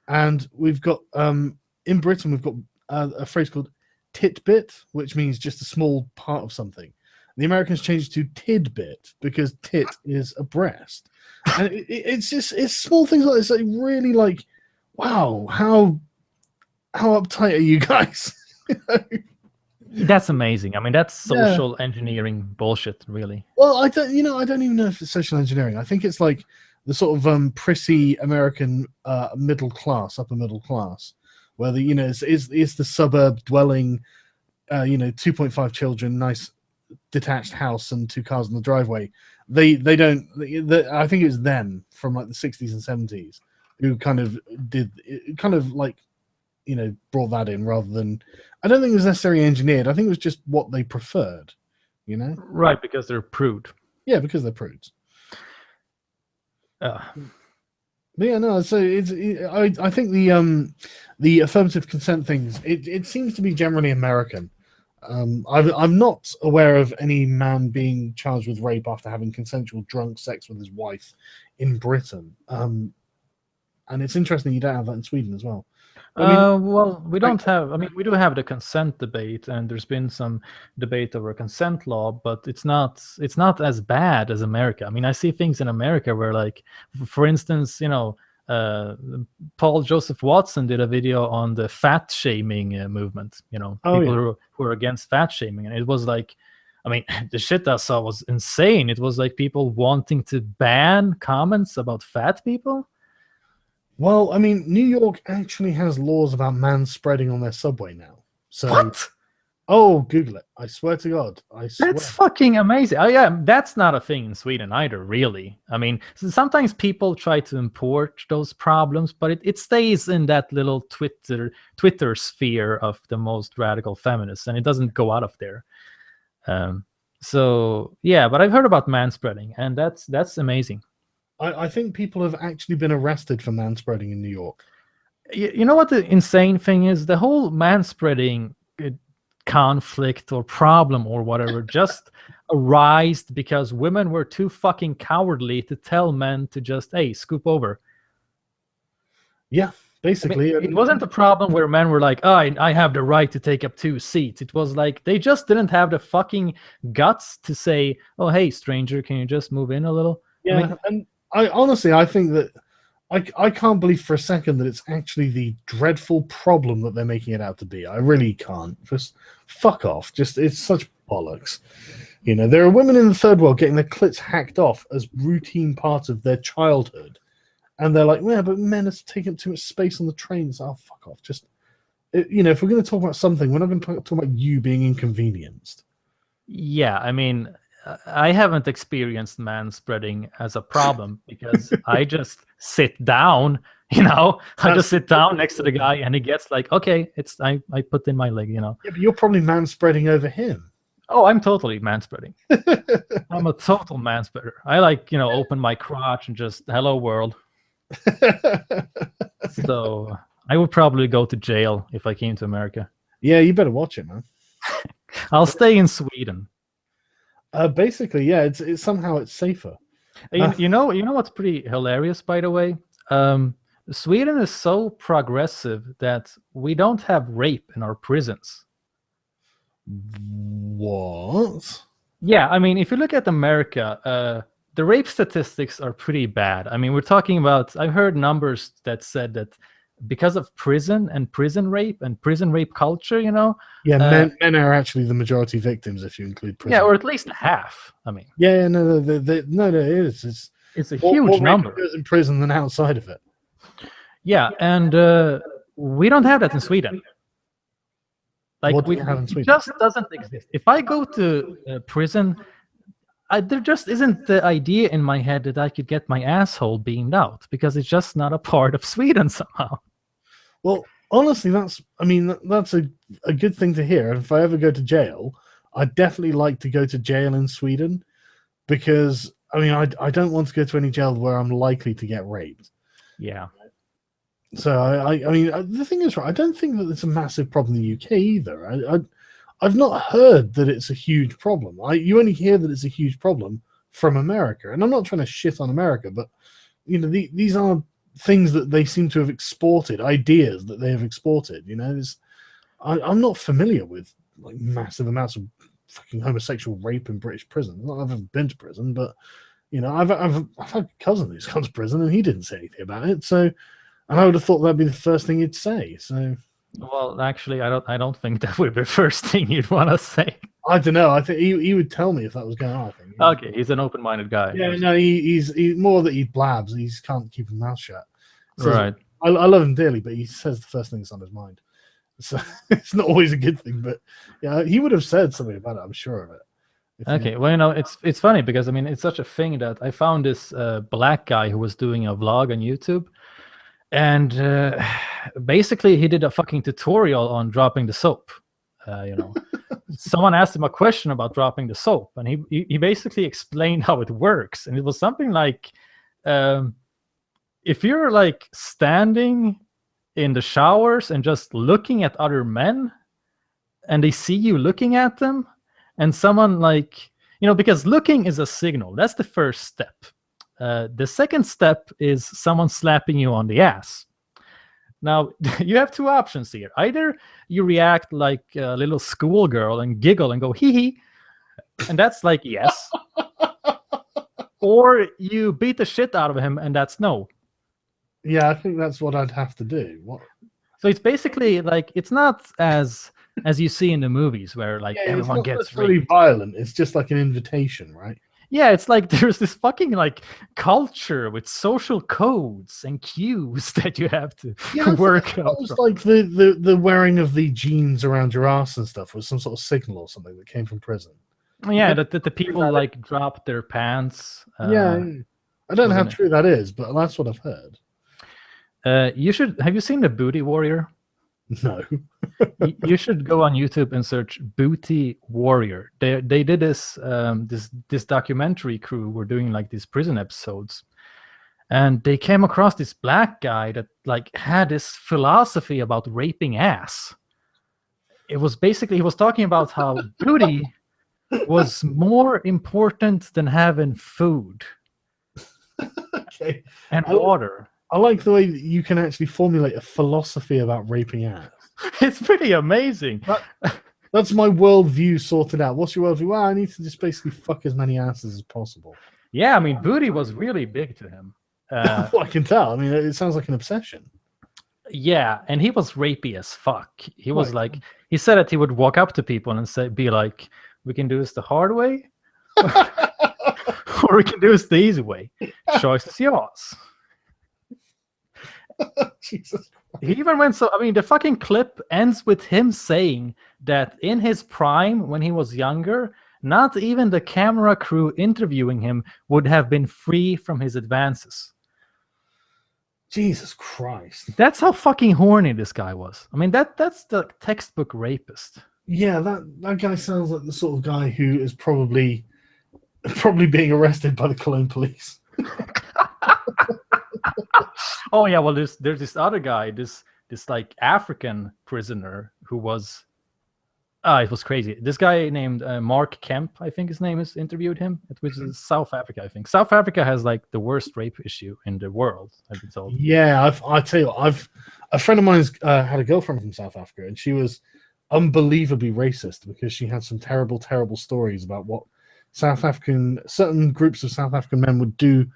And we've got in Britain we've got a phrase called titbit, which means just a small part of something. The Americans changed to tidbit because tit is a breast, and it's small things like this that really like, wow, how uptight are you guys? That's amazing. I mean, that's social engineering bullshit, really. Well, I don't even know if it's social engineering. I think it's like the sort of prissy American middle class, upper middle class, where it's the suburb dwelling, 2.5 children, nice detached house and 2 cars in the driveway. I think it was them from like the 60s and 70s who brought that in rather than, I don't think it was necessarily engineered. I think it was just what they preferred, Right, because they're prude. Yeah, because they're prudes. But yeah, no. So I think the affirmative consent things. It seems to be generally American. I'm not aware of any man being charged with rape after having consensual drunk sex with his wife in Britain. And it's interesting you don't have that in Sweden as well. Well, we don't have. I mean, we do have the consent debate, and there's been some debate over consent law, but it's not as bad as America. I mean, I see things in America where, like, for instance, Paul Joseph Watson did a video on the fat shaming movement. People who are against fat shaming, and it was like, I mean, the shit I saw was insane. It was like people wanting to ban comments about fat people. Well, I mean, New York actually has laws about manspreading on their subway now. So, what? Oh, Google it. I swear to God. That's fucking amazing. Oh, yeah, that's not a thing in Sweden either, really. I mean, sometimes people try to import those problems, but it stays in that little Twitter sphere of the most radical feminists, and it doesn't go out of there. So, yeah, but I've heard about manspreading, and that's amazing. I think people have actually been arrested for manspreading in New York. You know what the insane thing is? The whole manspreading conflict or problem or whatever just arose because women were too fucking cowardly to tell men to just, hey, scoop over. Yeah, basically. I mean, it wasn't a problem where men were like, oh, I have the right to take up 2 seats. It was like they just didn't have the fucking guts to say, oh, hey, stranger, can you just move in a little? Yeah, I mean, and I think that I can't believe for a second that it's actually the dreadful problem that they're making it out to be. I really can't. Just fuck off. Just, it's such bollocks. There are women in the third world getting their clits hacked off as routine part of their childhood. And they're like, yeah, but men are taking too much space on the trains. Oh, fuck off. Just, if we're going to talk about something, we're not going to talk about you being inconvenienced. Yeah, I mean, I haven't experienced manspreading as a problem because I just sit down, I just sit down next to the guy and he gets like, okay, I put in my leg, Yeah, but you're probably manspreading over him. Oh, I'm totally manspreading. I'm a total manspreader. I open my crotch and just, hello world. So I would probably go to jail if I came to America. Yeah, you better watch it, man. I'll stay in Sweden. Basically, yeah, it's somehow it's safer. You know what's pretty hilarious, by the way? Sweden is so progressive that we don't have rape in our prisons. What? Yeah, I mean, if you look at America, the rape statistics are pretty bad. I mean, we're talking about, I've heard numbers that said that because of prison rape and prison rape culture, Yeah, men are actually the majority victims if you include prison. Yeah, or at least half. I mean. Yeah, no, it is. It's a huge number. More in prison than outside of it. Yeah, and we don't have that in Sweden. Like What do you have in it Sweden? just doesn't exist. If I go to prison, there just isn't the idea in my head that I could get my asshole beamed out, because it's just not a part of Sweden somehow. Well, honestly, that's a good thing to hear. And if I ever go to jail, I'd definitely like to go to jail in Sweden, because I don't want to go to any jail where I'm likely to get raped. Yeah. So the thing is, right, I don't think that it's a massive problem in the UK either. I've not heard that it's a huge problem. You only hear that it's a huge problem from America, and I'm not trying to shit on America, but these are things that they seem to have exported, ideas that they have exported. I'm not familiar with like massive amounts of fucking homosexual rape in British prisons. I've never been to prison, but I've had a cousin who's gone to prison and he didn't say anything about it. So, and I would have thought that'd be the first thing he'd say. So, well, actually, I don't think that would be the first thing you'd want to say. I don't know. I think he would tell me if that was going on. I think. Okay, he's an open-minded guy. Yeah, no, he's more that he blabs. He can't keep his mouth shut. Right. I love him dearly, but he says the first thing that's on his mind. So it's not always a good thing. But yeah, he would have said something about it. I'm sure of it. Okay, well, it's funny because it's such a thing that I found this black guy who was doing a vlog on YouTube, and basically he did a fucking tutorial on dropping the soap. Someone asked him a question about dropping the soap, and he basically explained how it works, and it was something like, if you're like standing in the showers and just looking at other men, and they see you looking at them. And someone because looking is a signal. That's the first step. The second step is someone slapping you on the ass. Now, you have two options here. Either you react like a little schoolgirl and giggle and go, hee hee. And that's like, yes. Or you beat the shit out of him and that's no. Yeah, I think that's what I'd have to do. What? So it's basically like, it's not as you see in the movies where everyone gets really violent. It's just like an invitation, right? Yeah, it's like there's this fucking like culture with social codes and cues that you have to work on. It was like the wearing of the jeans around your ass and stuff was some sort of signal or something that came from prison. Yeah, that the people like drop their pants. I don't know how true that is, but that's what I've heard. Have you seen The Booty Warrior? No. You should go on YouTube and search Booty Warrior. They did this documentary crew were doing like these prison episodes, and they came across this black guy that like had this philosophy about raping ass. It was basically, he was talking about how booty was more important than having food and water. I like the way that you can actually formulate a philosophy about raping ass. It's pretty amazing. That's my worldview sorted out. What's your worldview? Well, I need to just basically fuck as many asses as possible. Yeah, booty was really big to him. Well, I can tell. It sounds like an obsession. Yeah, and he was rapey as fuck. He was like, he said that he would walk up to people and be like, we can do this the hard way, or we can do this the easy way. Choice is yours. Jesus Christ. He even went so, the fucking clip ends with him saying that in his prime, when he was younger, not even the camera crew interviewing him would have been free from his advances. Jesus Christ. That's how fucking horny this guy was. That's the textbook rapist. Yeah, that guy sounds like the sort of guy who is probably being arrested by the Cologne police. Oh yeah, well there's this other guy, this like African prisoner who was it was crazy. This guy named Mark Kemp, I think his name is, interviewed him, which is South Africa, I think. South Africa has like the worst rape issue in the world, I've been told. Yeah, I tell you, a friend of mine's had a girlfriend from South Africa, and she was unbelievably racist because she had some terrible, terrible stories about what certain groups of South African men would do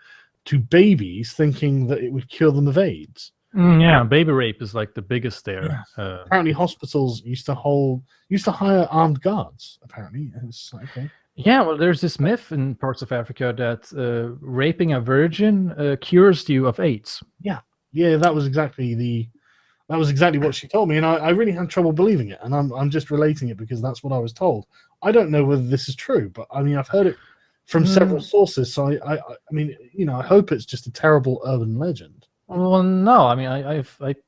to babies, thinking that it would cure them of AIDS. Yeah, baby rape is like the biggest there. Yeah. Apparently, hospitals used to hire armed guards. Apparently, it's okay. Yeah, well, there's this myth in parts of Africa that raping a virgin cures you of AIDS. Yeah, that was exactly That was exactly what she told me, and I really had trouble believing it. And I'm just relating it because that's what I was told. I don't know whether this is true, but I mean, I've heard it from several sources. So I mean, I hope it's just a terrible urban legend. Well, no, I mean,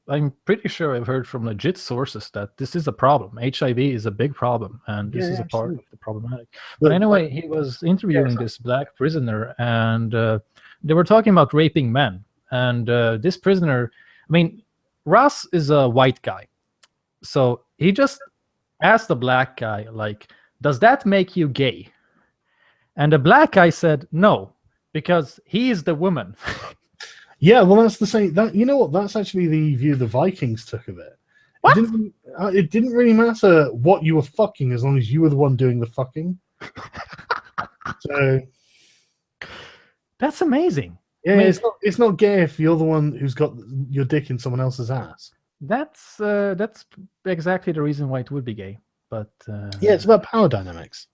I'm pretty sure I've heard from legit sources that this is a problem. HIV is a big problem, and this is a part of the problematic. But anyway, he was interviewing this black prisoner, and they were talking about raping men. And this prisoner, I mean, Ross is a white guy, so he just asked the black guy, like, "Does that make you gay?" And the black guy said, "No, because he is the woman." Yeah, well, that's the same. That you know what? That's actually the view the Vikings took of it. What? It didn't really matter what you were fucking as long as you were the one doing the fucking. So that's amazing. Yeah, I mean, it's not gay if you're the one who's got your dick in someone else's ass. That's exactly the reason why it would be gay. But yeah, it's about power dynamics.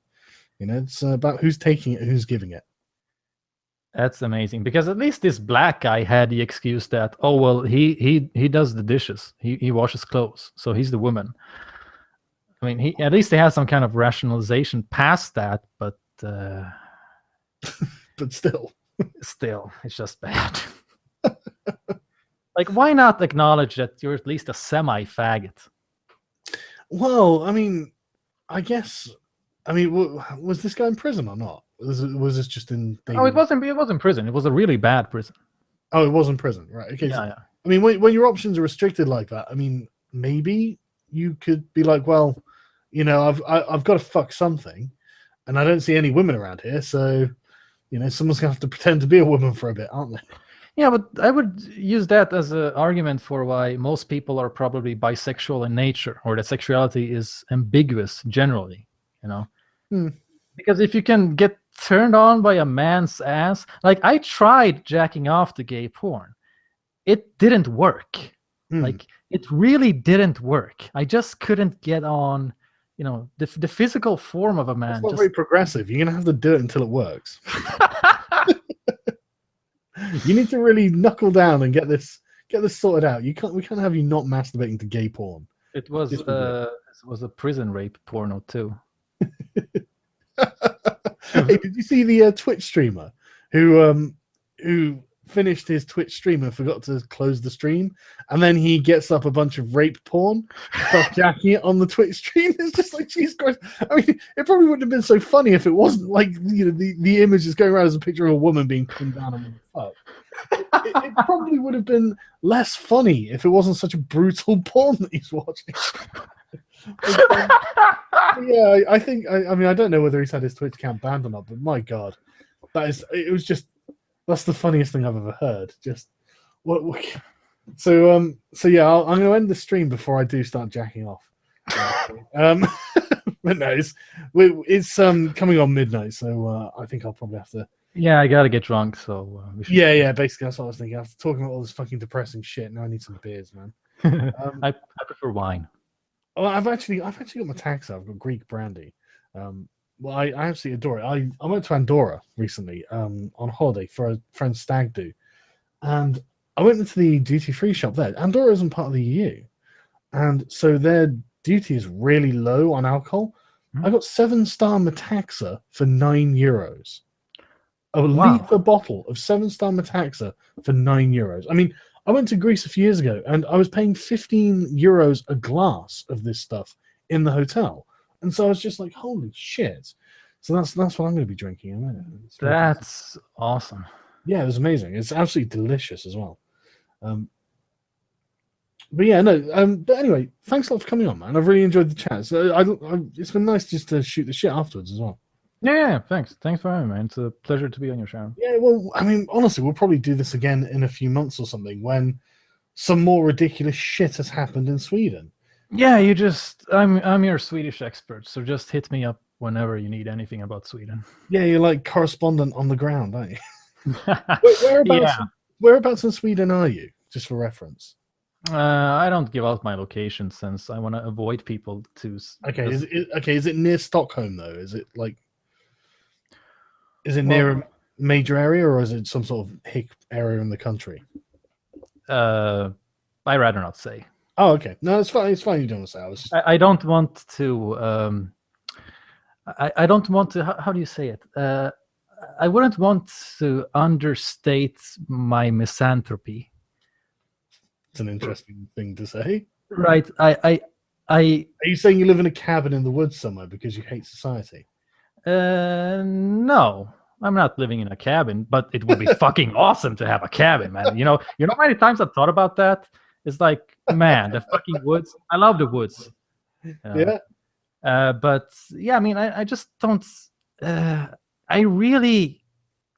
It's about who's taking it, who's giving it. That's amazing, because at least this black guy had the excuse that, oh well, he does the dishes, he washes clothes, so he's the woman. I mean, at least he has some kind of rationalization past that, but but still, it's just bad. Like, why not acknowledge that you're at least a semi-faggot? Well, I mean, I guess, was this guy in prison or not? Was this just in? Oh, it wasn't prison. It was a really bad prison. Oh, it was in prison, right? Okay. Yeah. I mean, when your options are restricted like that, I mean, maybe you could be like, well, I've got to fuck something, and I don't see any women around here, so someone's gonna have to pretend to be a woman for a bit, aren't they? Yeah, but I would use that as an argument for why most people are probably bisexual in nature, or that sexuality is ambiguous generally. Because if you can get turned on by a man's ass, like I tried jacking off to gay porn, it didn't work. Like it really didn't work. I just couldn't get on, the physical form of a man. It's not very progressive. You're gonna have to do it until it works. You need to really knuckle down and get this sorted out. We can't have you not masturbating to gay porn. It was a prison rape porno too. Hey, did you see the Twitch streamer who finished his Twitch stream and forgot to close the stream, and then he gets up a bunch of rape porn, starts jacking it on the Twitch stream? It's just like, Jesus Christ. I mean, it probably wouldn't have been so funny if it wasn't like the image is going around as a picture of a woman being pinned down on the fuck. It probably would have been less funny if it wasn't such a brutal porn that he's watching. Yeah, I think. I mean, I don't know whether he's had his Twitch account banned or not, but my God, that's the funniest thing I've ever heard. Just what? So yeah, I'm going to end the stream before I do start jacking off. But no, it's coming on midnight, so I think I'll probably have to. Yeah, I gotta get drunk, so. Yeah. Basically, that's what I was thinking. After talking about all this fucking depressing shit, now I need some beers, man. I prefer wine. Well, I've actually got my taxa. I've got Greek brandy. Well, I absolutely adore it. I went to Andorra recently on holiday for a friend's stag do, and I went into the duty-free shop there. Andorra isn't part of the EU, and so their duty is really low on alcohol. I got 7-star Metaxa for €9. A litre bottle of 7-star Metaxa for €9. I mean, I went to Greece a few years ago, and I was paying €15 a glass of this stuff in the hotel. And so I was just like, holy shit. So that's what I'm going to be drinking in a minute. That's awesome. Yeah, it was amazing. It's absolutely delicious as well. But yeah, no. But anyway, thanks a lot for coming on, man. I've really enjoyed the chat. So it's been nice just to shoot the shit afterwards as well. Yeah, thanks for having me, man. It's a pleasure to be on your show. Yeah, well, I mean, honestly, we'll probably do this again in a few months or something when some more ridiculous shit has happened in Sweden. Yeah, I'm your Swedish expert, so just hit me up whenever you need anything about Sweden. Yeah, you're like correspondent on the ground, aren't you? Whereabouts in Sweden are you, just for reference? I don't give out my location since I want to avoid people to. Okay, is it near Stockholm though? Is it near a major area, or is it some sort of hick area in the country? I'd rather not say. Oh, okay. No, it's fine. It's fine. You don't want to say. I was just... I don't want to. I don't want to. How do you say it? I wouldn't want to understate my misanthropy. It's an interesting thing to say. Right. Are you saying you live in a cabin in the woods somewhere because you hate society? No, I'm not living in a cabin, but it would be fucking awesome to have a cabin, man. You know how many times I've thought about that? It's like, man, the fucking woods. I love the woods. Yeah. But yeah, I mean, I just don't. I really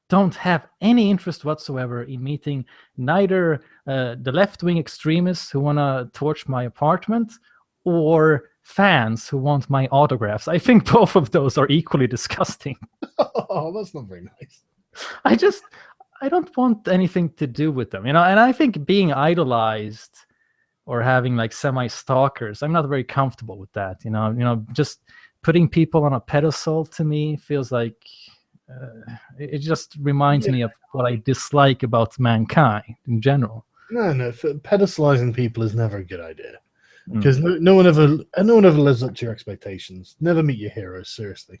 don't have any interest whatsoever in meeting neither the left-wing extremists who want to torch my apartment or fans who want my autographs. I think both of those are equally disgusting. Oh, that's not very nice. I don't want anything to do with them, and I think being idolized or having like semi-stalkers, I'm not very comfortable with that. Just putting people on a pedestal to me feels like it just reminds me of what I dislike about mankind in general. No, pedestalizing people is never a good idea. Because no one ever lives up to your expectations. Never meet your heroes, seriously.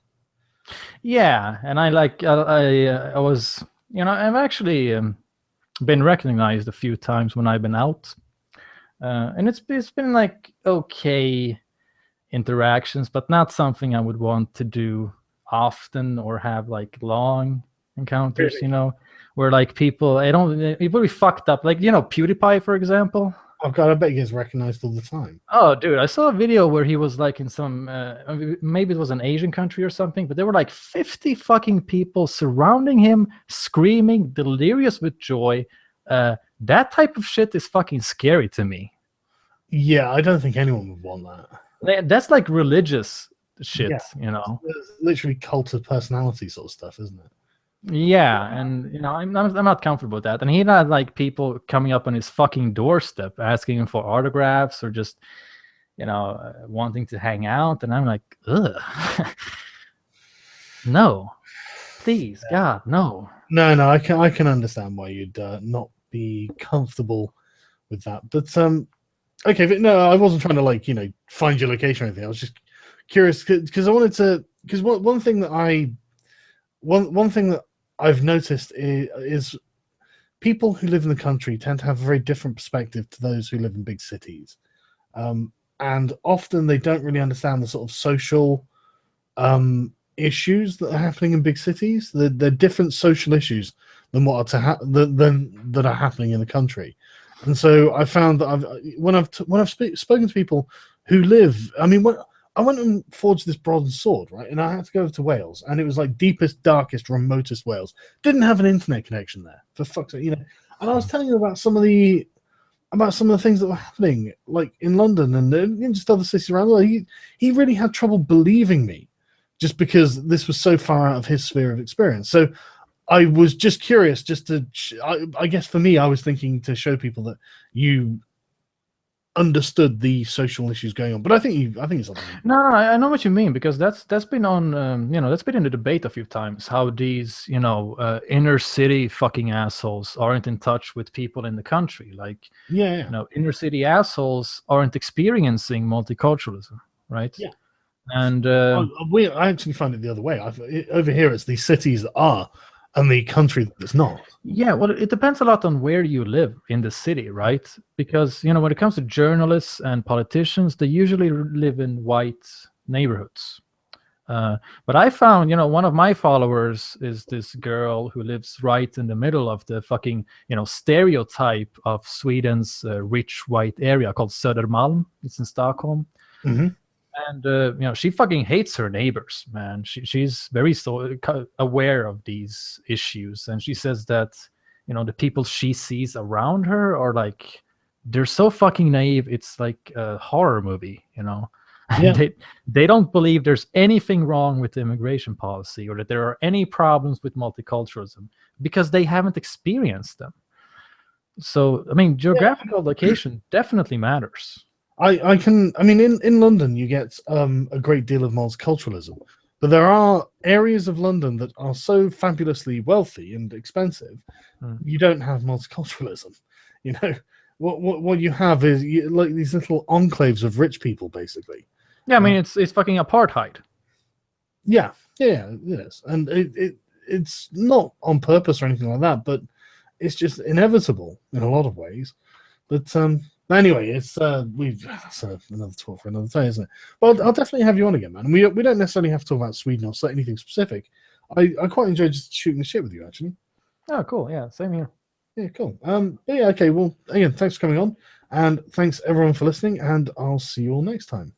Yeah, and I was, I've actually been recognized a few times when I've been out, and it's been like okay interactions, but not something I would want to do often or have like long encounters. Really? Where like people be fucked up, like PewDiePie, for example. Oh god, I bet he gets recognized all the time. Oh, dude, I saw a video where he was like in some, maybe it was an Asian country or something, but there were like 50 fucking people surrounding him, screaming, delirious with joy. That type of shit is fucking scary to me. Yeah, I don't think anyone would want that. That's like religious shit, It's literally cult of personality sort of stuff, isn't it? Yeah, and I'm not comfortable with that. And he had like people coming up on his fucking doorstep asking him for autographs or just wanting to hang out, and I'm like, ugh. No, please, God, no. No, I can understand why you'd not be comfortable with that. But okay, but no, I wasn't trying to find your location or anything. I was just curious because I wanted to, because one thing that I've noticed is people who live in the country tend to have a very different perspective to those who live in big cities. And often they don't really understand the sort of social issues that are happening in big cities. They're different social issues than what are that are happening in the country. And so I found that when I've spoken to people who live, I mean, I went and forged this bronze sword, right? And I had to go over to Wales, and it was like deepest, darkest, remotest Wales. Didn't have an internet connection there, for fuck's sake, And I was telling you about some of the things that were happening, like in London and just other cities around the world. He really had trouble believing me, just because this was so far out of his sphere of experience. So I was just curious, I guess for me, I was thinking to show people that you understood the social issues going on, but I think it's something. No, I know what you mean, because that's been on that's been in the debate a few times, how these inner city fucking assholes aren't in touch with people in the country. Like inner city assholes aren't experiencing multiculturalism, right? Yeah. And I actually find it the other way. Over here it's the cities that are and the country that's not. Yeah, well, it depends a lot on where you live in the city, right? Because, when it comes to journalists and politicians, they usually live in white neighborhoods. But I found, one of my followers is this girl who lives right in the middle of the fucking, stereotype of Sweden's rich white area called Södermalm. It's in Stockholm. Mm-hmm. And she fucking hates her neighbors, man. She's very aware of these issues, and she says that the people she sees around her are like, they're so fucking naive. It's like a horror movie, Yeah. They don't believe there's anything wrong with the immigration policy or that there are any problems with multiculturalism because they haven't experienced them. So I mean, geographical location definitely matters. In London you get a great deal of multiculturalism, but there are areas of London that are so fabulously wealthy and expensive, you don't have multiculturalism. what you have is like these little enclaves of rich people, basically. Yeah, I mean it's fucking apartheid. Yeah, it is, and it's not on purpose or anything like that, but it's just inevitable in a lot of ways. But anyway, it's that's another talk for another day, isn't it? But I'll definitely have you on again, man. And we don't necessarily have to talk about Sweden or anything specific. I quite enjoy just shooting the shit with you, actually. Oh, cool. Yeah, same here. Yeah, cool. But yeah, okay. Well, again, thanks for coming on, and thanks everyone for listening, and I'll see you all next time.